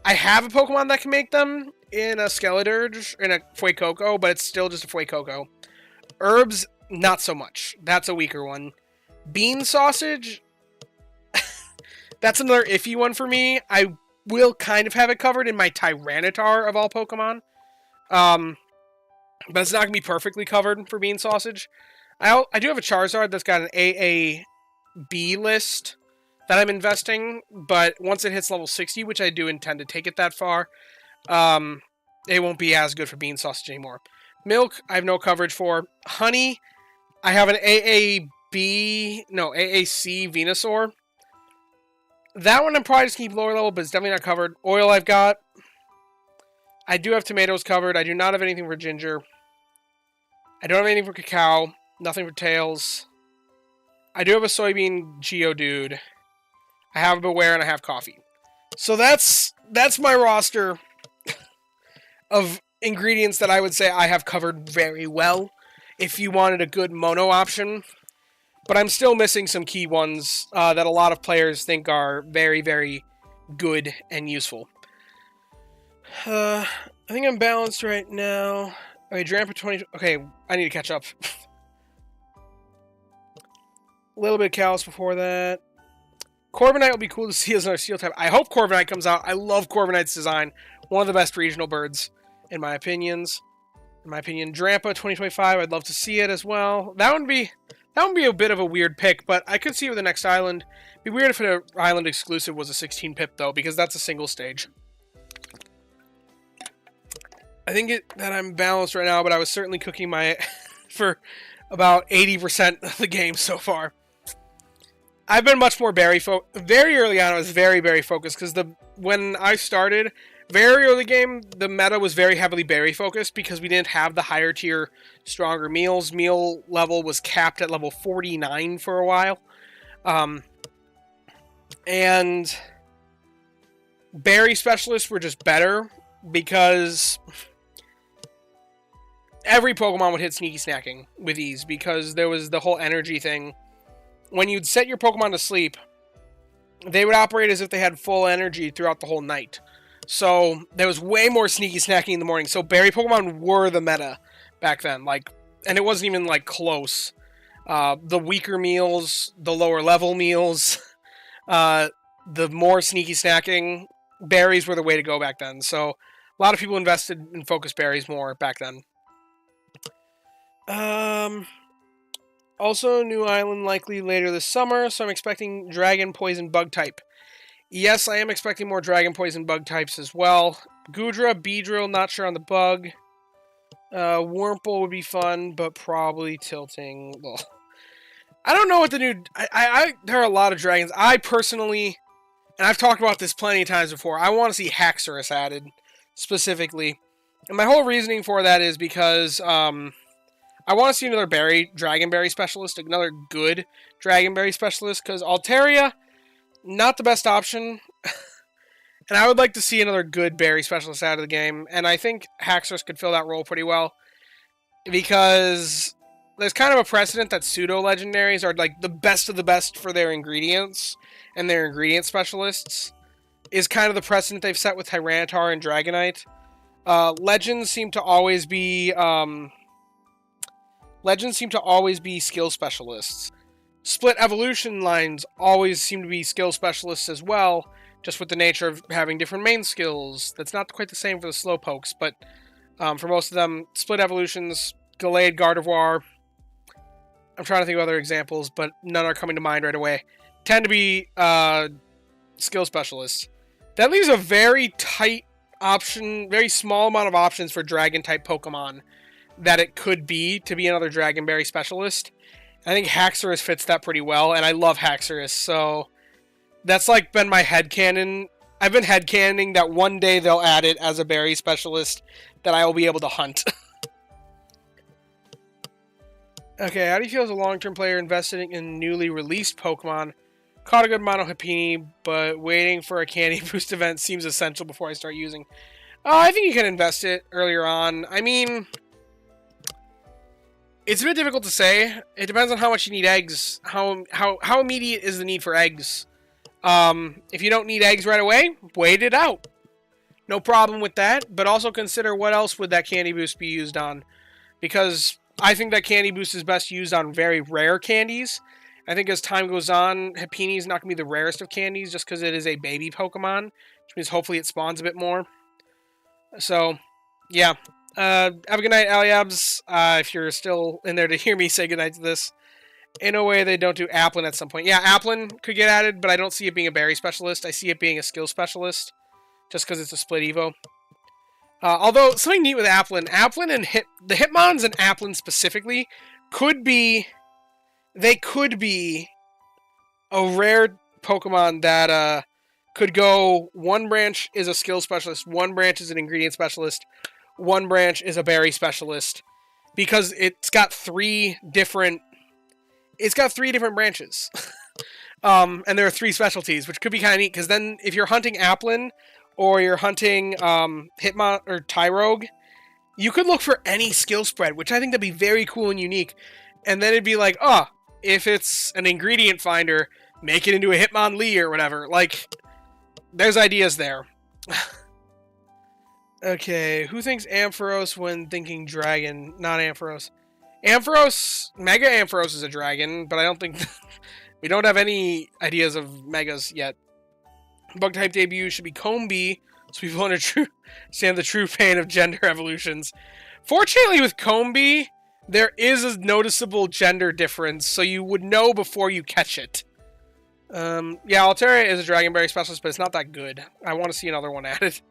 I have a Pokemon that can make them in a Skeledirge, in a Fuecoco, but it's still just a Fuecoco. Herbs, not so much. That's a weaker one. Bean sausage, that's another iffy one for me. I will kind of have it covered in my Tyranitar of all Pokemon. But it's not going to be perfectly covered for bean sausage. I do have a Charizard that's got an AAB list that I'm investing, but once it hits level 60, which I do intend to take it that far, it won't be as good for bean sausage anymore. Milk, I have no coverage for. Honey, I have an AAC Venusaur. That one I'm probably just keep lower level, but it's definitely not covered. Oil I've got. I do have tomatoes covered. I do not have anything for ginger. I don't have anything for cacao. Nothing for tails. I do have a soybean Geodude. I have a Beware and I have coffee. So that's my roster of ingredients that I would say I have covered very well if you wanted a good mono option. But I'm still missing some key ones that a lot of players think are very, very good and useful. I think I'm balanced right now. Okay, Drampa 20... Okay, I need to catch up. A little bit of Callus before that. Corviknight will be cool to see as another Steel type. I hope Corviknight comes out. I love Corviknight's design. One of the best regional birds, in my opinion. Drampa 2025, I'd love to see it as well. That would be a bit of a weird pick, but I could see it with the next island. It'd be weird if an island exclusive was a 16 pip, though, because that's a single stage. I think that I'm balanced right now, but I was certainly cooking my for about 80% of the game so far. I've been much more very early on. I was very, very focused because when I started very early game, the meta was very heavily berry focused because we didn't have the higher tier, stronger meals. Meal level was capped at level 49 for a while, and Berry specialists were just better because every Pokemon would hit Sneaky Snacking with ease because there was the whole energy thing. When you'd set your Pokemon to sleep, they would operate as if they had full energy throughout the whole night. So there was way more Sneaky Snacking in the morning. So Berry Pokemon were the meta back then. And it wasn't even close. The weaker meals, the lower level meals, the more Sneaky Snacking, berries were the way to go back then. So a lot of people invested in focus berries more back then. Also, new island likely later this summer, so I'm expecting Dragon, Poison, Bug type. Yes, I am expecting more Dragon, Poison, Bug types as well. Goodra, Beedrill, not sure on the bug. Wurmple would be fun, but probably tilting. Well, I don't know what the new... there are a lot of dragons. I personally, and I've talked about this plenty of times before, I want to see Haxorus added, specifically. And my whole reasoning for that is because, I want to see another Dragon Berry specialist, another good Dragon Berry specialist, because Altaria, not the best option. And I would like to see another good berry specialist out of the game, and I think Haxorus could fill that role pretty well. Because there's kind of a precedent that pseudo-legendaries are the best of the best for their ingredients, and their ingredient specialists is kind of the precedent they've set with Tyranitar and Dragonite. Legends seem to always be skill specialists. Split evolution lines always seem to be skill specialists as well, just with the nature of having different main skills. That's not quite the same for the Slowpokes, but for most of them, split evolutions, Gallade, Gardevoir, I'm trying to think of other examples, but none are coming to mind right away, tend to be skill specialists. That leaves a very tight option, very small amount of options for Dragon-type Pokemon that it could be to be another Dragon Berry specialist. I think Haxorus fits that pretty well, and I love Haxorus, so that's been my headcanon. I've been headcanoning that one day they'll add it as a berry specialist that I will be able to hunt. Okay, how do you feel as a long-term player investing in newly released Pokemon? Caught a good Mono Happiny, but waiting for a Candy Boost event seems essential before I start using. I think you can invest it earlier on. I mean, it's a bit difficult to say. It depends on how much you need eggs. How immediate is the need for eggs? If you don't need eggs right away, wait it out. No problem with that, but also consider what else would that Candy Boost be used on. Because I think that Candy Boost is best used on very rare candies. I think as time goes on, Happiny is not going to be the rarest of candies just because it is a baby Pokemon, which means hopefully it spawns a bit more. So, yeah. Have a good night, Aliabs. If you're still in there to hear me say goodnight to this. In a way, they don't do Applin at some point. Yeah, Applin could get added, but I don't see it being a berry specialist. I see it being a skill specialist, just because it's a split Evo. Although, something neat with Applin and the Hitmons and Applin specifically could be a rare Pokemon that could go one branch is a skill specialist, one branch is an ingredient specialist, one branch is a berry specialist, because it's got three different branches. And there are 3 specialties, which could be kind of neat, because then if you're hunting Applin, or you're hunting Hitmon or Tyrogue, you could look for any skill spread, which I think that'd be very cool and unique. And then it'd be if it's an ingredient finder, make it into a Hitmonlee or whatever. There's ideas there. Okay, who thinks Ampharos when thinking dragon? Not Ampharos. Mega Ampharos is a dragon, but I don't think... we don't have any ideas of Megas yet. Bug-type debut should be Combee, so people understand the true pain of gender evolutions. Fortunately, with Combee, there is a noticeable gender difference, so you would know before you catch it. Yeah, Altaria is a Dragon Berry specialist, but it's not that good. I want to see another one added.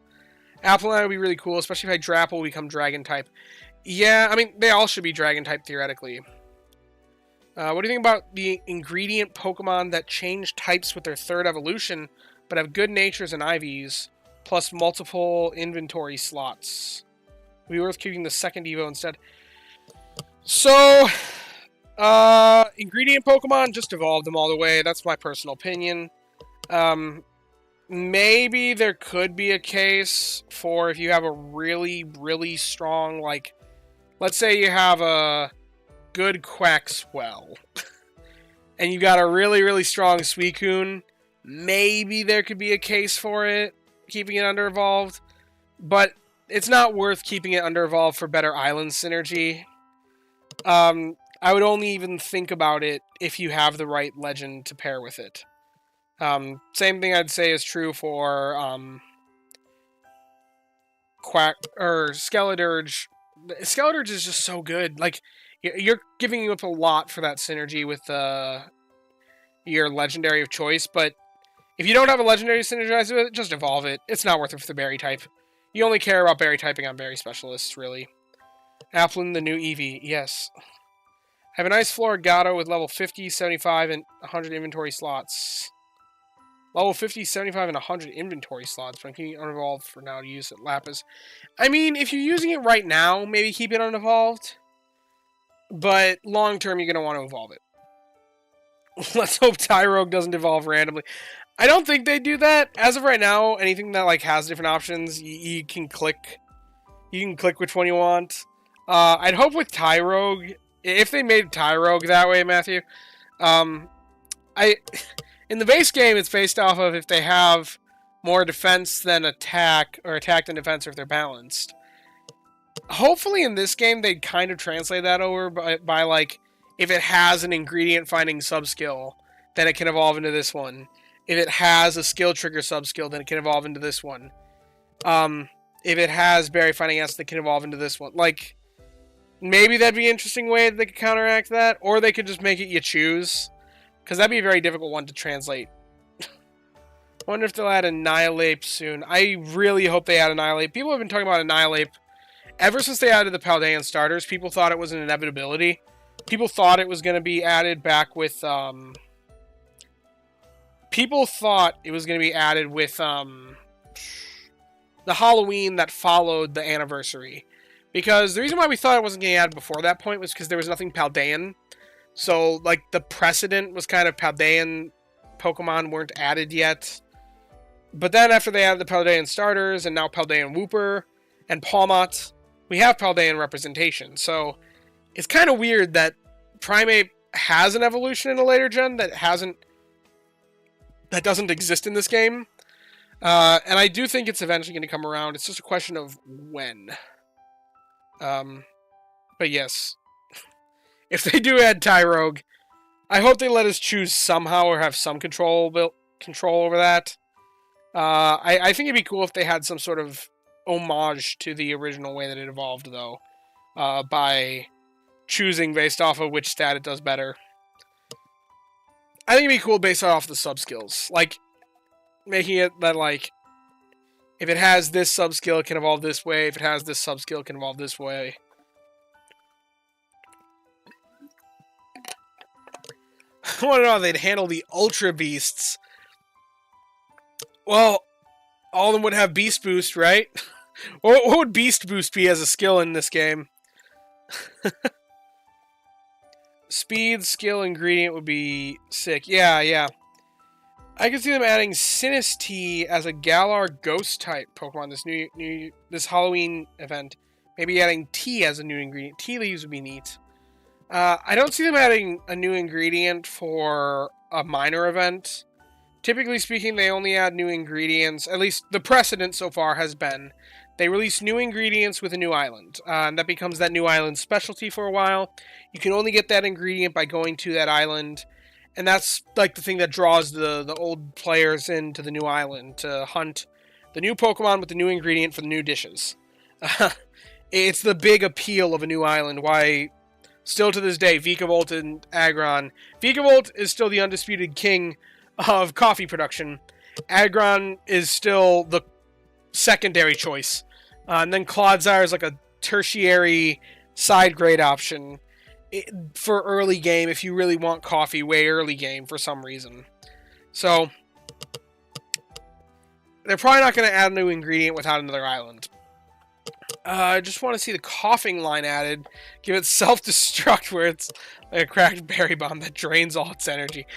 Applin would be really cool, especially if Hydrapple will become Dragon-type. Yeah, I mean, they all should be Dragon-type, theoretically. What do you think about the ingredient Pokemon that change types with their 3rd evolution, but have good natures and IVs, plus multiple inventory slots? Would be worth keeping the 2nd Evo instead. So, ingredient Pokemon, just evolve them all the way. That's my personal opinion. maybe there could be a case for if you have a really, really strong, like, let's say you have a good Quaxwell, and you got a really, really strong Suicune, maybe there could be a case for it, keeping it under evolved, but it's not worth keeping it under evolved for better island synergy. I would only even think about it if you have the right legend to pair with it. Same thing I'd say is true for Skeledirge. Skeledirge is just so good. Like, you're giving up a lot for that synergy with your legendary of choice, but if you don't have a legendary to synergize with it, just evolve it. It's not worth it for the berry type. You only care about berry typing on berry specialists, really. Applin, the new Eevee, yes. I have a nice Florigato with level 50, 75, and 100 inventory slots. Level 50, 75, and 100 inventory slots, but I'm keeping it unevolved for now to use at Lapis. I mean, if you're using it right now, maybe keep it unevolved. But long term, you're going to want to evolve it. Let's hope Tyrogue doesn't evolve randomly. I don't think they do that. As of right now, anything that like has different options, you can click. You can click which one you want. I'd hope with Tyrogue, if they made Tyrogue that way, Matthew, in the base game, it's based off of if they have more defense than attack, or attack than defense, or if they're balanced. Hopefully in this game, they'd kind of translate that over by like, if it has an ingredient finding subskill, then it can evolve into this one. If it has a skill trigger subskill, then it can evolve into this one. If it has berry finding S, that can evolve into this one. Like, maybe that'd be an interesting way that they could counteract that, or they could just make it you choose. Because that'd be a very difficult one to translate. Wonder if they'll add Annihilape soon. I really hope they add Annihilape. People have been talking about Annihilape ever since they added the Paldean starters. People thought it was an inevitability. People thought it was going to be added back with, people thought it was going to be added with, the Halloween that followed the anniversary. Because the reason why we thought it wasn't getting added before that point was because there was nothing Paldean. So, like, the precedent was kind of Paldean Pokemon weren't added yet. But then after they added the Paldean starters, and now Paldean Wooper, and Pawmot, we have Paldean representation. So, it's kind of weird that Primeape has an evolution in a later gen that doesn't exist in this game. And I do think it's eventually going to come around. It's just a question of when. But yes. If they do add Tyrogue, I hope they let us choose somehow or have some control over that. I think it'd be cool if they had some sort of homage to the original way that it evolved, though. By choosing based off of which stat it does better. I think it'd be cool based off the sub-skills. Like, making it that, like, if it has this sub-skill, it can evolve this way. If it has this sub-skill, it can evolve this way. I want to know how they'd handle the Ultra Beasts. Well, all of them would have Beast Boost, right? What would Beast Boost be as a skill in this game? Speed, skill, ingredient would be sick. Yeah. I could see them adding Sinistea as a Galar Ghost type Pokemon this Halloween event. Maybe adding tea as a new ingredient. Tea leaves would be neat. I don't see them adding a new ingredient for a minor event. Typically speaking, they only add new ingredients. At least the precedent so far has been they release new ingredients with a new island. And that becomes that new island specialty for a while. You can only get that ingredient by going to that island. And that's like the thing that draws the old players into the new island to hunt the new Pokemon with the new ingredient for the new dishes. It's the big appeal of a new island. Why, still to this day, Vikavolt and Aggron. Vikavolt is still the undisputed king of coffee production. Aggron is still the secondary choice. And then Clodsire is like a tertiary side grade option for early game if you really want coffee way early game for some reason. So, they're probably not going to add a new ingredient without another island. I just want to see the coughing line added. Give it self-destruct where it's like a cracked berry bomb that drains all its energy.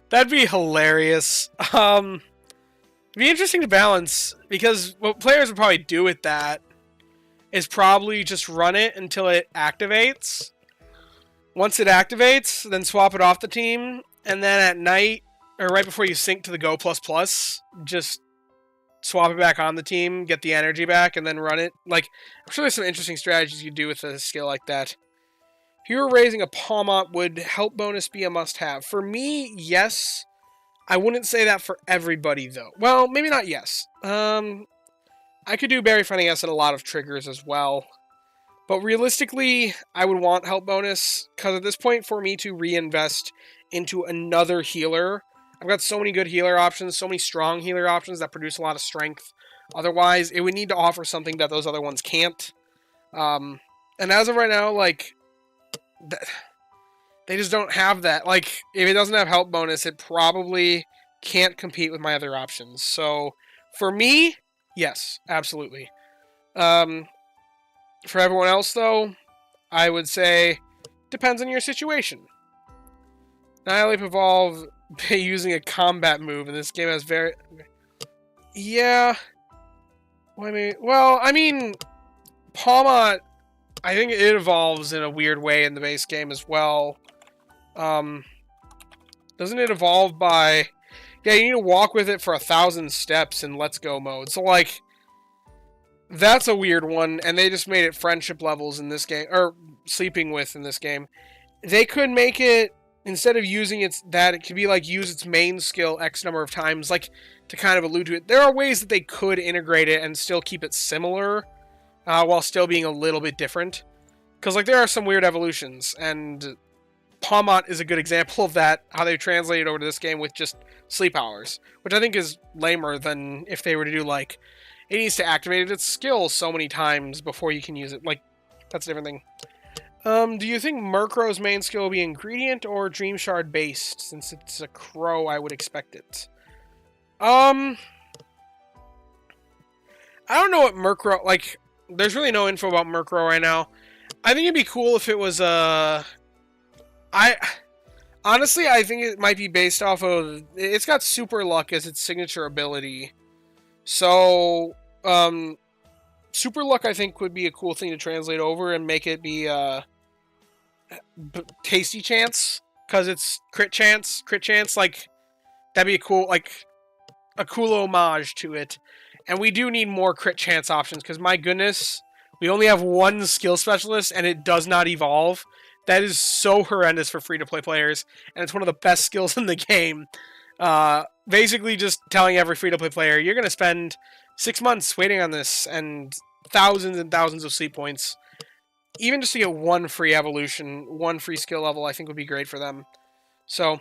That'd be hilarious. be interesting to balance, because what players would probably do with that is probably just run it until it activates. Once it activates, then swap it off the team, and then at night, or right before you sync to the Go++, just swap it back on the team, get the energy back, and then run it. Like, I'm sure there's some interesting strategies you do with a skill like that. If you were raising a Pawmot, would help bonus be a must-have? For me, yes. I wouldn't say that for everybody, though. Well, maybe not yes. I could do Berry Finding S and a lot of triggers as well. But realistically, I would want help bonus, because at this point, for me to reinvest into another healer, I've got so many good healer options, so many strong healer options that produce a lot of strength. Otherwise, it would need to offer something that those other ones can't. And as of right now, like, they just don't have that. Like, if it doesn't have help bonus, it probably can't compete with my other options. So, for me, yes, absolutely. For everyone else, though, I would say depends on your situation. Annihilate Evolve using a combat move in this game has very... Yeah. Well, I mean, Pawmot, I think it evolves in a weird way in the base game as well. Doesn't it evolve by... Yeah, you need to walk with it for 1,000 steps in Let's Go mode. So, like, that's a weird one, and they just made it friendship levels in this game, or sleeping with in this game. They could make it, instead of using it could be like use its main skill X number of times, like to kind of allude to it. There are ways that they could integrate it and still keep it similar, while still being a little bit different. Because like there are some weird evolutions, and Pawmot is a good example of that, how they translated over to this game with just sleep hours, which I think is lamer than if they were to do like, it needs to activate its skill so many times before you can use it. Like, that's a different thing. Do you think Murkrow's main skill will be ingredient or Dream Shard based? Since it's a crow, I would expect it. I don't know what Murkrow... Like, there's really no info about Murkrow right now. I think it'd be cool if it was honestly, I think it might be based off of... It's got Super Luck as its signature ability. So, Super Luck, I think, would be a cool thing to translate over and make it be, Tasty Chance, because it's crit chance, like, that'd be a cool, like, a cool homage to it. And we do need more crit chance options, because my goodness, we only have one skill specialist, and it does not evolve. That is so horrendous for free-to-play players, and it's one of the best skills in the game. Basically just telling every free-to-play player, you're going to spend 6 months waiting on this, and thousands and thousands of sleep points. Even just to get one free evolution, one free skill level, I think would be great for them. So,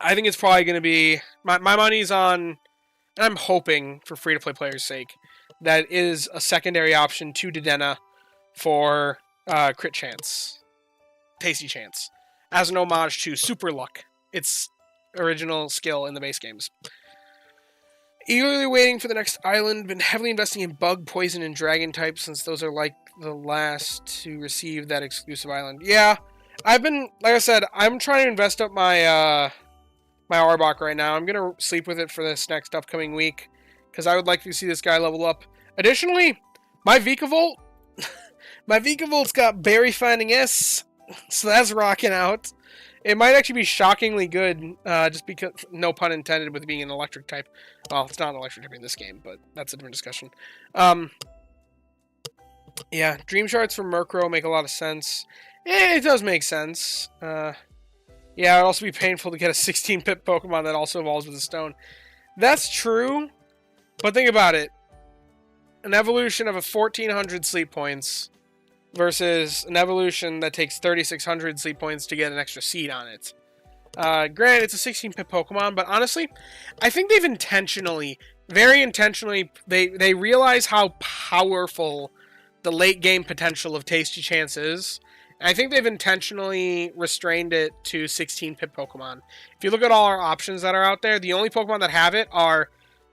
I think it's probably going to be... My money's on... And I'm hoping, for free-to-play players' sake, that is a secondary option to Dedenne for crit chance. Tasty Chance. As an homage to Super Luck. Its original skill in the base games. Eagerly waiting for the next island. Been heavily investing in bug, poison, and dragon types since those are like the last to receive that exclusive island. Yeah, I've been, like I said, I'm trying to invest up my my Arbok right now. I'm gonna sleep with it for this next upcoming week because I would like to see this guy level up. Additionally, my Vikavolt, my Vikavolt's got Berry Finding S, so that's rocking out. It might actually be shockingly good, just because, no pun intended, with being an electric type. Well, it's not an electric type in this game, but that's a different discussion. Yeah, Dream Shards for Murkrow make a lot of sense. It does make sense. Yeah, it'd also be painful to get a 16-pip Pokemon that also evolves with a stone. That's true, but think about it. An evolution of a 1,400 sleep points versus an evolution that takes 3,600 sleep points to get an extra seed on it. Granted, it's a 16-pip Pokemon, but honestly, I think they've intentionally, very intentionally, they realize how powerful the late-game potential of Tasty Chance is. And I think they've intentionally restrained it to 16-pip Pokemon. If you look at all our options that are out there, the only Pokemon that have it are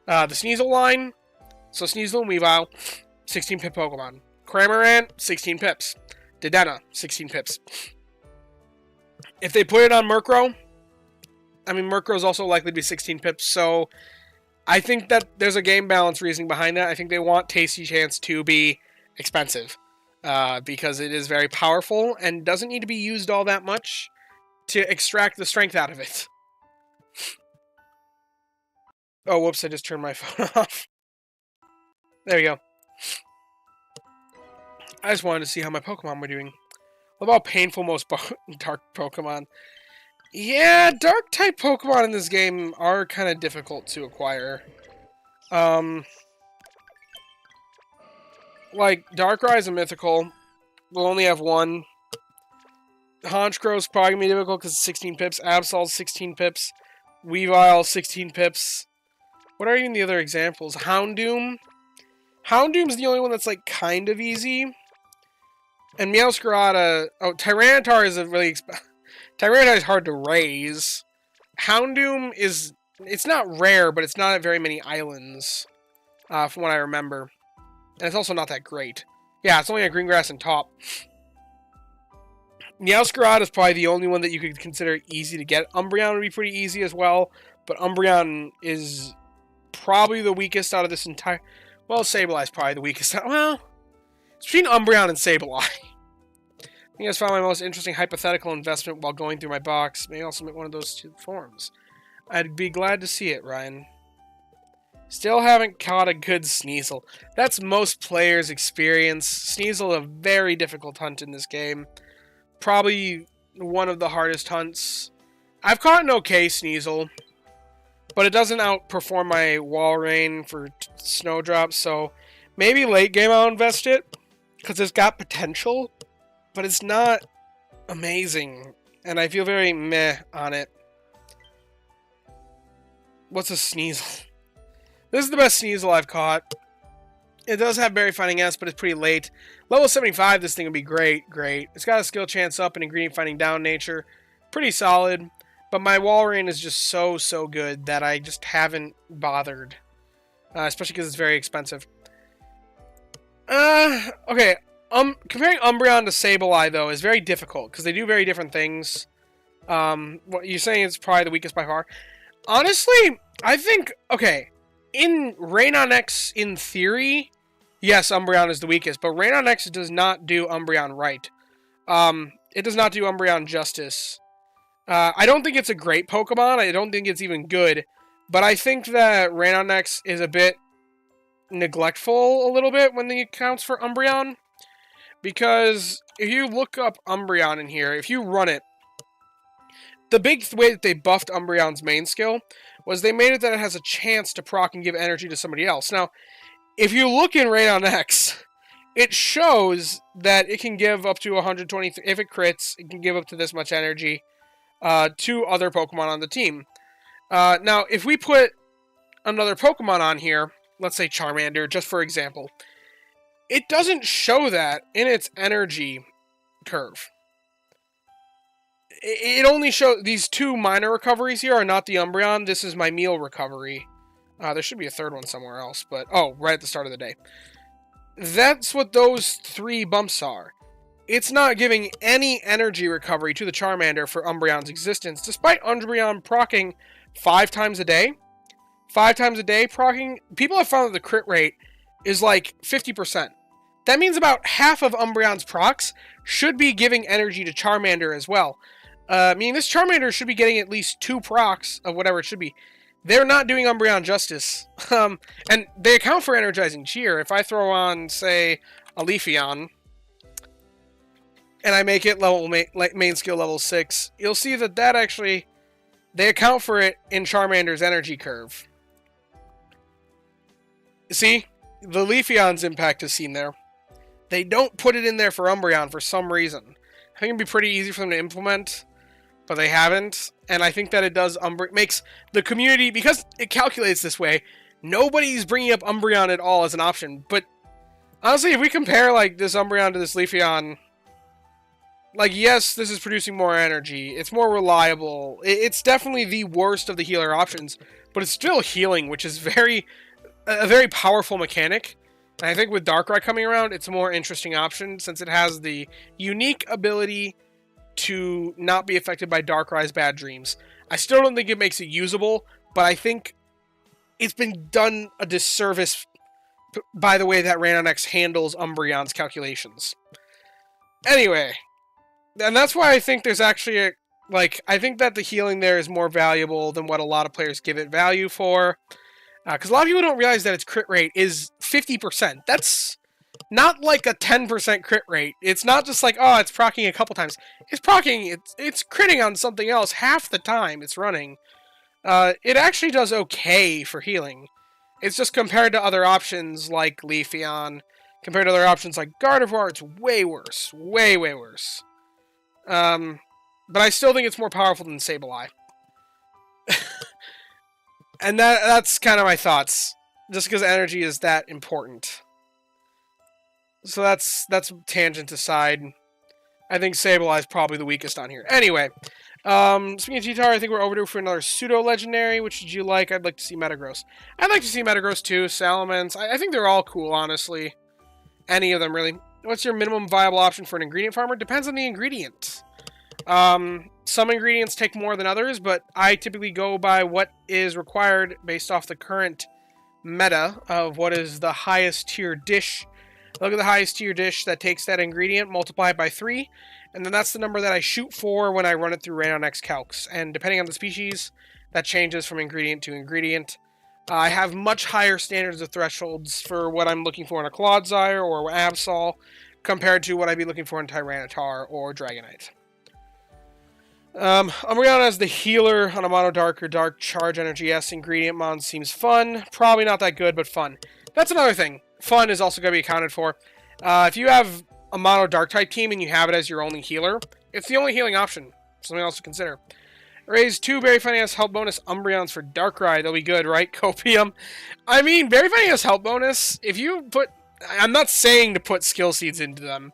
the Sneasel line, so Sneasel and Weavile, 16-pip Pokemon. Cramorant, 16 pips. Dedenne, 16 pips. If they put it on Murkrow, I mean, Murkrow's also likely to be 16 pips, so I think that there's a game balance reasoning behind that. I think they want Tasty Chance to be expensive because it is very powerful and doesn't need to be used all that much to extract the strength out of it. Oh, whoops, I just turned my phone off. There we go. I just wanted to see how my Pokemon were doing. What about painful most dark Pokemon? Yeah, dark-type Pokemon in this game are kind of difficult to acquire. Like, Darkrai's a mythical. We'll only have one. Honchkrow's probably going to be difficult because it's 16 pips. Absol's 16 pips. Weavile, 16 pips. What are even the other examples? Houndoom? Houndoom's the only one that's, like, kind of easy. And Meowscarada... Oh, Tyranitar is a really... Tyranitar is hard to raise. Houndoom is... It's not rare, but it's not at very many islands. From what I remember. And it's also not that great. Yeah, it's only a green grass and top. Meowscarada is probably the only one that you could consider easy to get. Umbreon would be pretty easy as well. But Umbreon is probably the weakest out of this entire... Well, Sableye is probably the weakest. Well, it's between Umbreon and Sableye. I think I found my most interesting hypothetical investment while going through my box. May also make one of those two forms. I'd be glad to see it, Ryan. Still haven't caught a good Sneasel. That's most players' experience. Sneasel, a very difficult hunt in this game. Probably one of the hardest hunts. I've caught an okay Sneasel, but it doesn't outperform my Walrein for Snowdrop, so maybe late game I'll invest it, because it's got potential, but it's not amazing, and I feel very meh on it. What's a Sneasel? This is the best Sneasel I've caught. It does have Berry Finding S, but it's pretty late. Level 75, this thing would be great. It's got a skill chance up and ingredient finding down nature. Pretty solid. But my Walrein is just so good that I just haven't bothered. Especially because it's very expensive. Okay. Comparing Umbreon to Sableye, though, is very difficult. Because they do very different things. What you're saying is probably the weakest by far. Honestly, I think... Okay. In Rain on X, in theory, yes, Umbreon is the weakest, but Rain on X does not do Umbreon right. It does not do Umbreon justice. I don't think it's a great Pokemon, I don't think it's even good, but I think that Rain on X is a bit neglectful a little bit when it counts for Umbreon, because if you look up Umbreon in here, if you run it, the big way that they buffed Umbreon's main skill was they made it that it has a chance to proc and give energy to somebody else. Now, if you look in Rain on X, it shows that it can give up to 120... If it crits, it can give up to this much energy to other Pokemon on the team. Now, if we put another Pokemon on here, let's say Charmander, just for example, it doesn't show that in its energy curve. It only shows... These two minor recoveries here are not the Umbreon. This is my meal recovery. There should be a third one somewhere else, but... Oh, right at the start of the day. That's what those three bumps are. It's not giving any energy recovery to the Charmander for Umbreon's existence, despite Umbreon proccing 5 times a day. 5 times a day proccing... People have found that the crit rate is like 50%. That means about half of Umbreon's procs should be giving energy to Charmander as well. Meaning this Charmander should be getting at least 2 procs of whatever it should be. They're not doing Umbreon justice. And they account for Energizing Cheer. If I throw on, say, a Leafeon, and I make it main skill level 6, you'll see that actually... They account for it in Charmander's energy curve. See? The Leafeon's impact is seen there. They don't put it in there for Umbreon for some reason. I think it'd be pretty easy for them to implement, but they haven't. And I think that it does makes the community, because it calculates this way, nobody's bringing up Umbreon at all as an option. But honestly, if we compare like this Umbreon to this Leafeon, like, yes, this is producing more energy. It's more reliable. It's definitely the worst of the healer options, but it's still healing, which is a very powerful mechanic. And I think with Darkrai coming around, it's a more interesting option since it has the unique ability to not be affected by Darkrai's bad dreams. I still don't think it makes it usable, but I think it's been done a disservice by the way that Random X handles Umbreon's calculations. Anyway, and that's why I think there's actually I think that the healing there is more valuable than what a lot of players give it value for. Because a lot of people don't realize that its crit rate is 50%. That's not like a 10% crit rate. It's not just like, oh, it's proccing a couple times. It's proccing, it's critting on something else half the time it's running. It actually does okay for healing. It's just compared to other options like Leafeon, compared to other options like Gardevoir, it's way worse. Way, way worse. But I still think it's more powerful than Sableye. And that's kind of my thoughts. Just because energy is that important. So that's tangent aside. I think Sableye is probably the weakest on here. Anyway, speaking of T-Tar, I think we're overdue for another pseudo-legendary. Which did you like? I'd like to see Metagross. I'd like to see Metagross too. Salamence. I think they're all cool, honestly. Any of them, really. What's your minimum viable option for an ingredient farmer? Depends on the ingredient. Some ingredients take more than others, but I typically go by what is required based off the current meta of what is the highest tier dish. Look at the highest tier dish that takes that ingredient, multiply it by 3, and then that's the number that I shoot for when I run it through Random X Calcs. And depending on the species, that changes from ingredient to ingredient. I have much higher standards of thresholds for what I'm looking for in a Clodsire or Absol compared to what I'd be looking for in Tyranitar or Dragonite. Umbreon as the healer on a Mono Dark or Dark Charge Energy S ingredient mon seems fun. Probably not that good, but fun. That's another thing. Fun is also going to be accounted for. If you have a Mono Dark type team and you have it as your only healer, it's the only healing option. Something else to consider. Raise 2 Berry Fighting S help bonus Umbreons for Darkrai. They'll be good, right? Copium. I mean, Berry Fighting S help bonus, if you put... I'm not saying to put skill seeds into them,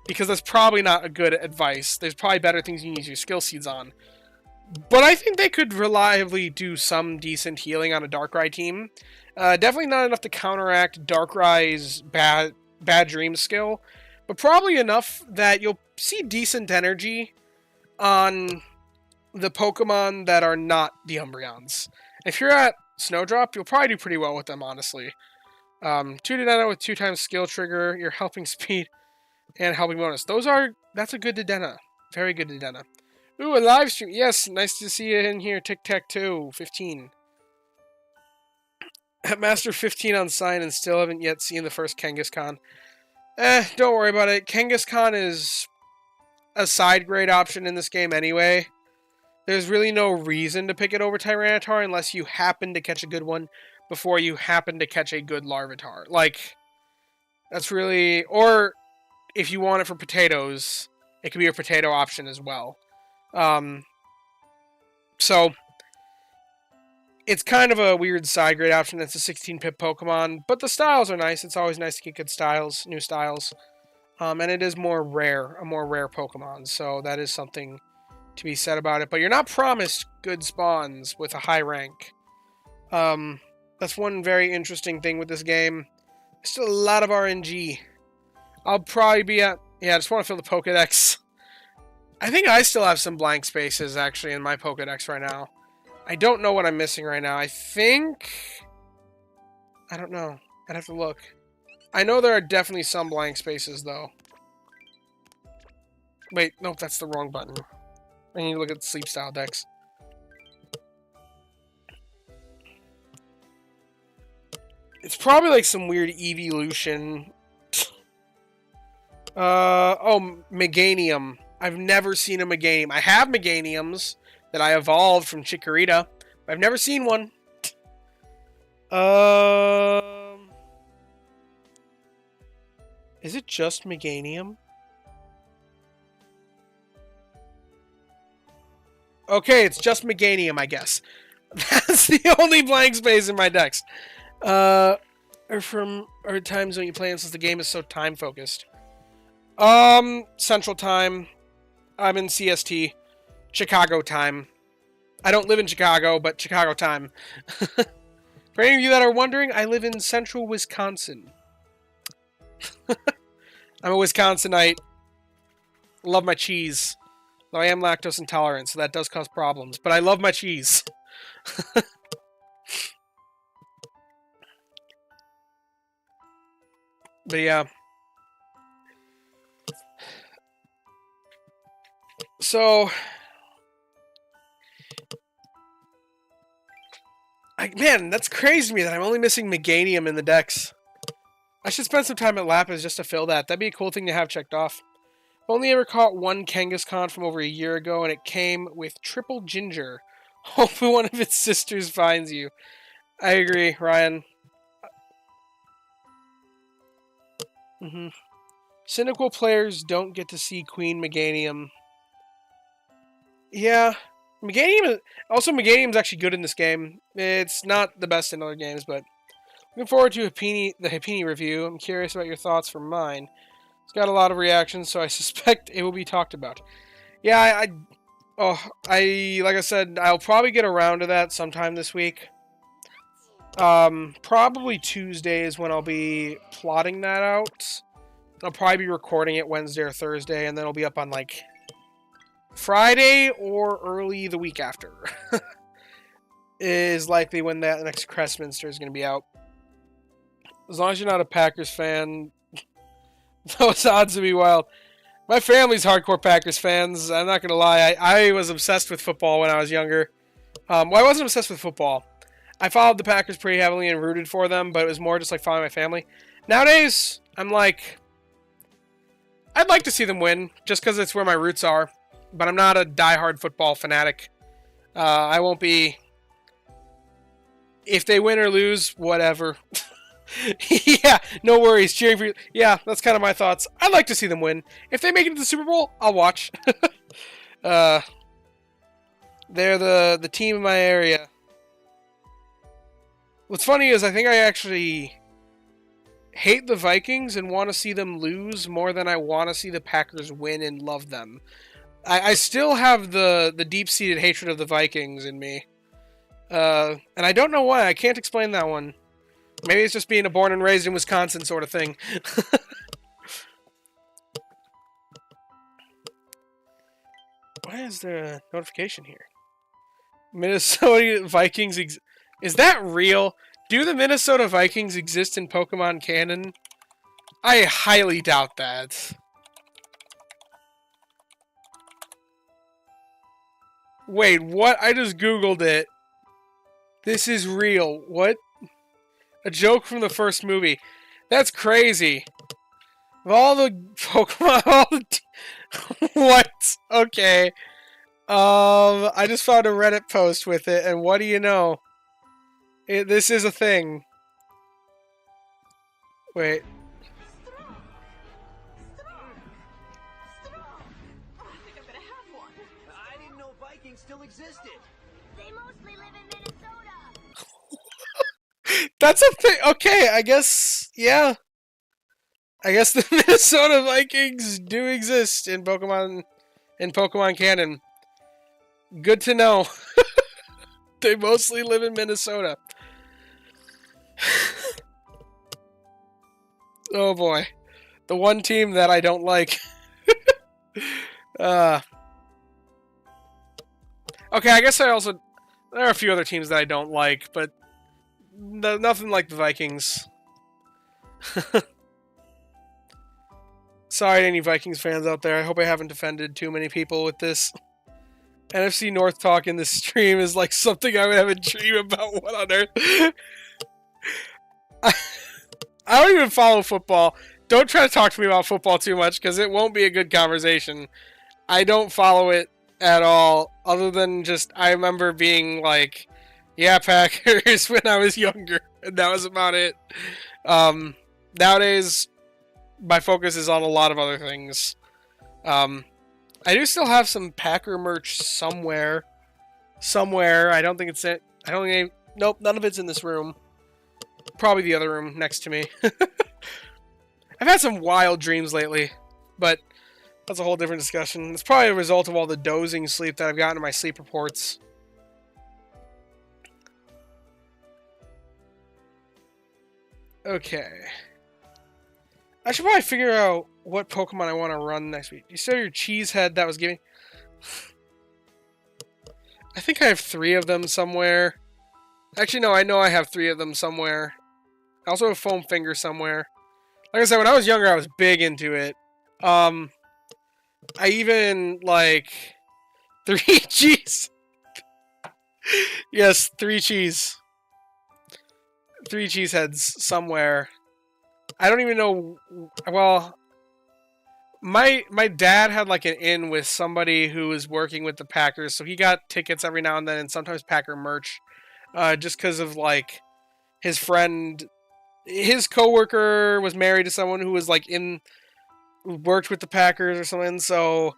because that's probably not a good advice. There's probably better things you can use your skill seeds on. But I think they could reliably do some decent healing on a Darkrai team. Definitely not enough to counteract Darkrai's bad dream skill, but probably enough that you'll see decent energy on the Pokemon that are not the Umbreons. If you're at Snowdrop, you'll probably do pretty well with them, honestly. 2 Dedenne with 2 times skill trigger, your helping speed, and helping bonus. That's a good Dedenne. Very good Dedenne. Ooh, a live stream. Yes, nice to see you in here. Tic-Tac-Toe, 15. At Master 15 on sign and still haven't yet seen the first Kangaskhan. Don't worry about it. Kangaskhan is a side grade option in this game anyway. There's really no reason to pick it over Tyranitar unless you happen to catch a good one before you happen to catch a good Larvitar. Like, that's really... Or, if you want it for potatoes, it could be a potato option as well. So, it's kind of a weird side grade option. It's a 16-pip Pokemon, but the styles are nice. It's always nice to get good styles, new styles. And it is a more rare Pokemon, so that is something to be said about it. But you're not promised good spawns with a high rank. That's one very interesting thing with this game. There's still a lot of RNG. I'll probably be at... Yeah, I just want to fill the Pokedex. I think I still have some blank spaces, actually, in my Pokedex right now. I don't know what I'm missing right now. I think... I don't know. I'd have to look. I know there are definitely some blank spaces, though. Wait, nope, that's the wrong button. I need to look at the Sleep Style Dex. It's probably like some weird evolution. Oh, Meganium. I've never seen a Meganium. I have Meganiums that I evolved from Chikorita. But I've never seen one. Is it just Meganium? Okay, it's just Meganium, I guess. That's the only blank space in my decks. Or times when you play since the game is so time focused. Central Time. I'm in CST. Chicago Time. I don't live in Chicago, but Chicago Time. For any of you that are wondering, I live in central Wisconsin. I'm a Wisconsinite. Love my cheese. Though I am lactose intolerant, so that does cause problems. But I love my cheese. But yeah. So, man, that's crazy to me that I'm only missing Meganium in the decks. I should spend some time at Lapis just to fill that. That'd be a cool thing to have checked off. I've only ever caught one Kangaskhan from over a year ago, and it came with triple ginger. Hope one of its sisters finds you. I agree, Ryan. Cynical players don't get to see Queen Meganium. Yeah. Meganium's actually good in this game. It's not the best in other games, but looking forward to the Happiny review. I'm curious about your thoughts for mine. It's got a lot of reactions, so I suspect it will be talked about. Yeah, like I said, I'll probably get around to that sometime this week. Probably Tuesday is when I'll be plotting that out. I'll probably be recording it Wednesday or Thursday, and then it'll be up on, like, Friday or early the week after. Is likely when that next Crestminster is going to be out. As long as you're not a Packers fan, those odds would be wild. My family's hardcore Packers fans. I'm not going to lie. I was obsessed with football when I was younger. Well, I wasn't obsessed with football. I followed the Packers pretty heavily and rooted for them, but it was more just like following my family. Nowadays, I'm like, I'd like to see them win, just because it's where my roots are. But I'm not a diehard football fanatic. I won't be. If they win or lose, whatever. Yeah, no worries. Cheering for you. Yeah, that's kind of my thoughts. I'd like to see them win. If they make it to the Super Bowl, I'll watch. They're the team in my area. What's funny is I think I actually hate the Vikings and want to see them lose more than I want to see the Packers win and love them. I still have the deep-seated hatred of the Vikings in me. And I don't know why. I can't explain that one. Maybe it's just being a born and raised in Wisconsin sort of thing. Why is there a notification here? Minnesota Vikings... Is that real? Do the Minnesota Vikings exist in Pokemon canon? I highly doubt that. Wait, what? I just googled it. This is real. What? A joke from the first movie. That's crazy. Of all the Pokemon... What? Okay. I just found a Reddit post with it, and what do you know? This is a thing. Wait. Still existed. They mostly live in Minnesota. That's a thing. Okay, I guess. Yeah. I guess the Minnesota Vikings do exist in Pokemon canon. Good to know. They mostly live in Minnesota. Oh boy. The one team that I don't like. Okay, I guess there are a few other teams that I don't like, but nothing like the Vikings. Sorry to any Vikings fans out there. I hope I haven't offended too many people with this. NFC North talk in this stream is like something I would have a dream about. What on earth? I don't even follow football. Don't try to talk to me about football too much, because it won't be a good conversation. I don't follow it at all, other than just I remember being like, yeah, Packers when I was younger, and that was about it. Nowadays, my focus is on a lot of other things. I do still have some Packer merch somewhere. I don't think it's it. Nope, none of it's in this room. Probably the other room next to me. I've had some wild dreams lately, but that's a whole different discussion. It's probably a result of all the dozing sleep that I've gotten in my sleep reports. Okay. I should probably figure out what Pokemon I want to run next week. You said your Cheesehead that was giving... I think I have 3 of them somewhere. Actually, no, I know I have 3 of them somewhere. I also have Foam Finger somewhere. Like I said, when I was younger, I was big into it. I even, like, 3 cheese. Yes, 3 cheese. 3 cheese heads somewhere. I don't even know. Well, my dad had like an in with somebody who was working with the Packers, so he got tickets every now and then, and sometimes Packer merch, just because of like his friend, his coworker was married to someone who was like worked with the Packers or something, so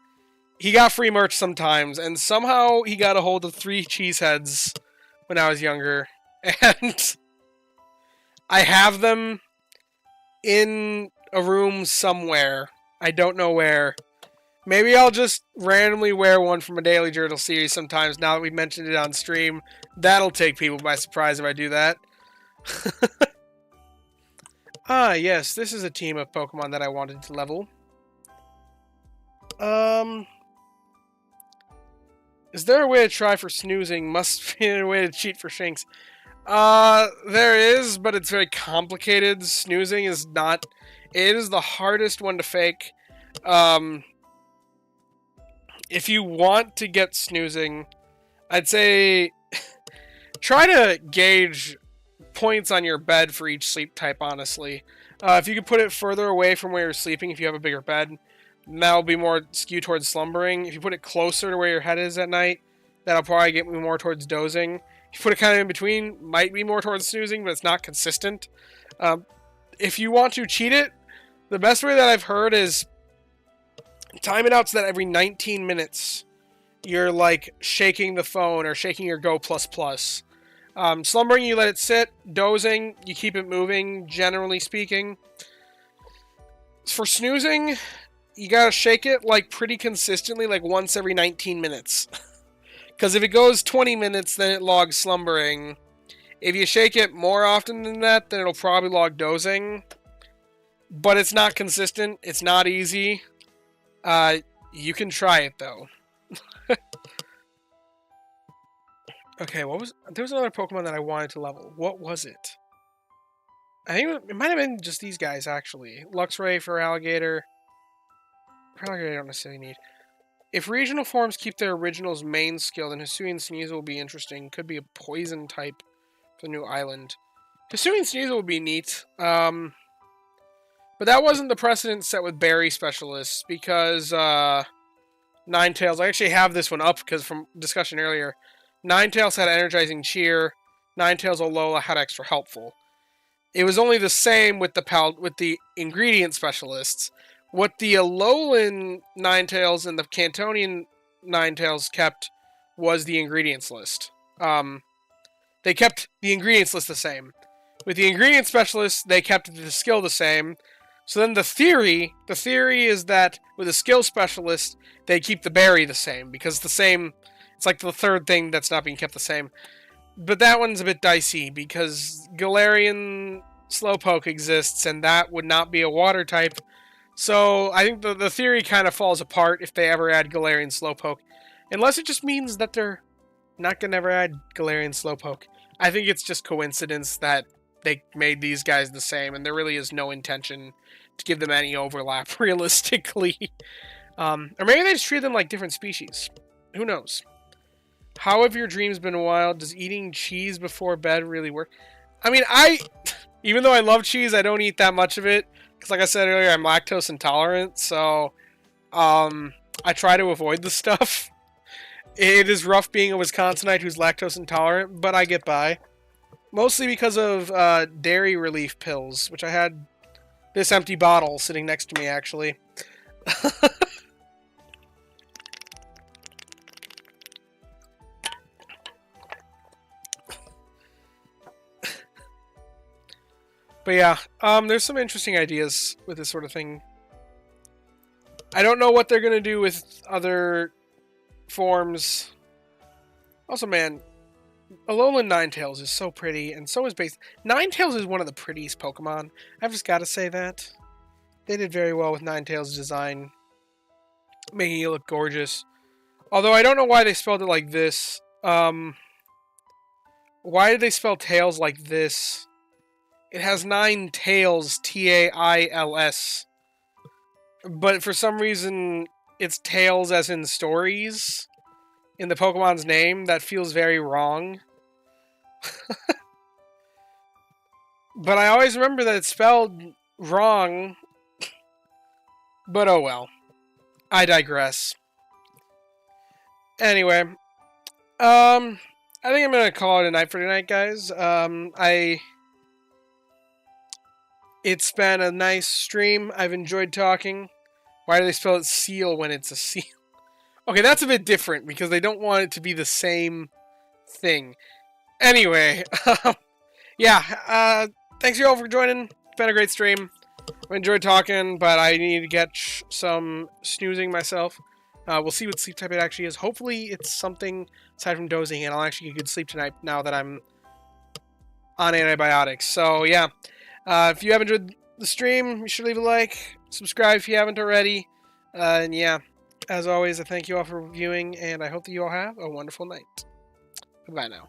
he got free merch sometimes, and somehow he got a hold of 3 cheeseheads when I was younger, and I have them in a room somewhere. I don't know where. Maybe I'll just randomly wear one from a Daily Journal series sometimes now that we mentioned it on stream. That'll take people by surprise if I do that. Ah, yes, this is a team of Pokemon that I wanted to level. Is there a way to try for snoozing? Must be a way to cheat for Shinx. There is, but it's very complicated. Snoozing is not... It is the hardest one to fake. If you want to get snoozing, I'd say try to gauge points on your bed for each sleep type, honestly. If you could put it further away from where you're sleeping, if you have a bigger bed, that'll be more skewed towards slumbering. If you put it closer to where your head is at night, that'll probably get me more towards dozing. If you put it kind of in between, might be more towards snoozing, but it's not consistent. If you want to cheat it, the best way that I've heard is time it out so that every 19 minutes you're like shaking the phone or shaking your Go++. Slumbering, you let it sit. Dozing, you keep it moving, generally speaking. For snoozing, you gotta shake it like pretty consistently, like once every 19 minutes. Because if it goes 20 minutes, then it logs slumbering. If you shake it more often than that, then it'll probably log dozing. But it's not consistent. It's not easy. You can try it, though. Okay, there was another Pokemon that I wanted to level. What was it? I think it might have been just these guys, actually. Luxray for Alligator. For Alligator, I don't necessarily need. If regional forms keep their original's main skill, then Hisuian Sneasel will be interesting. Could be a poison type for the new island. Hisuian Sneasel would be neat. But that wasn't the precedent set with berry specialists, because Ninetales, I actually have this one up because from discussion earlier, Ninetales had Energizing Cheer, Ninetales Alola had Extra Helpful. It was only the same with the ingredient specialists. What the Alolan Ninetales and the Cantonian Ninetales kept was the ingredients list. They kept the ingredients list the same. With the ingredient specialists, they kept the skill the same. So then the theory is that with a skill specialist, they keep the berry the same, because it's like the third thing that's not being kept the same. But that one's a bit dicey, because Galarian Slowpoke exists, and that would not be a water type. So I think the theory kind of falls apart if they ever add Galarian Slowpoke. Unless it just means that they're not going to ever add Galarian Slowpoke. I think it's just coincidence that they made these guys the same, and there really is no intention to give them any overlap, realistically. Or maybe they just treat them like different species. Who knows? How have your dreams been wild? Does eating cheese before bed really work? I mean, even though I love cheese, I don't eat that much of it. Because like I said earlier, I'm lactose intolerant, so I try to avoid the stuff. It is rough being a Wisconsinite who's lactose intolerant, but I get by. Mostly because of dairy relief pills, which I had this empty bottle sitting next to me, actually. But yeah, there's some interesting ideas with this sort of thing. I don't know what they're going to do with other forms. Also, man, Alolan Ninetales is so pretty, and so is Base. Ninetales is one of the prettiest Pokemon. I've just got to say that. They did very well with Ninetales' design, making it look gorgeous. Although I don't know why they spelled it like this. Why did they spell tails like this It has 9 tails, Tails. But for some reason, it's tails as in stories in the Pokemon's name. That feels very wrong. But I always remember that it's spelled wrong. But oh well. I digress. Anyway, I think I'm gonna call it a night for tonight, guys. It's been a nice stream. I've enjoyed talking. Why do they spell it seal when it's a seal? Okay, that's a bit different because they don't want it to be the same thing. Anyway, yeah. Thanks you all for joining. It's been a great stream. I enjoyed talking, but I need to get some snoozing myself. We'll see what sleep type it actually is. Hopefully it's something aside from dozing, and I'll actually get good sleep tonight now that I'm on antibiotics. So, yeah. If you have enjoyed the stream, you should leave a like. Subscribe if you haven't already. And, yeah, as always, I thank you all for viewing, and I hope that you all have a wonderful night. Goodbye now.